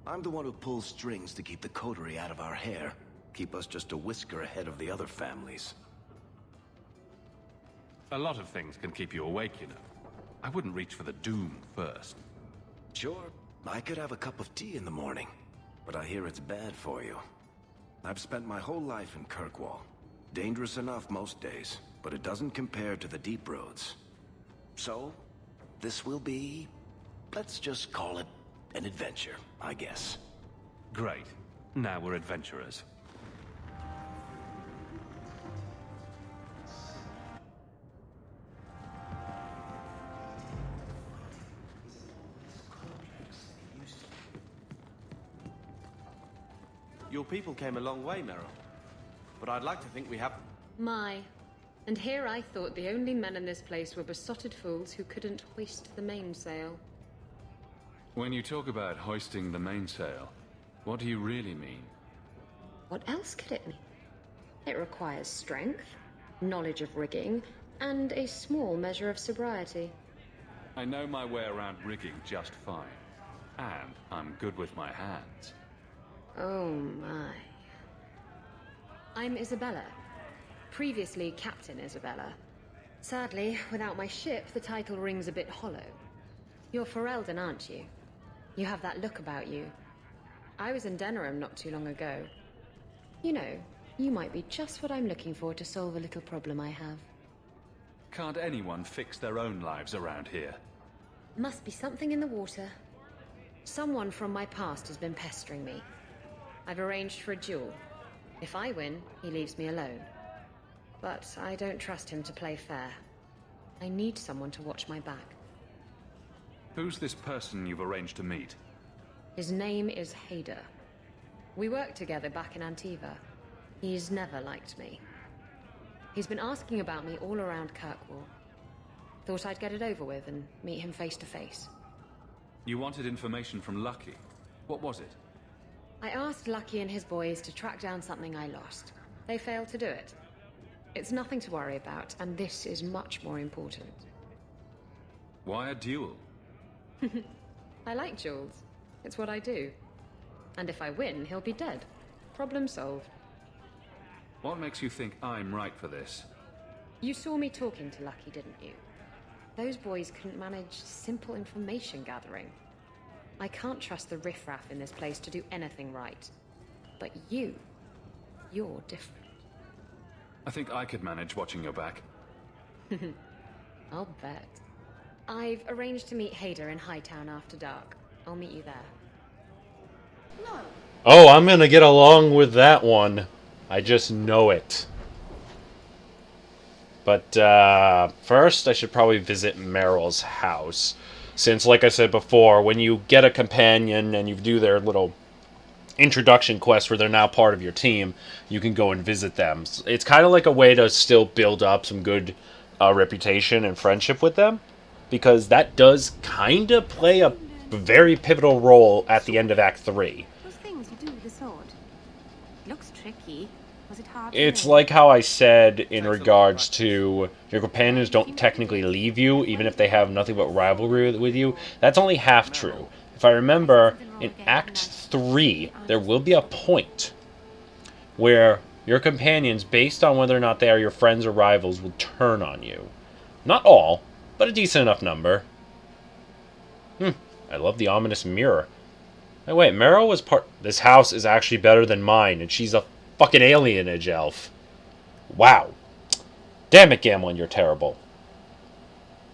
S12: I'm the one who pulls strings to keep the coterie out of our hair. Keep us just a whisker ahead of the other families.
S17: A lot of things can keep you awake, you know. I wouldn't reach for the doom first.
S12: Sure, I could have a cup of tea in the morning, but I hear it's bad for you. I've spent my whole life in Kirkwall. Dangerous enough most days, but it doesn't compare to the deep roads. So, this will be, let's just call it an adventure, I guess.
S17: Great. Now we're adventurers.
S10: Your people came a long way, Merrill. But I'd like to think we have...
S8: My. And here I thought the only men in this place were besotted fools who couldn't hoist the mainsail.
S5: When you talk about hoisting the mainsail, what do you really mean?
S8: What else could it mean? It requires strength, knowledge of rigging, and a small measure of sobriety.
S5: I know my way around rigging just fine. And I'm good with my hands.
S8: Oh my. I'm Isabella. Previously Captain Isabella. Sadly, without my ship, the title rings a bit hollow. You're Ferelden, aren't you? You have that look about you. I was in Denerim not too long ago. You know, you might be just what I'm looking for to solve a little problem I have.
S5: Can't anyone fix their own lives around here?
S8: Must be something in the water. Someone from my past has been pestering me. I've arranged for a duel. If I win, he leaves me alone. But I don't trust him to play fair. I need someone to watch my back.
S5: Who's this person you've arranged to meet?
S8: His name is Hader. We worked together back in Antiva. He's never liked me. He's been asking about me all around Kirkwall. Thought I'd get it over with and meet him face to face.
S5: You wanted information from Lucky. What was it?
S8: I asked Lucky and his boys to track down something I lost. They failed to do it. It's nothing to worry about, and this is much more important.
S5: Why a duel?
S8: I like duels. It's what I do. And if I win, he'll be dead. Problem solved.
S5: What makes you think I'm right for this?
S8: You saw me talking to Lucky, didn't you? Those boys couldn't manage simple information gathering. I can't trust the riffraff in this place to do anything right. But you're different.
S5: I think I could manage watching your back.
S8: I'll bet. I've arranged to meet Hader in Hightown after dark. I'll meet you there.
S19: No.
S1: Oh, I'm gonna get along with that one. I just know it. But first, I should probably visit Meryl's house. Since, like I said before, when you get a companion and you do their little introduction quest where they're now part of your team, you can go and visit them. It's kind of like a way to still build up some good reputation and friendship with them. Because that does kind of play a very pivotal role at the end of Act 3.
S16: Those things you do with the sword. It looks tricky. Was it hard?
S1: It's like how I said in regards to your companions don't technically leave you, even if they have nothing but rivalry with you. That's only half true. If I remember, in Act 3, there will be a point where your companions, based on whether or not they are your friends or rivals, will turn on you. Not all, but a decent enough number. I love the ominous mirror. Hey, wait, Meryl was part... This house is actually better than mine, and she's a fucking alienage elf. Wow. Damn it, Gamlin, you're terrible.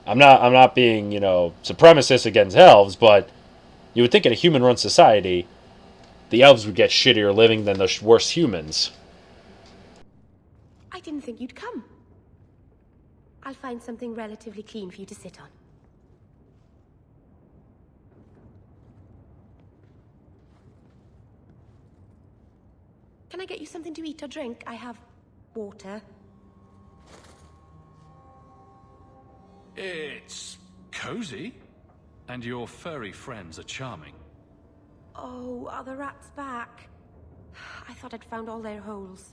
S1: I'm not being, supremacist against elves, but you would think in a human-run society, the elves would get shittier living than the worst humans.
S16: I didn't think you'd come. I'll find something relatively clean for you to sit on. Can I get you something to eat or drink? I have water.
S5: It's cozy. And your furry friends are charming.
S16: Oh, are the rats back? I thought I'd found all their holes.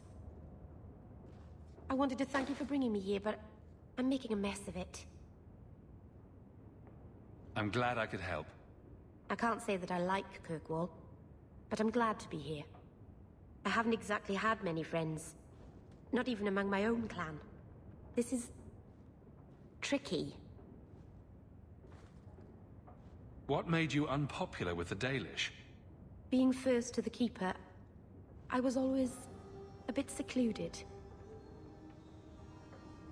S16: I wanted to thank you for bringing me here, but I'm making a mess of it.
S5: I'm glad I could help.
S16: I can't say that I like Kirkwall, but I'm glad to be here. I haven't exactly had many friends. Not even among my own clan. This is... tricky.
S5: What made you unpopular with the Dalish?
S16: Being first to the Keeper, I was always a bit secluded.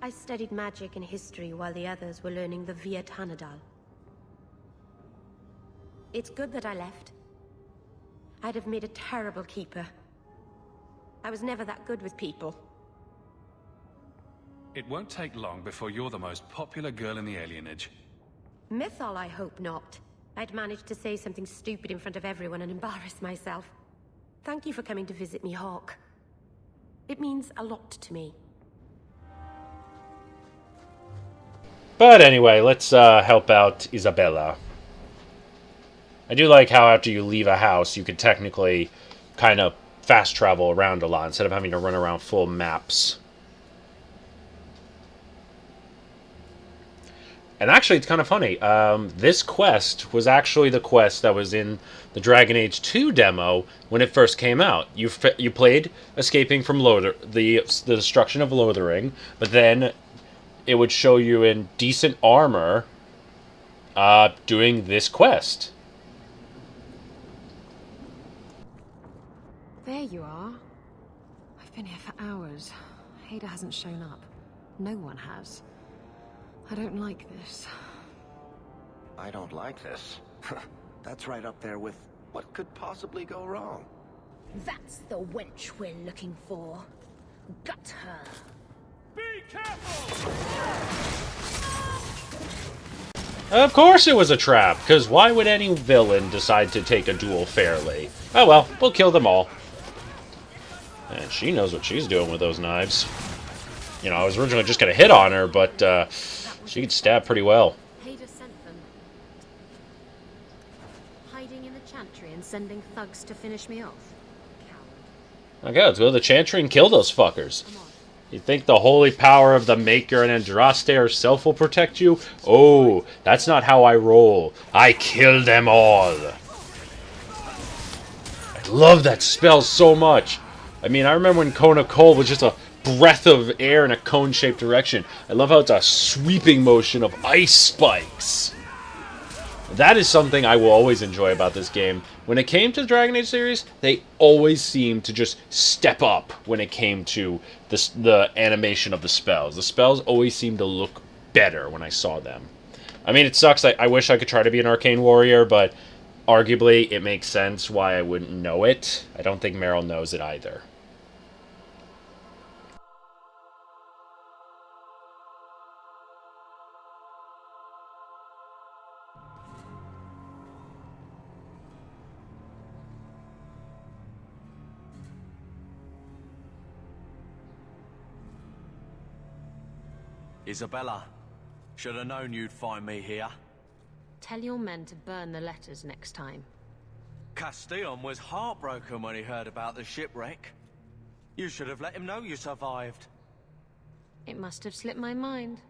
S16: I studied magic and history while the others were learning the Via Tanadal. It's good that I left. I'd have made a terrible Keeper. I was never that good with people.
S5: It won't take long before you're the most popular girl in the alienage.
S16: Mythal, I hope not. I'd managed to say something stupid in front of everyone and embarrass myself. Thank you for coming to visit me, Hawke. It means a lot to me.
S1: But anyway, let's help out Isabella. I do like how after you leave a house, you can technically kind of fast travel around a lot instead of having to run around full maps. And actually, it's kind of funny. This quest was actually the quest that was in the Dragon Age 2 demo when it first came out. You played escaping from the destruction of Lothering, but then it would show you in decent armor doing this quest.
S8: There you are. I've been here for hours. Hader hasn't shown up. No one has. I don't like this.
S12: I don't like this. That's right up there with what could possibly go wrong.
S9: That's the wench we're looking for. Gut her.
S17: Be careful!
S1: Of course it was a trap, because why would any villain decide to take a duel fairly? Oh well, we'll kill them all. And she knows what she's doing with those knives. You know, I was originally just going to hit on her, but she could stab pretty well.
S8: Hader sent them. Hiding in the Chantry and sending thugs to finish me off.
S1: Okay, let's go to the Chantry and kill those fuckers. You think the holy power of the Maker and Andraste herself will protect you? Oh, that's not how I roll. I kill them all. I love that spell so much. I mean, I remember when Cone of Cold was just a breath of air in a cone-shaped direction. I love how it's a sweeping motion of ice spikes. That is something I will always enjoy about this game. When it came to the Dragon Age series, they always seemed to just step up when it came to the animation of the spells. The spells always seemed to look better when I saw them. I mean, it sucks. I wish I could try to be an arcane warrior, but arguably it makes sense why I wouldn't know it. I don't think Meryl knows it either.
S10: Isabella, should have known you'd find me here.
S8: Tell your men to burn the letters next time.
S10: Castillon was heartbroken when he heard about the shipwreck. You should have let him know you survived.
S8: It must have slipped my mind.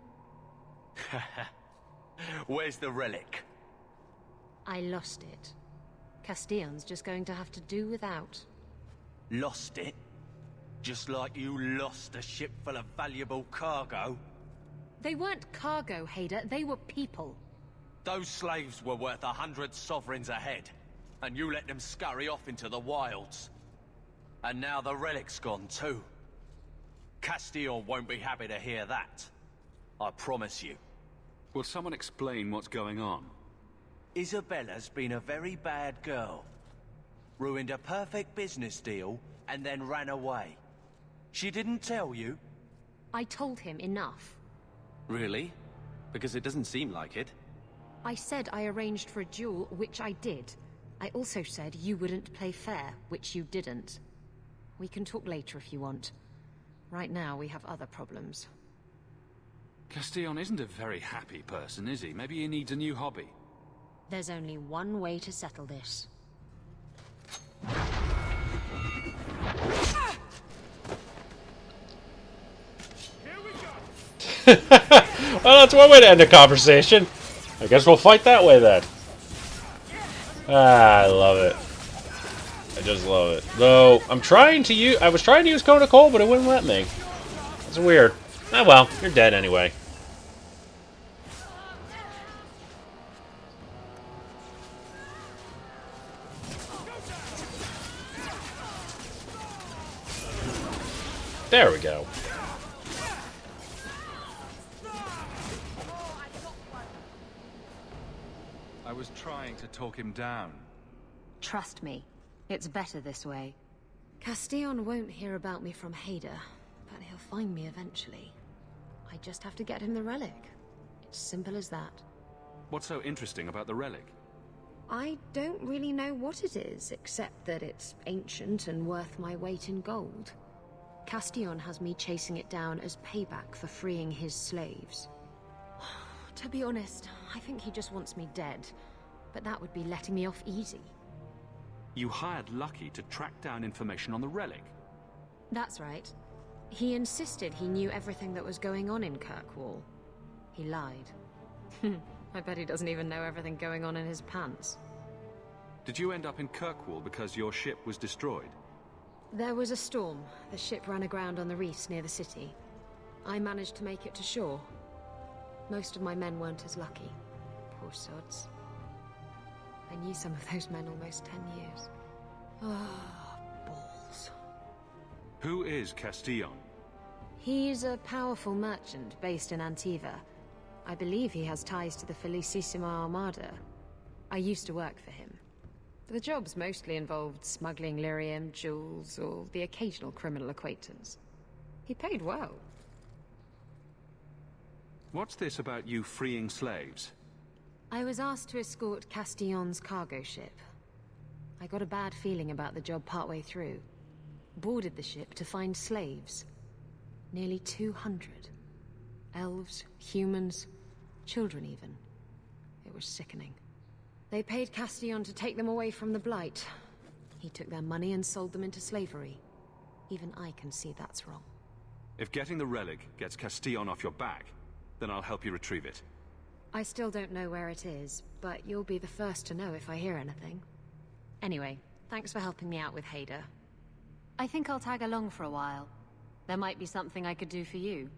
S10: Where's the relic?
S8: I lost it. Castillon's just going to have to do without.
S10: Lost it? Just like you lost a ship full of valuable cargo?
S8: They weren't cargo, Hader. They were people.
S10: Those slaves were worth 100 sovereigns a head, and you let them scurry off into the wilds. And now the relic's gone too. Castillon won't be happy to hear that. I promise you.
S5: Will someone explain what's going on?
S10: Isabella's been a very bad girl. Ruined a perfect business deal, and then ran away. She didn't tell you?
S8: I told him enough.
S11: Really? Because it doesn't seem like it.
S8: I said I arranged for a duel, which I did. I also said you wouldn't play fair, which you didn't. We can talk later if you want. Right now, we have other problems.
S5: Castillon isn't a very happy person, is he? Maybe he needs a new hobby.
S8: There's only one way to settle this.
S1: Well, that's one way to end a conversation. I guess we'll fight that way then. I love it. I just love it. Though, I was trying to use Cone of Cold, but it wouldn't let me. It's weird. Ah well, you're dead anyway. There we go.
S5: I was trying to talk him down.
S8: Trust me, it's better this way. Castillon won't hear about me from Hader, but he'll find me eventually. I just have to get him the relic. It's simple as that.
S5: What's so interesting about the relic?
S8: I don't really know what it is, except that it's ancient and worth my weight in gold. Castillon has me chasing it down as payback for freeing his slaves. To be honest, I think he just wants me dead, but that would be letting me off easy.
S5: You hired Lucky to track down information on the relic?
S8: That's right. He insisted he knew everything that was going on in Kirkwall. He lied. I bet he doesn't even know everything going on in his pants.
S5: Did you end up in Kirkwall because your ship was destroyed?
S8: There was a storm. The ship ran aground on the reefs near the city. I managed to make it to shore. Most of my men weren't as lucky. Poor sods. I knew some of those men almost 10 years. Ah, balls.
S5: Who is Castillon?
S8: He's a powerful merchant based in Antiva. I believe he has ties to the Felicissima Armada. I used to work for him. The jobs mostly involved smuggling lyrium, jewels, or the occasional criminal acquaintance. He paid well.
S5: What's this about you freeing slaves?
S8: I was asked to escort Castillon's cargo ship. I got a bad feeling about the job partway through. Boarded the ship to find slaves. Nearly 200. Elves, humans, children even. It was sickening. They paid Castillon to take them away from the Blight. He took their money and sold them into slavery. Even I can see that's wrong.
S5: If getting the relic gets Castillon off your back, then I'll help you retrieve it.
S8: I still don't know where it is, but you'll be the first to know if I hear anything. Anyway, thanks for helping me out with Hader. I think I'll tag along for a while. There might be something I could do for you.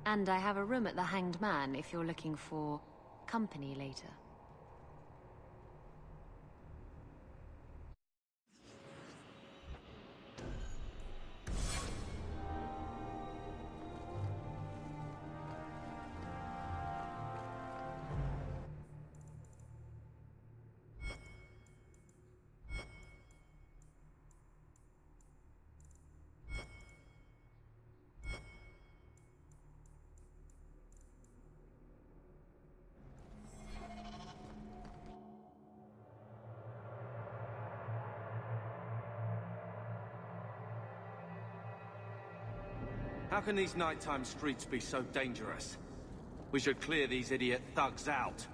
S8: And I have a room at the Hanged Man if you're looking for company later.
S10: How can these nighttime streets be so dangerous? We should clear these idiot thugs out.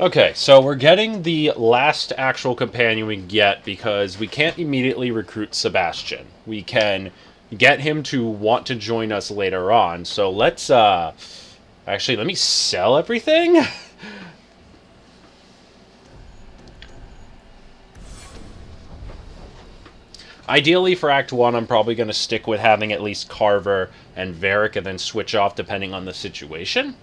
S1: Okay, so we're getting the last actual companion we can get because we can't immediately recruit Sebastian. We can get him to want to join us later on. So let's, actually, let me sell everything? Ideally, for Act 1, I'm probably going to stick with having at least Carver and Varric and then switch off depending on the situation.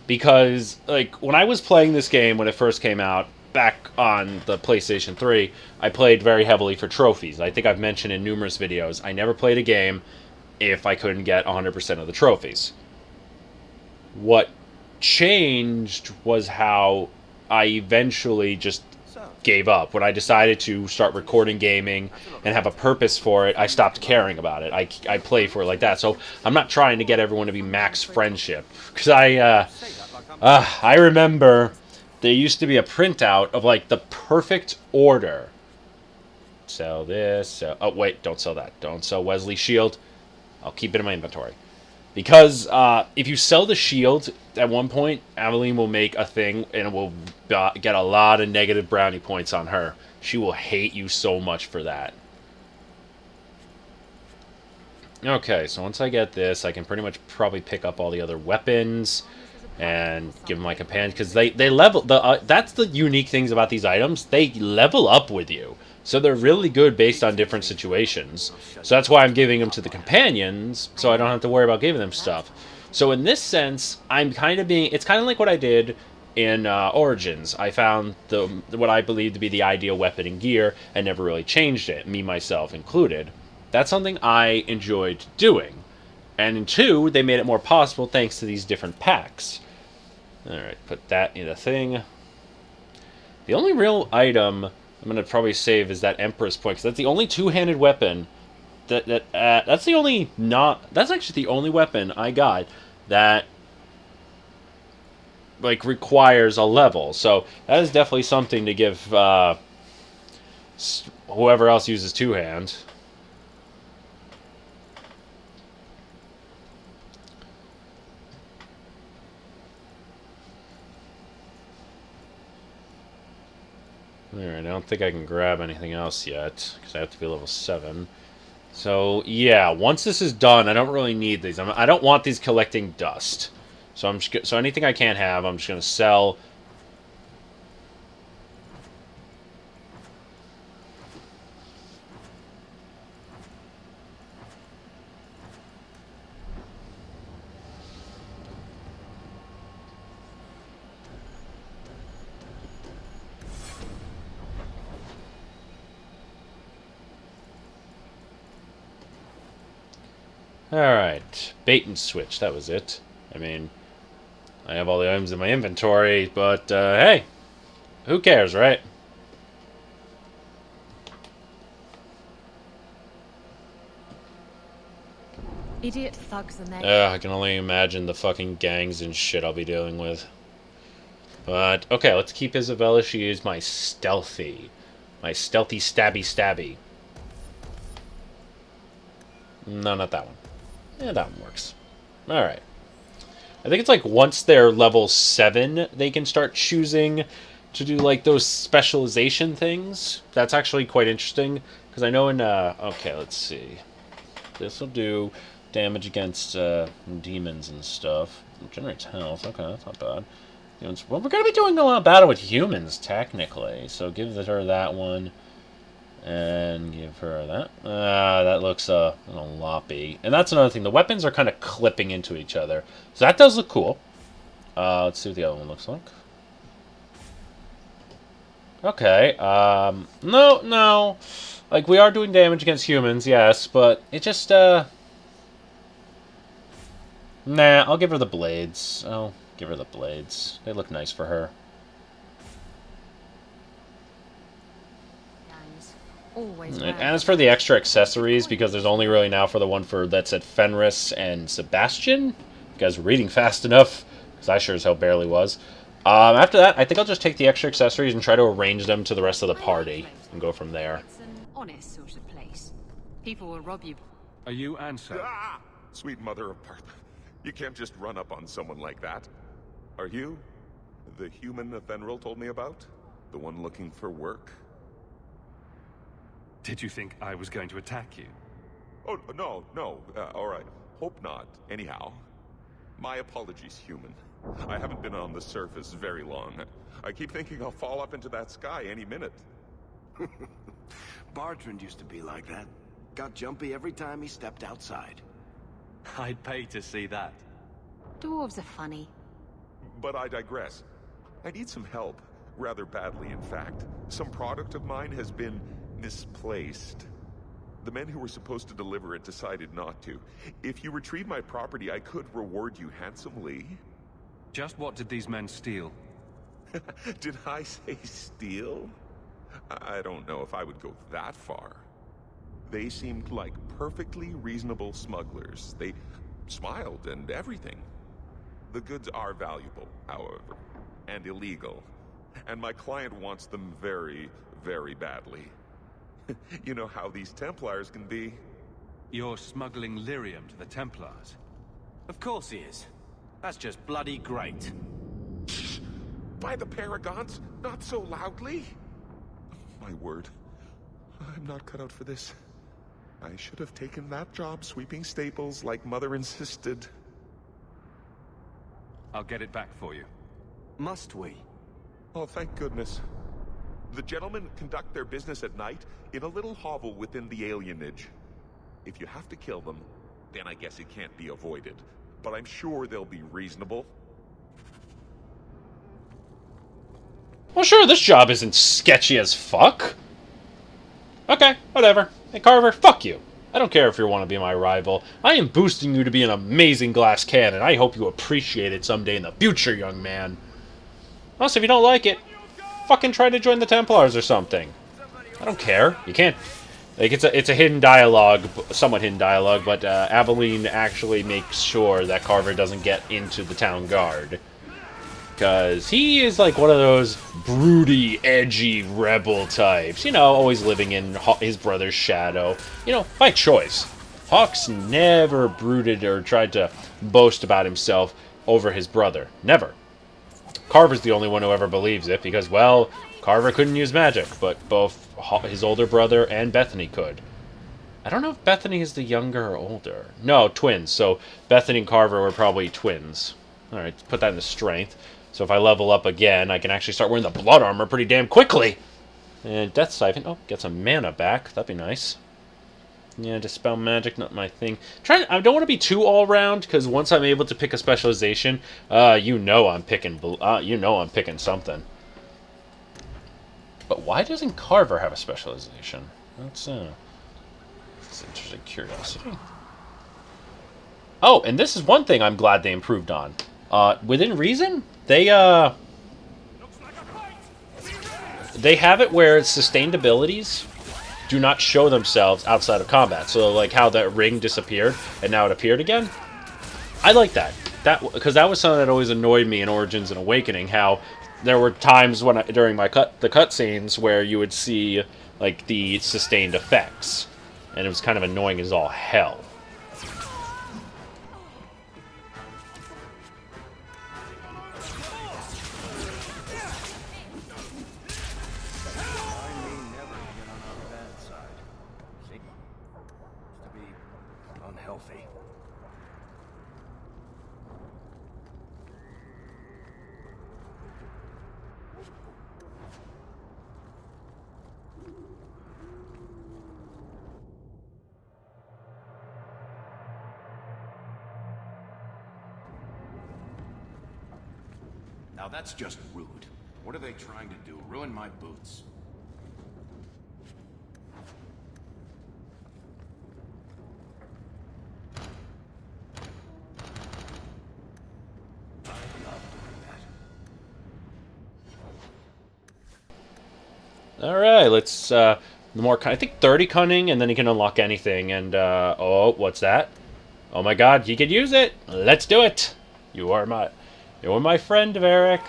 S1: Because, like, when I was playing this game when it first came out, back on the PlayStation 3, I played very heavily for trophies. I think I've mentioned in numerous videos, I never played a game if I couldn't get 100% of the trophies. What changed was how I eventually just gave up. When I decided to start recording gaming and have a purpose for it, I stopped caring about it. I play for it like that. So I'm not trying to get everyone to be max friendship. Because I remember there used to be a printout of like the perfect order. Sell this. Oh, wait, don't sell that. Don't sell Wesley's shield. I'll keep it in my inventory. Because if you sell the shield, at one point, Aveline will make a thing and it will get a lot of negative brownie points on her. She will hate you so much for that. Okay, so once I get this, I can pretty much probably pick up all the other weapons and give them my companions. Because they level... that's the unique things about these items. They level up with you. So they're really good based on different situations. So that's why I'm giving them to the companions, so I don't have to worry about giving them stuff. So in this sense, I'm kind of being... It's kind of like what I did in Origins. I found what I believe to be the ideal weapon and gear and never really changed it, me, myself included. That's something I enjoyed doing. And in 2, they made it more possible thanks to these different packs. Alright, put that in the thing. The only real item I'm going to probably save is that Empress point, because that's the only two-handed weapon that's the only that's actually the only weapon I got that like requires a level. So that is definitely something to give whoever else uses two-hand. Alright, I don't think I can grab anything else yet, because I have to be level 7. So, yeah, once this is done, I don't really need these. I don't want these collecting dust. So so anything I can't have, I'm just going to sell. Alright, bait and switch, that was it. I mean, I have all the items in my inventory, but hey, who cares, right?
S8: Idiot thugs and their...
S1: I can only imagine the fucking gangs and shit I'll be dealing with. But, okay, let's keep Isabella. She is my stealthy stabby. No, not that one. Yeah, that one works. Alright. I think it's like once they're level 7, they can start choosing to do like those specialization things. That's actually quite interesting because I know in okay, let's see. This will do damage against demons and stuff. Generates health. Okay, that's not bad. Well, we're going to be doing a lot of battle with humans, technically. So give her that one. And give her that. That looks a little loppy. And that's another thing. The weapons are kind of clipping into each other. So that does look cool. Let's see what the other one looks like. Okay. No. Like, we are doing damage against humans, yes. But it just, Nah, I'll give her the blades. I'll give her the blades. They look nice for her.
S2: Always
S1: And as for the extra accessories, because there's only really now for the one for that's at Fenris and Sebastian. You guys were reading fast enough, because I sure as hell barely was. After that, I think I'll just take the extra accessories and try to arrange them to the rest of the party and go from there.
S2: It's an honest sort of place. People will rob you.
S5: Are you Ansel?
S3: Ah! Sweet mother of Parth. You can't just run up on someone like that. Are you the human Athenril told me about? The one looking for work?
S5: Did you think I was going to attack you?
S3: Oh, no. All right. Hope not. Anyhow, my apologies, human. I haven't been on the surface very long. I keep thinking I'll fall up into that sky any minute.
S12: Bartrand used to be like that. Got jumpy every time he stepped outside.
S14: I'd pay to see that.
S2: Dwarves are funny.
S3: But I digress. I need some help. Rather badly, in fact. Some product of mine has been misplaced. The men who were supposed to deliver it decided not to. If you retrieve my property, I could reward you handsomely.
S5: Just what did these men steal?
S3: Did I say steal? I don't know if I would go that far. They seemed like perfectly reasonable smugglers. They smiled and everything. The goods are valuable, however, and illegal. And my client wants them very, very badly. You know how these Templars can be.
S5: You're smuggling lyrium to the Templars?
S14: Of course he is. That's just bloody great.
S3: Shh! By the Paragons, not so loudly! My word. I'm not cut out for this. I should have taken that job sweeping stables like Mother insisted.
S5: I'll get it back for you.
S14: Must we?
S3: Oh, thank goodness. The gentlemen conduct their business at night in a little hovel within the alienage. If you have to kill them, then I guess it can't be avoided. But I'm sure they'll be reasonable.
S1: Well, sure, this job isn't sketchy as fuck. Okay, whatever. Hey, Carver, fuck you. I don't care if you want to be my rival. I am boosting you to be an amazing glass cannon. I hope you appreciate it someday in the future, young man. Also, if you don't like it, fucking try to join the Templars or something. I don't care. You can't... Like, it's a hidden dialogue, somewhat hidden dialogue, but Aveline actually makes sure that Carver doesn't get into the town guard. Because he is like one of those broody, edgy rebel types. You know, always living in his brother's shadow. You know, by choice. Hawke's never brooded or tried to boast about himself over his brother. Never. Carver's the only one who ever believes it because, well, Carver couldn't use magic, but both his older brother and Bethany could. I don't know if Bethany is the younger or older. No, twins. So Bethany and Carver were probably twins. Alright, put that into strength. So if I level up again, I can actually start wearing the blood armor pretty damn quickly. And Death Siphon. Oh, get some mana back. That'd be nice. Yeah, Dispel Magic, not my thing. I don't want to be too all-round, because once I'm able to pick a specialization, you know I'm picking something. But why doesn't Carver have a specialization? That's interesting curiosity. Oh, and this is one thing I'm glad they improved on. Within reason, they have it where sustained abilities do not show themselves outside of combat. So, like how that ring disappeared and now it appeared again. I like that. Because that was something that always annoyed me in Origins and Awakening. How there were times when during the cutscenes where you would see like the sustained effects, and it was kind of annoying as all hell.
S20: trophy.
S6: Now that's just rude. What are they trying to do? Ruin my boots?
S1: All right, let's the more I think 30 cunning, and then he can unlock anything. And oh, what's that? Oh my God, he could use it. Let's do it. You're my friend, Varric.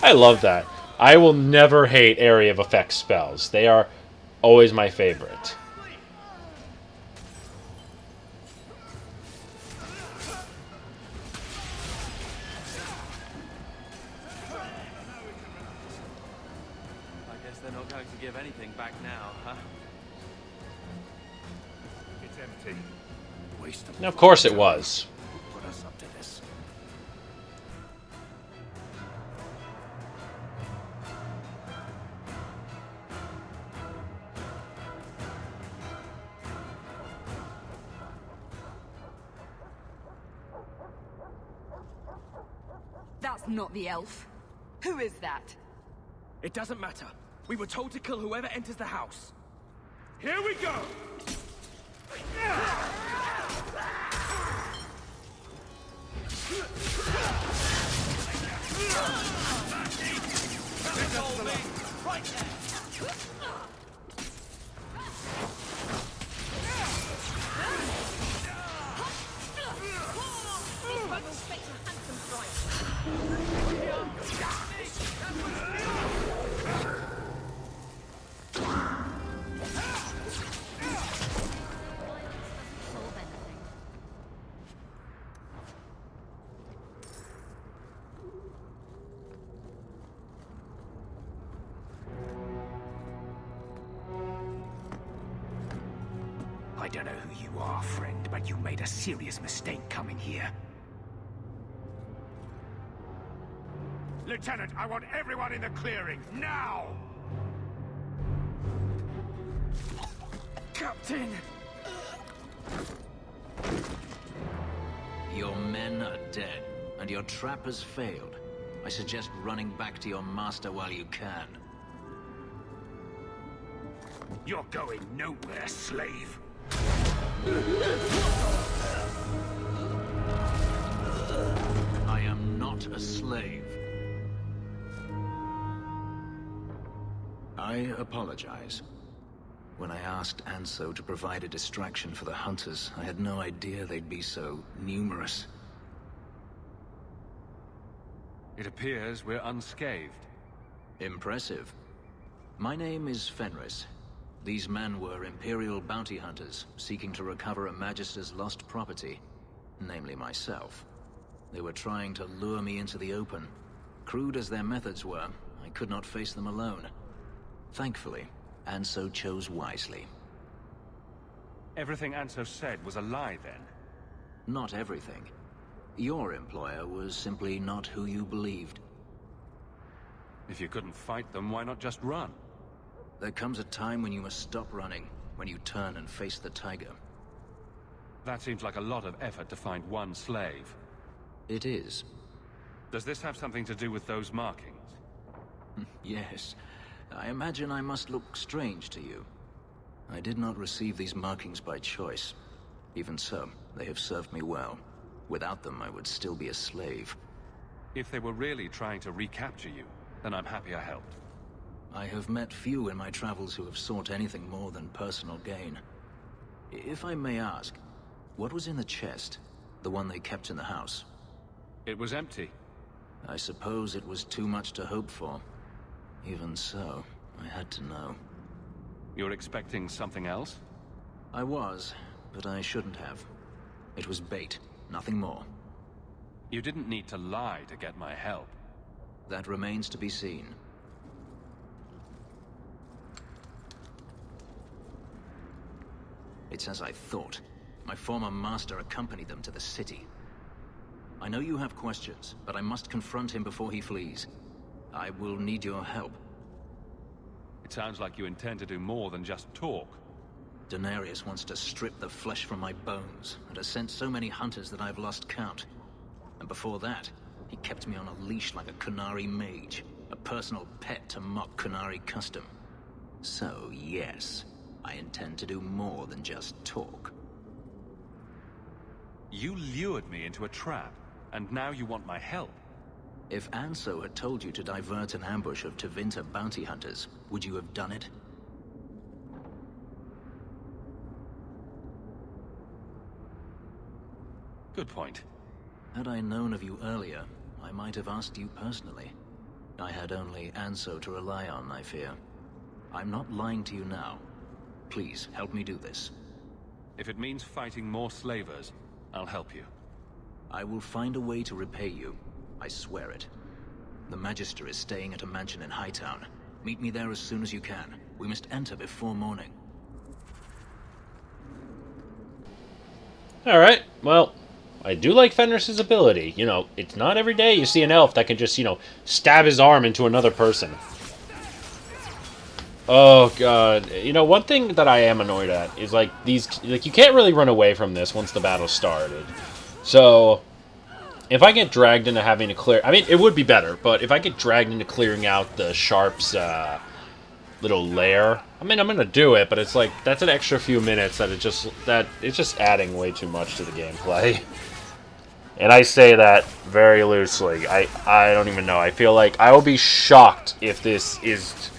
S1: I love that. I will never hate area of effect spells. They are always my favorite.
S10: I guess they're not going to give anything back now, huh?
S3: It's empty.
S6: Waste of
S1: Now, of course it was.
S6: Put us up to this.
S2: That's not the elf. Who is that?
S11: It doesn't matter. We were told to kill whoever enters the house. Here we go!
S4: Right there!
S20: I don't know who you are, friend, but you made a serious mistake coming here.
S3: Lieutenant, I want everyone in the clearing, now!
S11: Captain!
S15: Your men are dead, and your trap has failed. I suggest running back to your master while you can.
S20: You're going nowhere, slave.
S15: I am not a slave. I apologize. When I asked Anso to provide a distraction for the hunters, I had no idea they'd be so numerous.
S5: It appears we're unscathed.
S15: Impressive. My name is Fenris. These men were Imperial bounty hunters, seeking to recover a Magister's lost property, namely myself. They were trying to lure me into the open. Crude as their methods were, I could not face them alone. Thankfully, Anso chose wisely.
S5: Everything Anso said was a lie, then?
S15: Not everything. Your employer was simply not who you believed.
S5: If you couldn't fight them, why not just run?
S15: There comes a time when you must stop running, when you turn and face the tiger.
S5: That seems like a lot of effort to find one slave.
S15: It is.
S5: Does this have something to do with those markings?
S15: Yes. I imagine I must look strange to you. I did not receive these markings by choice. Even so, they have served me well. Without them, I would still be a slave.
S5: If they were really trying to recapture you, then I'm happy I helped.
S15: I have met few in my travels who have sought anything more than personal gain. If I may ask, what was in the chest? The one they kept in the house?
S5: It was empty.
S15: I suppose it was too much to hope for. Even so, I had to know.
S5: You're expecting something else?
S15: I was, but I shouldn't have. It was bait, nothing more.
S5: You didn't need to lie to get my help.
S15: That remains to be seen. It's as I thought. My former master accompanied them to the city. I know you have questions, but I must confront him before he flees. I will need your help.
S5: It sounds like you intend to do more than just talk.
S15: Daenerys wants to strip the flesh from my bones, and has sent so many hunters that I've lost count. And before that, he kept me on a leash like a Qunari mage, a personal pet to mock Qunari custom. So, yes, I intend to do more than just talk.
S5: You lured me into a trap, and now you want my help.
S15: If Anso had told you to divert an ambush of Tevinter bounty hunters, would you have done it?
S5: Good point.
S15: Had I known of you earlier, I might have asked you personally. I had only Anso to rely on, I fear. I'm not lying to you now. Please, help me do this.
S5: If it means fighting more slavers, I'll help you.
S15: I will find a way to repay you. I swear it. The Magister is staying at a mansion in Hightown. Meet me there as soon as you can. We must enter before morning.
S1: Alright, well, I do like Fenris's ability. You know, it's not every day you see an elf that can just, you know, stab his arm into another person. Oh, God. You know, one thing that I am annoyed at is, like, you can't really run away from this once the battle started. So, if I get dragged into having to clear... I mean, it would be better, but if I get dragged into clearing out the Sharp's little lair, I mean, I'm going to do it, but it's like, that's an extra few minutes that it's just adding way too much to the gameplay. And I say that very loosely. I don't even know. I feel like I will be shocked if this is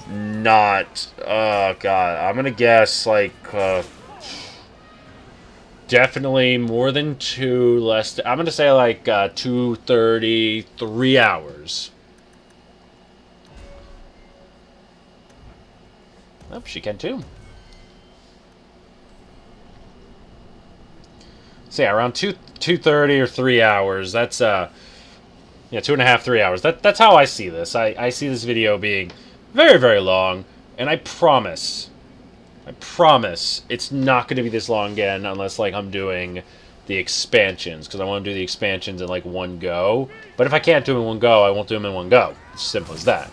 S1: not... Oh, God. I'm going to guess, like... definitely more than 2, less... I'm going to say, like, 2:30, 3 hours. Oh, she can, too. So, yeah, around 2:30 or 3 hours. That's, yeah, 2.5, 3 hours. That's how I see this. I see this video being very, very long, and I promise it's not going to be this long again unless, like, I'm doing the expansions, because I want to do the expansions in, like, one go. But if I can't do them in one go, I won't do them in one go. It's as simple as that.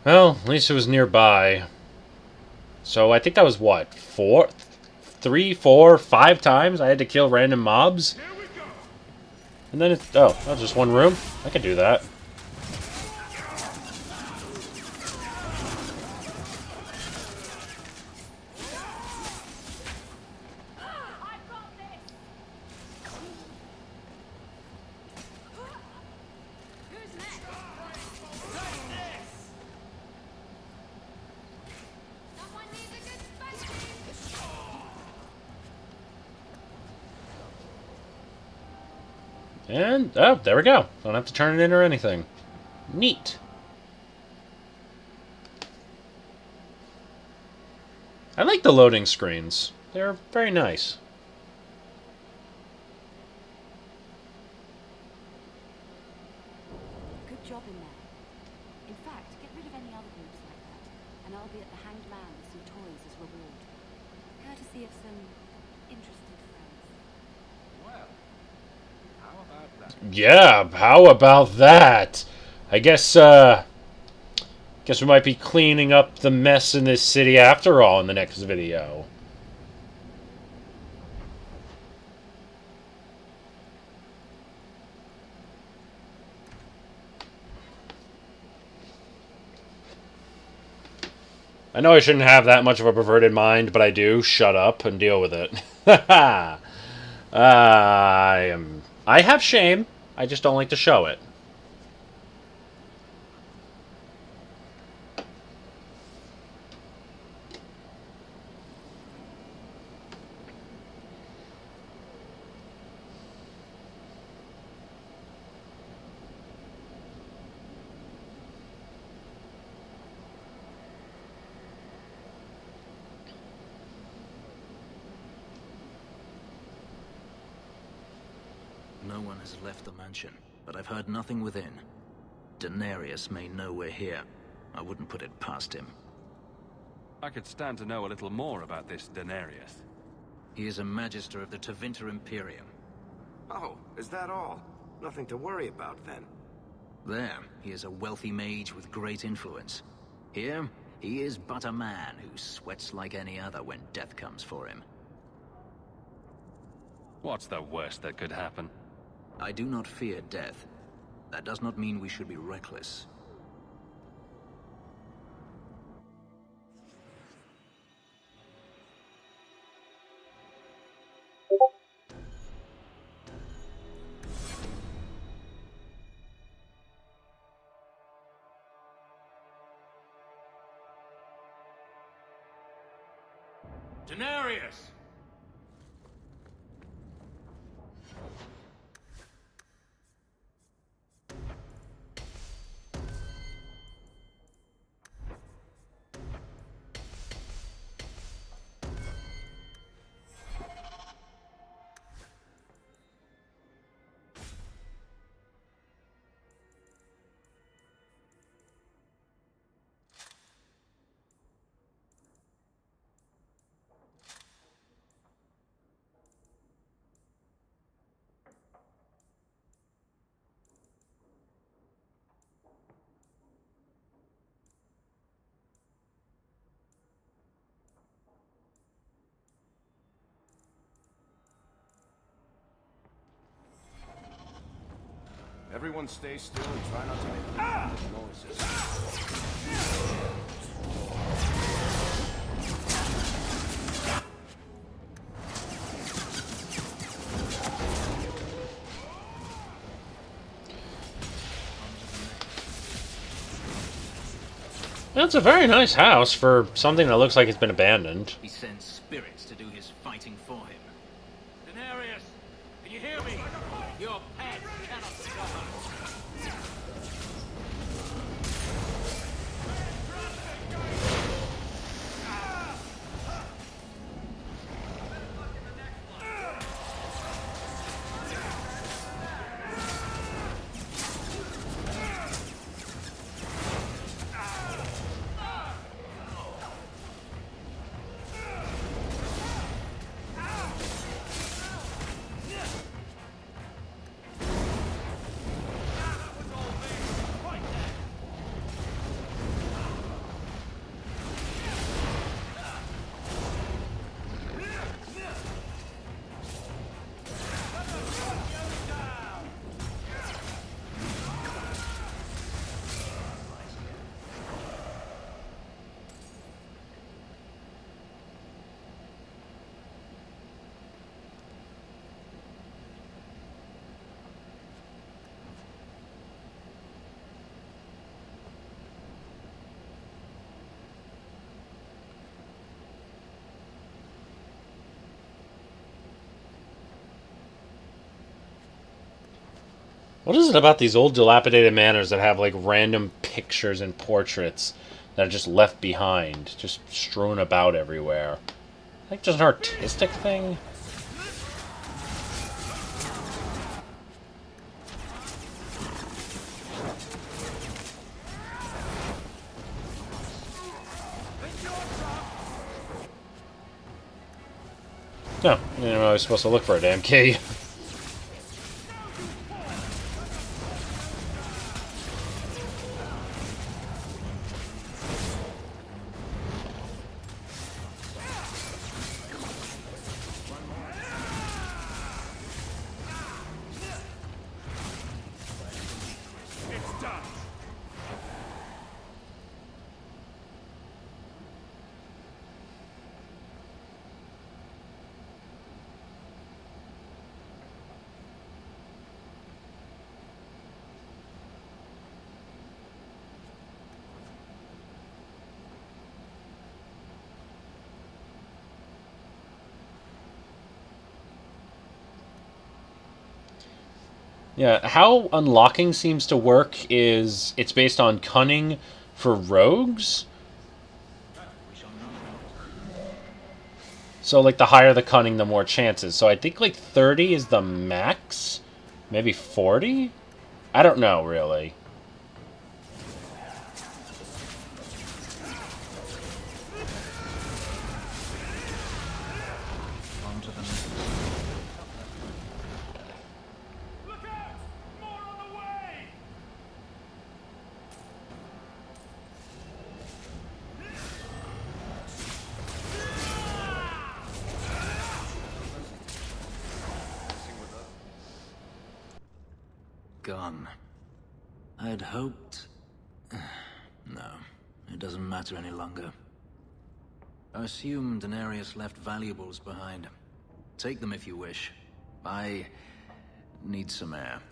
S1: Well, at least it was nearby. So I think that was what? 3, 4, 5 times I had to kill random mobs? And then it's... Oh, that was just one room? I could do that. And, oh, there we go. Don't have to turn it in or anything. Neat. I like the loading screens. They're very nice.
S2: Good job in there. In fact, get rid of any other groups like that, and I'll be at the Hanged Man with some toys as reward. Courtesy of some interested friends.
S5: Well, how about that?
S1: Yeah, how about that? I guess we might be cleaning up the mess in this city after all in the next video. I know I shouldn't have that much of a perverted mind, but I do. Shut up and deal with it. I have shame. I just don't like to show it.
S15: No one has left the mansion, but I've heard nothing within. Denarius may know we're here. I wouldn't put it past him.
S5: I could stand to know a little more about this Denarius.
S15: He is a Magister of the Tevinter Imperium.
S6: Oh, is that all? Nothing to worry about, then.
S15: There, he is a wealthy mage with great influence. Here, he is but a man who sweats like any other when death comes for him.
S5: What's the worst that could happen?
S15: I do not fear death. That does not mean we should be reckless.
S6: Denarius! Everyone stay still and try not to make noises.
S1: That's a very nice house for something that looks like it's been abandoned.
S15: He sends spirits to do his fighting for him.
S6: Denarius! Can you hear me? Your pets cannot stop us.
S1: What is it about these old dilapidated manors that have like random pictures and portraits that are just left behind, just strewn about everywhere? Like just an artistic thing? No, you know, I was supposed to look for a damn key. Yeah, how unlocking seems to work is it's based on cunning for rogues. So, like, the higher the cunning, the more chances. So I think, like, 30 is the max? Maybe 40? I don't know, really.
S15: Gone. I'd hoped... No, it doesn't matter any longer. I assume Denarius left valuables behind. Take them if you wish. I need some air.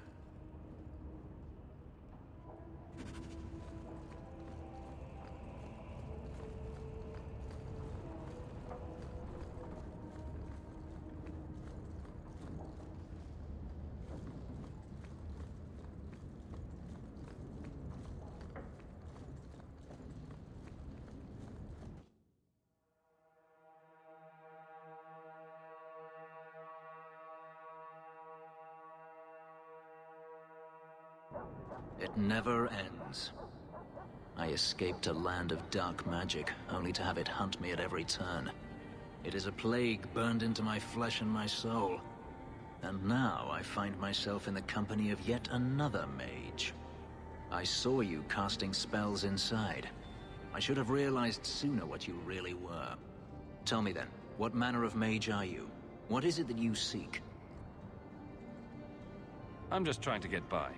S15: It never ends. I escaped a land of dark magic, only to have it hunt me at every turn. It is a plague burned into my flesh and my soul. And now I find myself in the company of yet another mage. I saw you casting spells inside. I should have realized sooner what you really were. Tell me then, what manner of mage are you? What is it that you seek?
S17: I'm just trying to get by.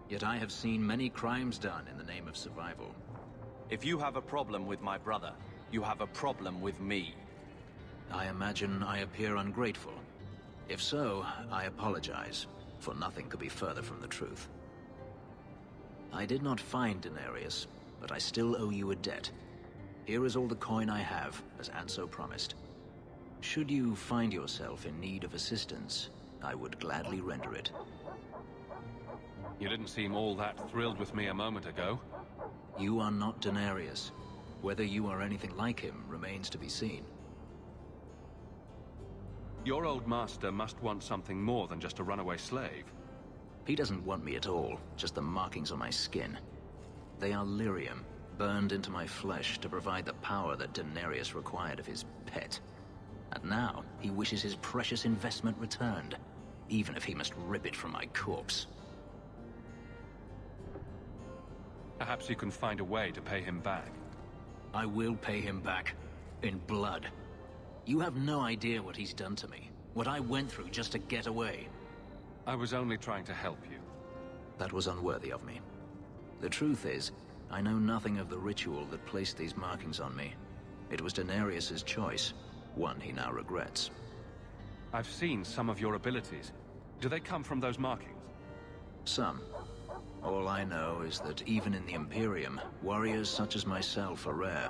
S15: Yet I have seen many crimes done in the name of survival.
S10: If you have a problem with my brother, you have a problem with me.
S15: I imagine I appear ungrateful. If so, I apologize, for nothing could be further from the truth. I did not find Denarius, but I still owe you a debt. Here is all the coin I have, as Anso promised. Should you find yourself in need of assistance, I would gladly render it.
S17: You didn't seem all that thrilled with me a moment ago.
S15: You are not Denarius. Whether you are anything like him remains to be seen.
S17: Your old master must want something more than just a runaway slave.
S15: He doesn't want me at all, just the markings on my skin. They are lyrium, burned into my flesh to provide the power that Denarius required of his pet. And now, he wishes his precious investment returned, even if he must rip it from my corpse.
S17: Perhaps you can find a way to pay him back.
S15: I will pay him back. In blood. You have no idea what he's done to me. What I went through just to get away.
S17: I was only trying to help you.
S15: That was unworthy of me. The truth is, I know nothing of the ritual that placed these markings on me. It was Denarius's choice, one he now regrets.
S17: I've seen some of your abilities. Do they come from those markings?
S15: Some. All I know is that even in the Imperium, warriors such as myself are rare.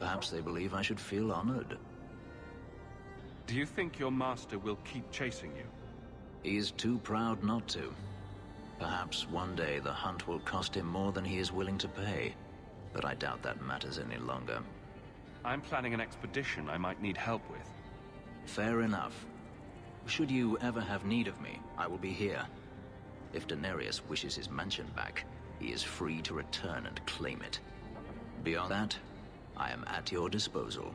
S15: Perhaps they believe I should feel honored.
S17: Do you think your master will keep chasing you?
S15: He is too proud not to. Perhaps one day the hunt will cost him more than he is willing to pay, but I doubt that matters any longer.
S17: I'm planning an expedition I might need help with.
S15: Fair enough. Should you ever have need of me, I will be here. If Denarius wishes his mansion back, he is free to return and claim it. Beyond that, I am at your disposal.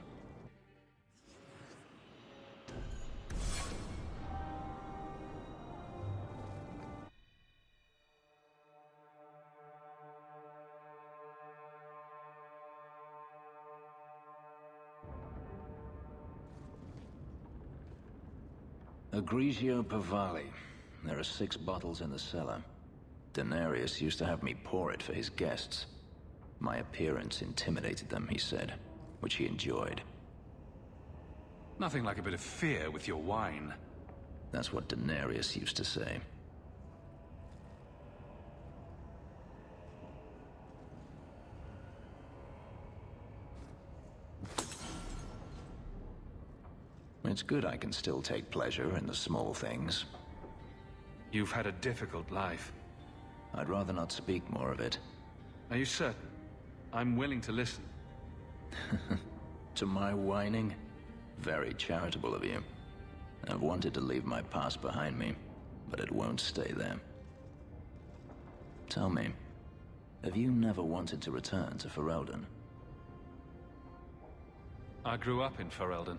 S15: Egregio Pavali. There are 6 bottles in the cellar. Denarius used to have me pour it for his guests. My appearance intimidated them, he said, which he enjoyed.
S17: Nothing like a bit of fear with your wine.
S15: That's what Denarius used to say. It's good I can still take pleasure in the small things.
S17: You've had a difficult life.
S15: I'd rather not speak more of it.
S17: Are you certain? I'm willing to listen.
S15: To my whining? Very charitable of you. I've wanted to leave my past behind me, but it won't stay there. Tell me, have you never wanted to return to Ferelden?
S17: I grew up in Ferelden.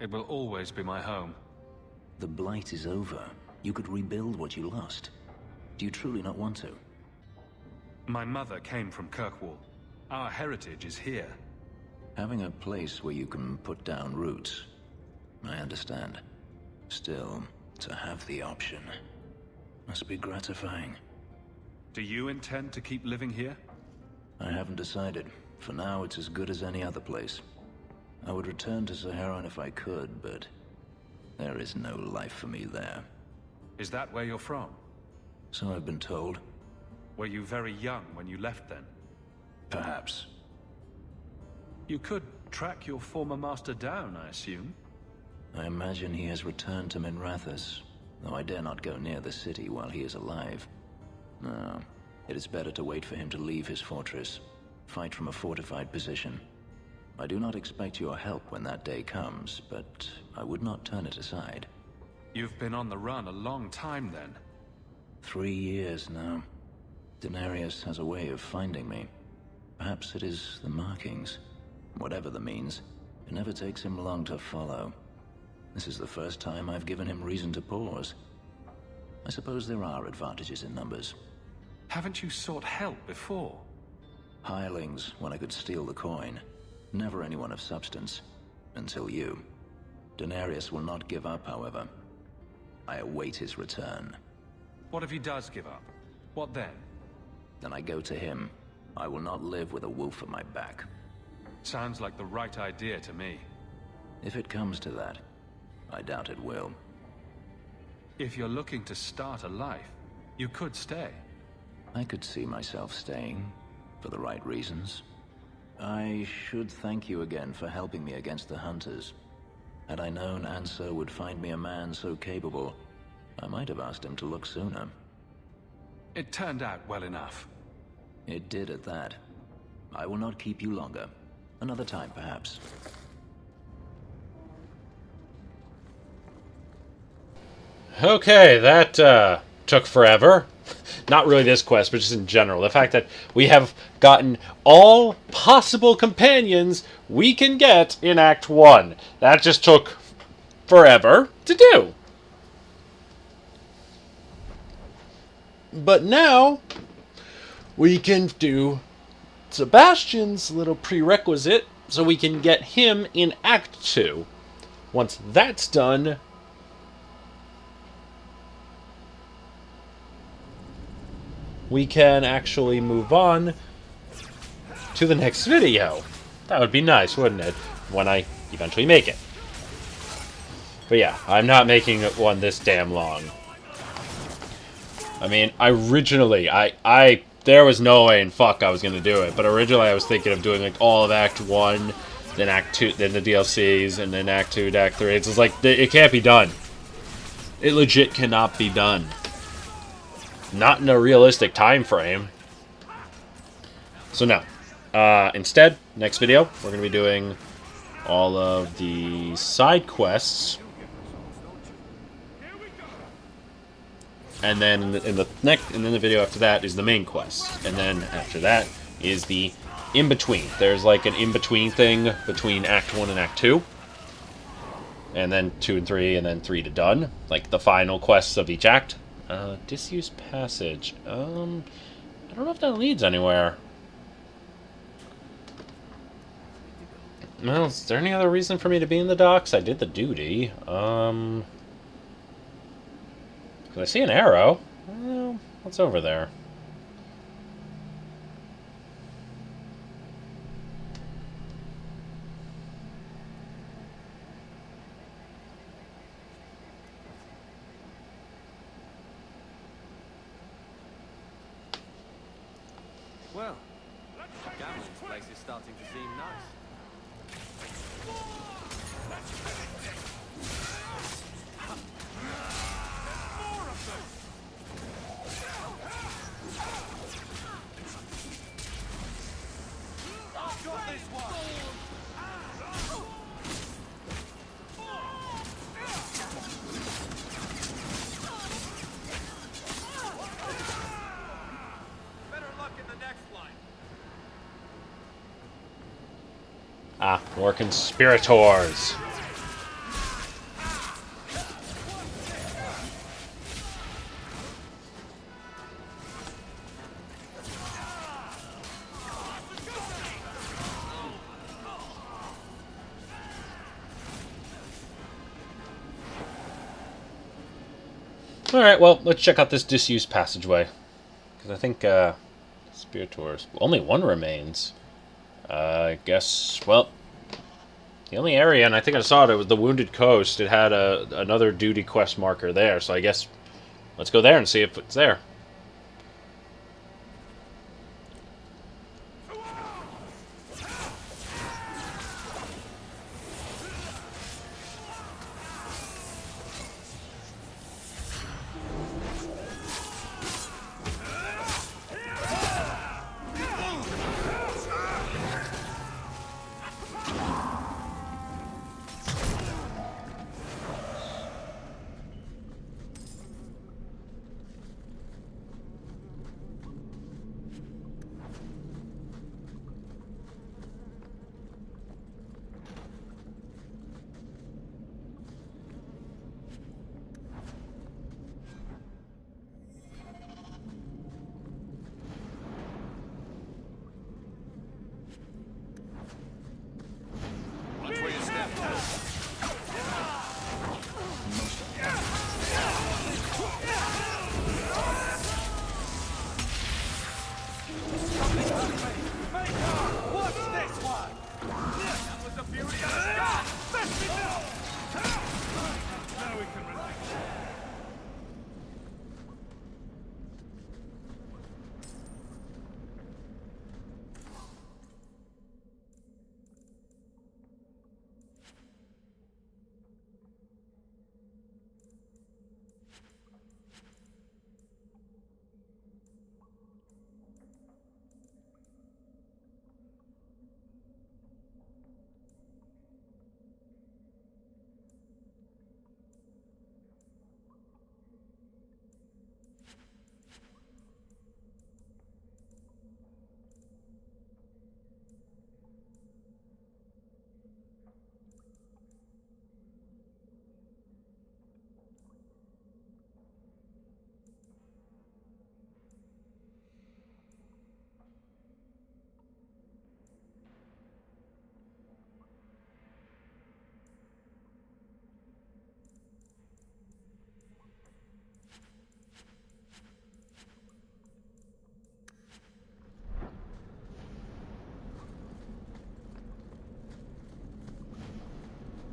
S17: It will always be my home.
S15: The Blight is over. You could rebuild what you lost. Do you truly not want to?
S17: My mother came from Kirkwall. Our heritage is here.
S15: Having a place where you can put down roots, I understand. Still, to have the option must be gratifying.
S17: Do you intend to keep living here?
S15: I haven't decided. For now, it's as good as any other place. I would return to Saharan if I could, but there is no life for me there.
S17: Is that where you're from?
S15: So I've been told.
S17: Were you very young when you left then?
S15: Perhaps.
S17: You could track your former master down, I assume?
S15: I imagine he has returned to Minrathous, though I dare not go near the city while he is alive. No, it is better to wait for him to leave his fortress, fight from a fortified position. I do not expect your help when that day comes, but I would not turn it aside.
S17: You've been on the run a long time then.
S15: 3 years now. Denarius has a way of finding me. Perhaps it is the markings. Whatever the means, it never takes him long to follow. This is the first time I've given him reason to pause. I suppose there are advantages in numbers.
S17: Haven't you sought help before?
S15: Hirelings, when I could steal the coin. Never anyone of substance. Until you. Denarius will not give up, however. I await his return.
S17: What if he does give up? What then?
S15: Then I go to him. I will not live with a wolf at my back.
S17: Sounds like the right idea to me.
S15: If it comes to that, I doubt it will.
S17: If you're looking to start a life, you could stay.
S15: I could see myself staying, for the right reasons. I should thank you again for helping me against the Hunters. Had I known Ansel would find me a man so capable, I might have asked him to look sooner.
S17: It turned out well enough.
S15: It did at that. I will not keep you longer. Another time, perhaps.
S1: Okay, that took forever. Not really this quest, but just in general. The fact that we have gotten all possible companions we can get in Act 1. That just took forever to do. But now, we can do Sebastian's little prerequisite so we can get him in Act 2. Once that's done, we can actually move on to the next video. That would be nice, wouldn't it? When I eventually make it. But yeah, I'm not making one this damn long. I mean, originally, there was no way in fuck I was going to do it. But originally I was thinking of doing like all of Act 1, then Act 2, then the DLCs, and then Act 2 to Act 3. It's just like, it can't be done. It legit cannot be done. Not in a realistic time frame. So no. Instead, next video, we're going to be doing all of the side quests. And then in the video after that is the main quest. And then after that is the in-between. There's like an in-between thing between Act 1 and Act 2. And then 2 and 3, and then 3 to done. Like the final quests of each act. Disused passage. I don't know if that leads anywhere. Well, is there any other reason for me to be in the docks? I did the duty. Because I see an arrow. Well, what's over there?
S10: Well, Gamlen's place is starting to seem nice.
S1: Ah, more conspirators. Alright, well, let's check out this disused passageway. Because I think, Spiritors... Only one remains. I guess, well... The only area, and I think I saw it was the Wounded Coast. It had another duty quest marker there, so I guess... Let's go there and see if it's there.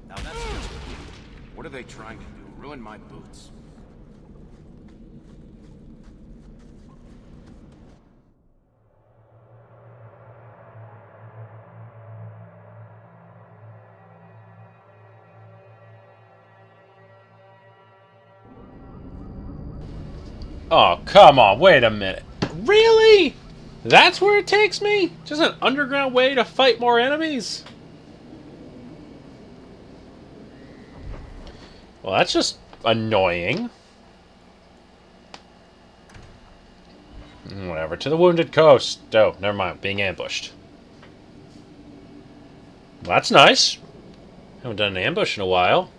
S18: Now that's just what are they trying to do? Ruin my boots.
S1: Oh, come on, wait a minute. Really? That's where it takes me? Just an underground way to fight more enemies? Well, that's just annoying. Whatever, to the Wounded Coast. Oh, never mind, being ambushed. Well, that's nice. Haven't done an ambush in a while.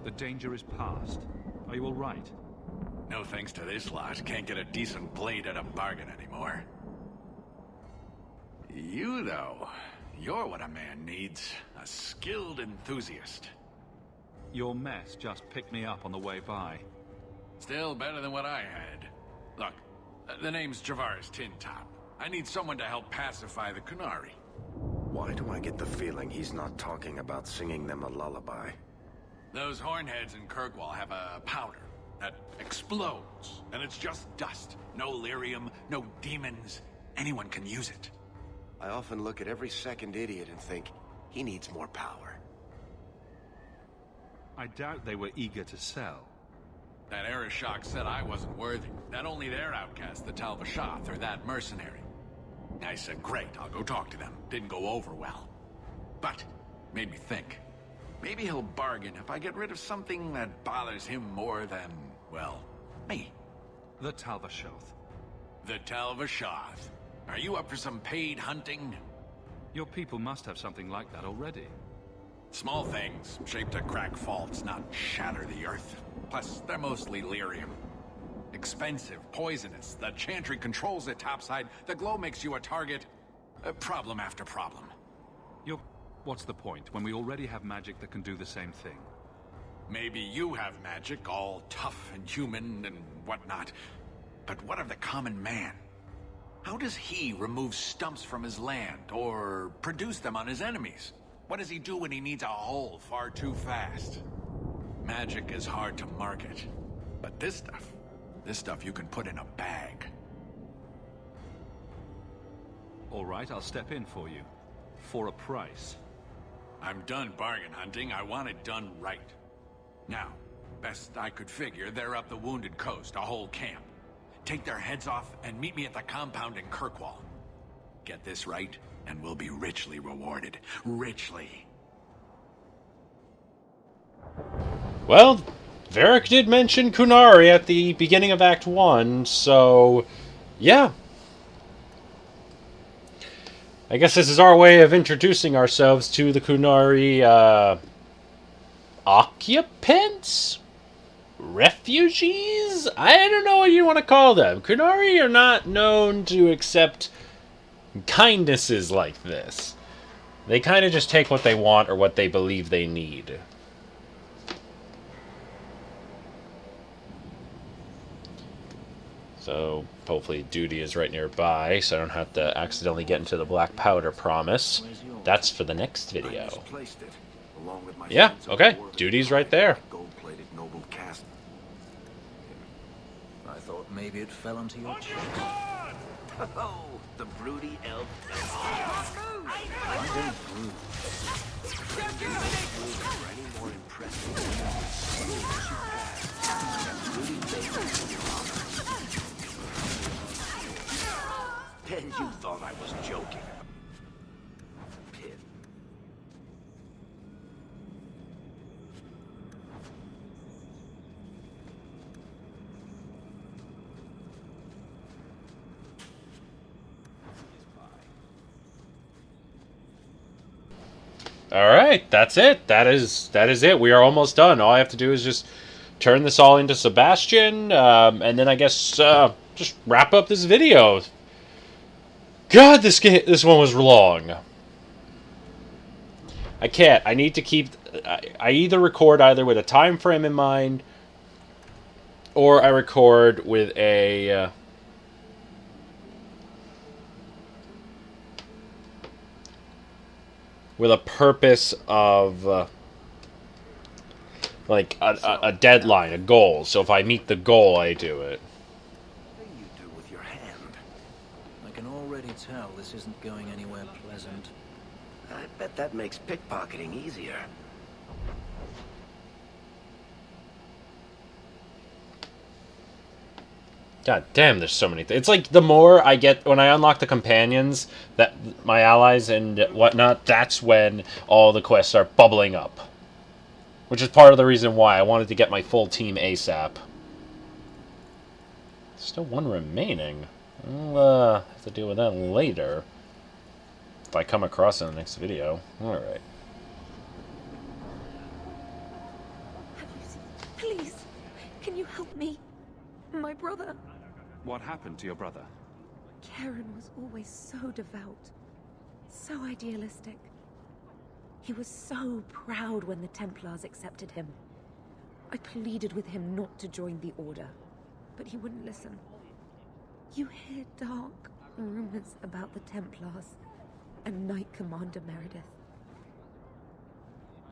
S5: The danger is past. Are you all right?
S4: No thanks to this lot, can't get a decent blade at a bargain anymore. You, though, you're what a man needs. A skilled enthusiast.
S5: Your mess just picked me up on the way by.
S4: Still better than what I had. Look, the name's Travaris Tintop. I need someone to help pacify the Qunari.
S12: Why do I get the feeling he's not talking about singing them a lullaby?
S4: Those hornheads in Kirkwall have a powder that explodes, and it's just dust. No lyrium, no demons. Anyone can use it.
S12: I often look at every second idiot and think, he needs more power.
S5: I doubt they were eager to sell.
S4: That Arishok said I wasn't worthy. That only their outcast, the Tal-Vashoth, or that mercenary. I said, great, I'll go talk to them. Didn't go over well. But, made me think. Maybe he'll bargain if I get rid of something that bothers him more than, well, me.
S5: The Tal-Vashoth.
S4: The Tal-Vashoth. Are you up for some paid hunting?
S5: Your people must have something like that already.
S4: Small things, shaped to crack faults, not shatter the earth. Plus, they're mostly lyrium. Expensive, poisonous. The Chantry controls it topside. The glow makes you a target. Problem after problem.
S5: What's the point, when we already have magic that can do the same thing?
S4: Maybe you have magic, all tough and human and whatnot. But what of the common man? How does he remove stumps from his land, or produce them on his enemies? What does he do when he needs a hole far too fast? Magic is hard to market. But this stuff you can put in a bag.
S5: All right, I'll step in for you. For a price.
S4: I'm done bargain hunting. I want it done right. Now, best I could figure, they're up the Wounded Coast, a whole camp. Take their heads off and meet me at the compound in Kirkwall. Get this right, and we'll be richly rewarded. Richly.
S1: Well, Varric did mention Qunari at the beginning of Act 1, so yeah. I guess this is our way of introducing ourselves to the Qunari occupants? Refugees? I don't know what you want to call them. Qunari are not known to accept kindnesses like this. They kind of just take what they want or what they believe they need. So, hopefully duty is right nearby, so I don't have to accidentally get into the black powder promise. That's for the next video. Yeah, okay. Duty's right there.
S15: I thought maybe it fell into your chest.
S12: Oh, the broody elf. Any more impressive? And you thought I was joking. Pit.
S1: Alright, that's it. That is it. We are almost done. All I have to do is just turn this all into Sebastian, and then I guess just wrap up this video. God, this one was long. I can't. I need to keep... I either record either with a time frame in mind, or I record with a... with a purpose of... like, a deadline, a goal. So if I meet the goal, I do it.
S15: I can already tell this isn't going anywhere pleasant.
S12: I bet that makes pickpocketing easier.
S1: God damn, there's so many things. It's like the more I get, when I unlock the companions, that my allies and whatnot, that's when all the quests are bubbling up. Which is part of the reason why I wanted to get my full team ASAP. Still one remaining. I'll have to deal with that later. If I come across it in the next video. Alright.
S16: Please, can you help me? My brother.
S5: What happened to your brother?
S16: Karen was always so devout, so idealistic. He was so proud when the Templars accepted him. I pleaded with him not to join the Order, but he wouldn't listen. You hear dark rumors about the Templars and Knight Commander Meredith.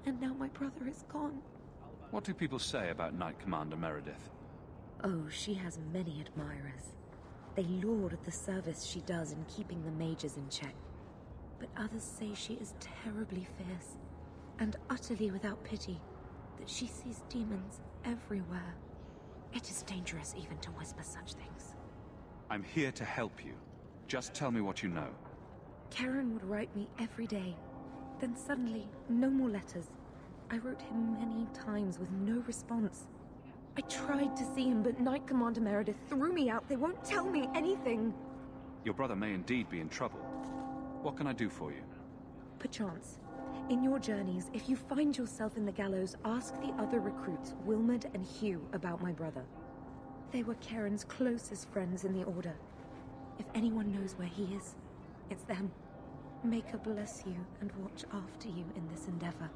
S16: And now my brother is gone.
S5: What do people say about Knight Commander Meredith?
S7: Oh, she has many admirers. They laud the service she does in keeping the mages in check. But others say she is terribly fierce and utterly without pity, that she sees demons everywhere.
S13: It is dangerous even to whisper such things.
S5: I'm here to help you. Just tell me what you know.
S13: Karen would write me every day. Then suddenly, no more letters. I wrote him many times with no response. I tried to see him, but Knight Commander Meredith threw me out. They won't tell me anything.
S5: Your brother may indeed be in trouble. What can I do for you?
S13: Perchance, in your journeys, if you find yourself in the gallows, ask the other recruits, Wilmerd and Hugh, about my brother. They were Karen's closest friends in the Order. If anyone knows where he is, it's them. Maker bless you and watch after you in this endeavor.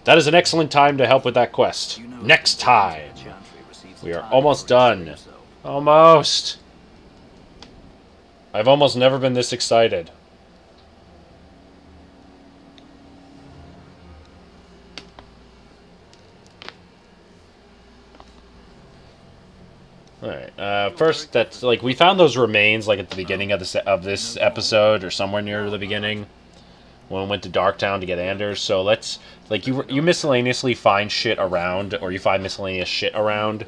S1: That is an excellent time to help with that quest. Next time. We are almost done. Almost. I've almost never been this excited. Alright, first, that's, like, we found those remains, like, at the beginning of this episode, or somewhere near the beginning, when we went to Darktown to get Anders, so let's, like, you miscellaneously find shit around, or you find miscellaneous shit around,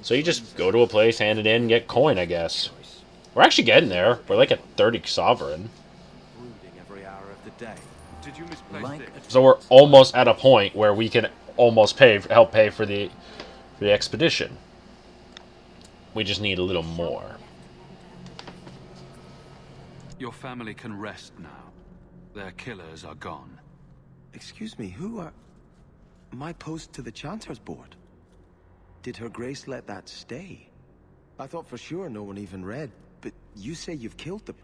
S1: so you just go to a place, hand it in, and get coin, I guess. We're actually getting there. We're, like, at 30 Sovereign. So we're almost at a point where we can almost help pay for the expedition. We just need a little more.
S5: Your family can rest now. Their killers are gone.
S12: Excuse me, who are... My post to the Chanter's board? Did Her Grace let that stay? I thought for sure no one even read, but you say you've killed them.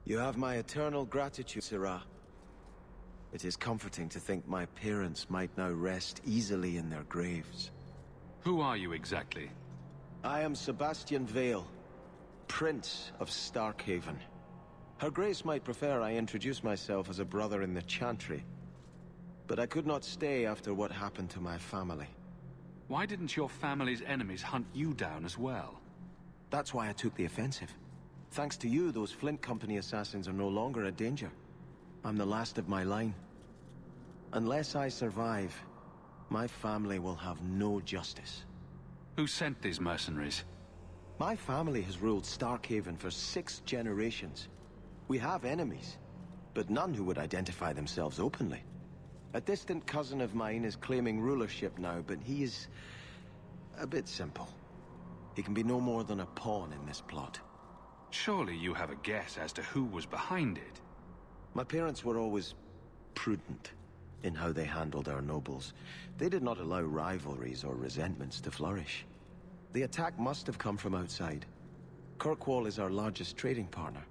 S12: You have my eternal gratitude, Sirrah. It is comforting to think my parents might now rest easily in their graves.
S5: Who are you exactly?
S12: I am Sebastian Vale, Prince of Starkhaven. Her Grace might prefer I introduce myself as a brother in the Chantry, but I could not stay after what happened to my family.
S5: Why didn't your family's enemies hunt you down as well?
S12: That's why I took the offensive. Thanks to you, those Flint Company assassins are no longer a danger. I'm the last of my line. Unless I survive, my family will have no justice.
S5: Who sent these mercenaries?
S12: My family has ruled Starkhaven for 6 generations. We have enemies, but none who would identify themselves openly. A distant cousin of mine is claiming rulership now, but he is a bit simple. He can be no more than a pawn in this plot.
S5: Surely you have a guess as to who was behind it.
S12: My parents were always prudent in how they handled our nobles. They did not allow rivalries or resentments to flourish. The attack must have come from outside. Kirkwall is our largest trading partner.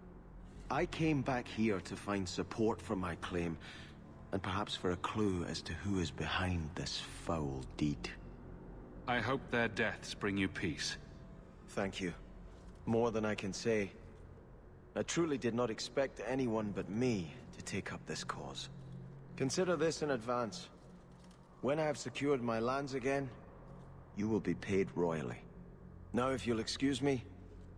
S12: I came back here to find support for my claim, and perhaps for a clue as to who is behind this foul deed.
S5: I hope their deaths bring you peace.
S12: Thank you. More than I can say. I truly did not expect anyone but me to take up this cause. Consider this in advance. When I have secured my lands again, you will be paid royally. Now, if you'll excuse me,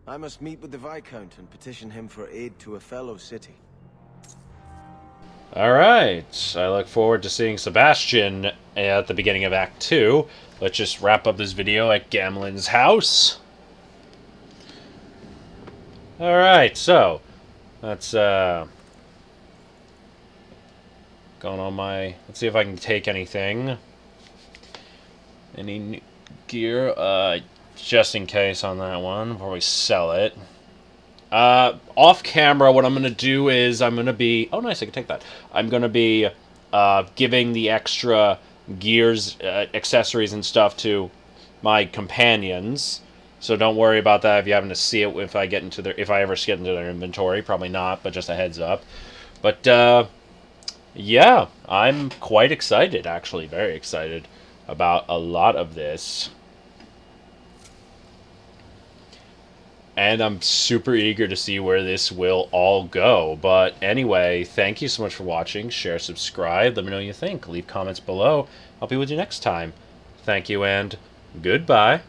S12: I must meet with the Viscount and petition him for aid to a fellow city.
S1: Alright, I look forward to seeing Sebastian at the beginning of Act 2. Let's just wrap up this video at Gamlen's house. Alright, so, that's, going on my, let's see if I can take anything. Any gear, just in case on that one, before we sell it. Off camera, what I'm going to do is I'm going to be... Oh, nice, I can take that. I'm going to be giving the extra gears, accessories, and stuff to my companions. So don't worry about that if you happen to see it if I get into their... If I ever get into their inventory. Probably not, but just a heads up. But, yeah, I'm quite excited, actually. Very excited about a lot of this. And I'm super eager to see where this will all go. But anyway, thank you so much for watching. Share, subscribe. Let me know what you think. Leave comments below. I'll be with you next time. Thank you and goodbye.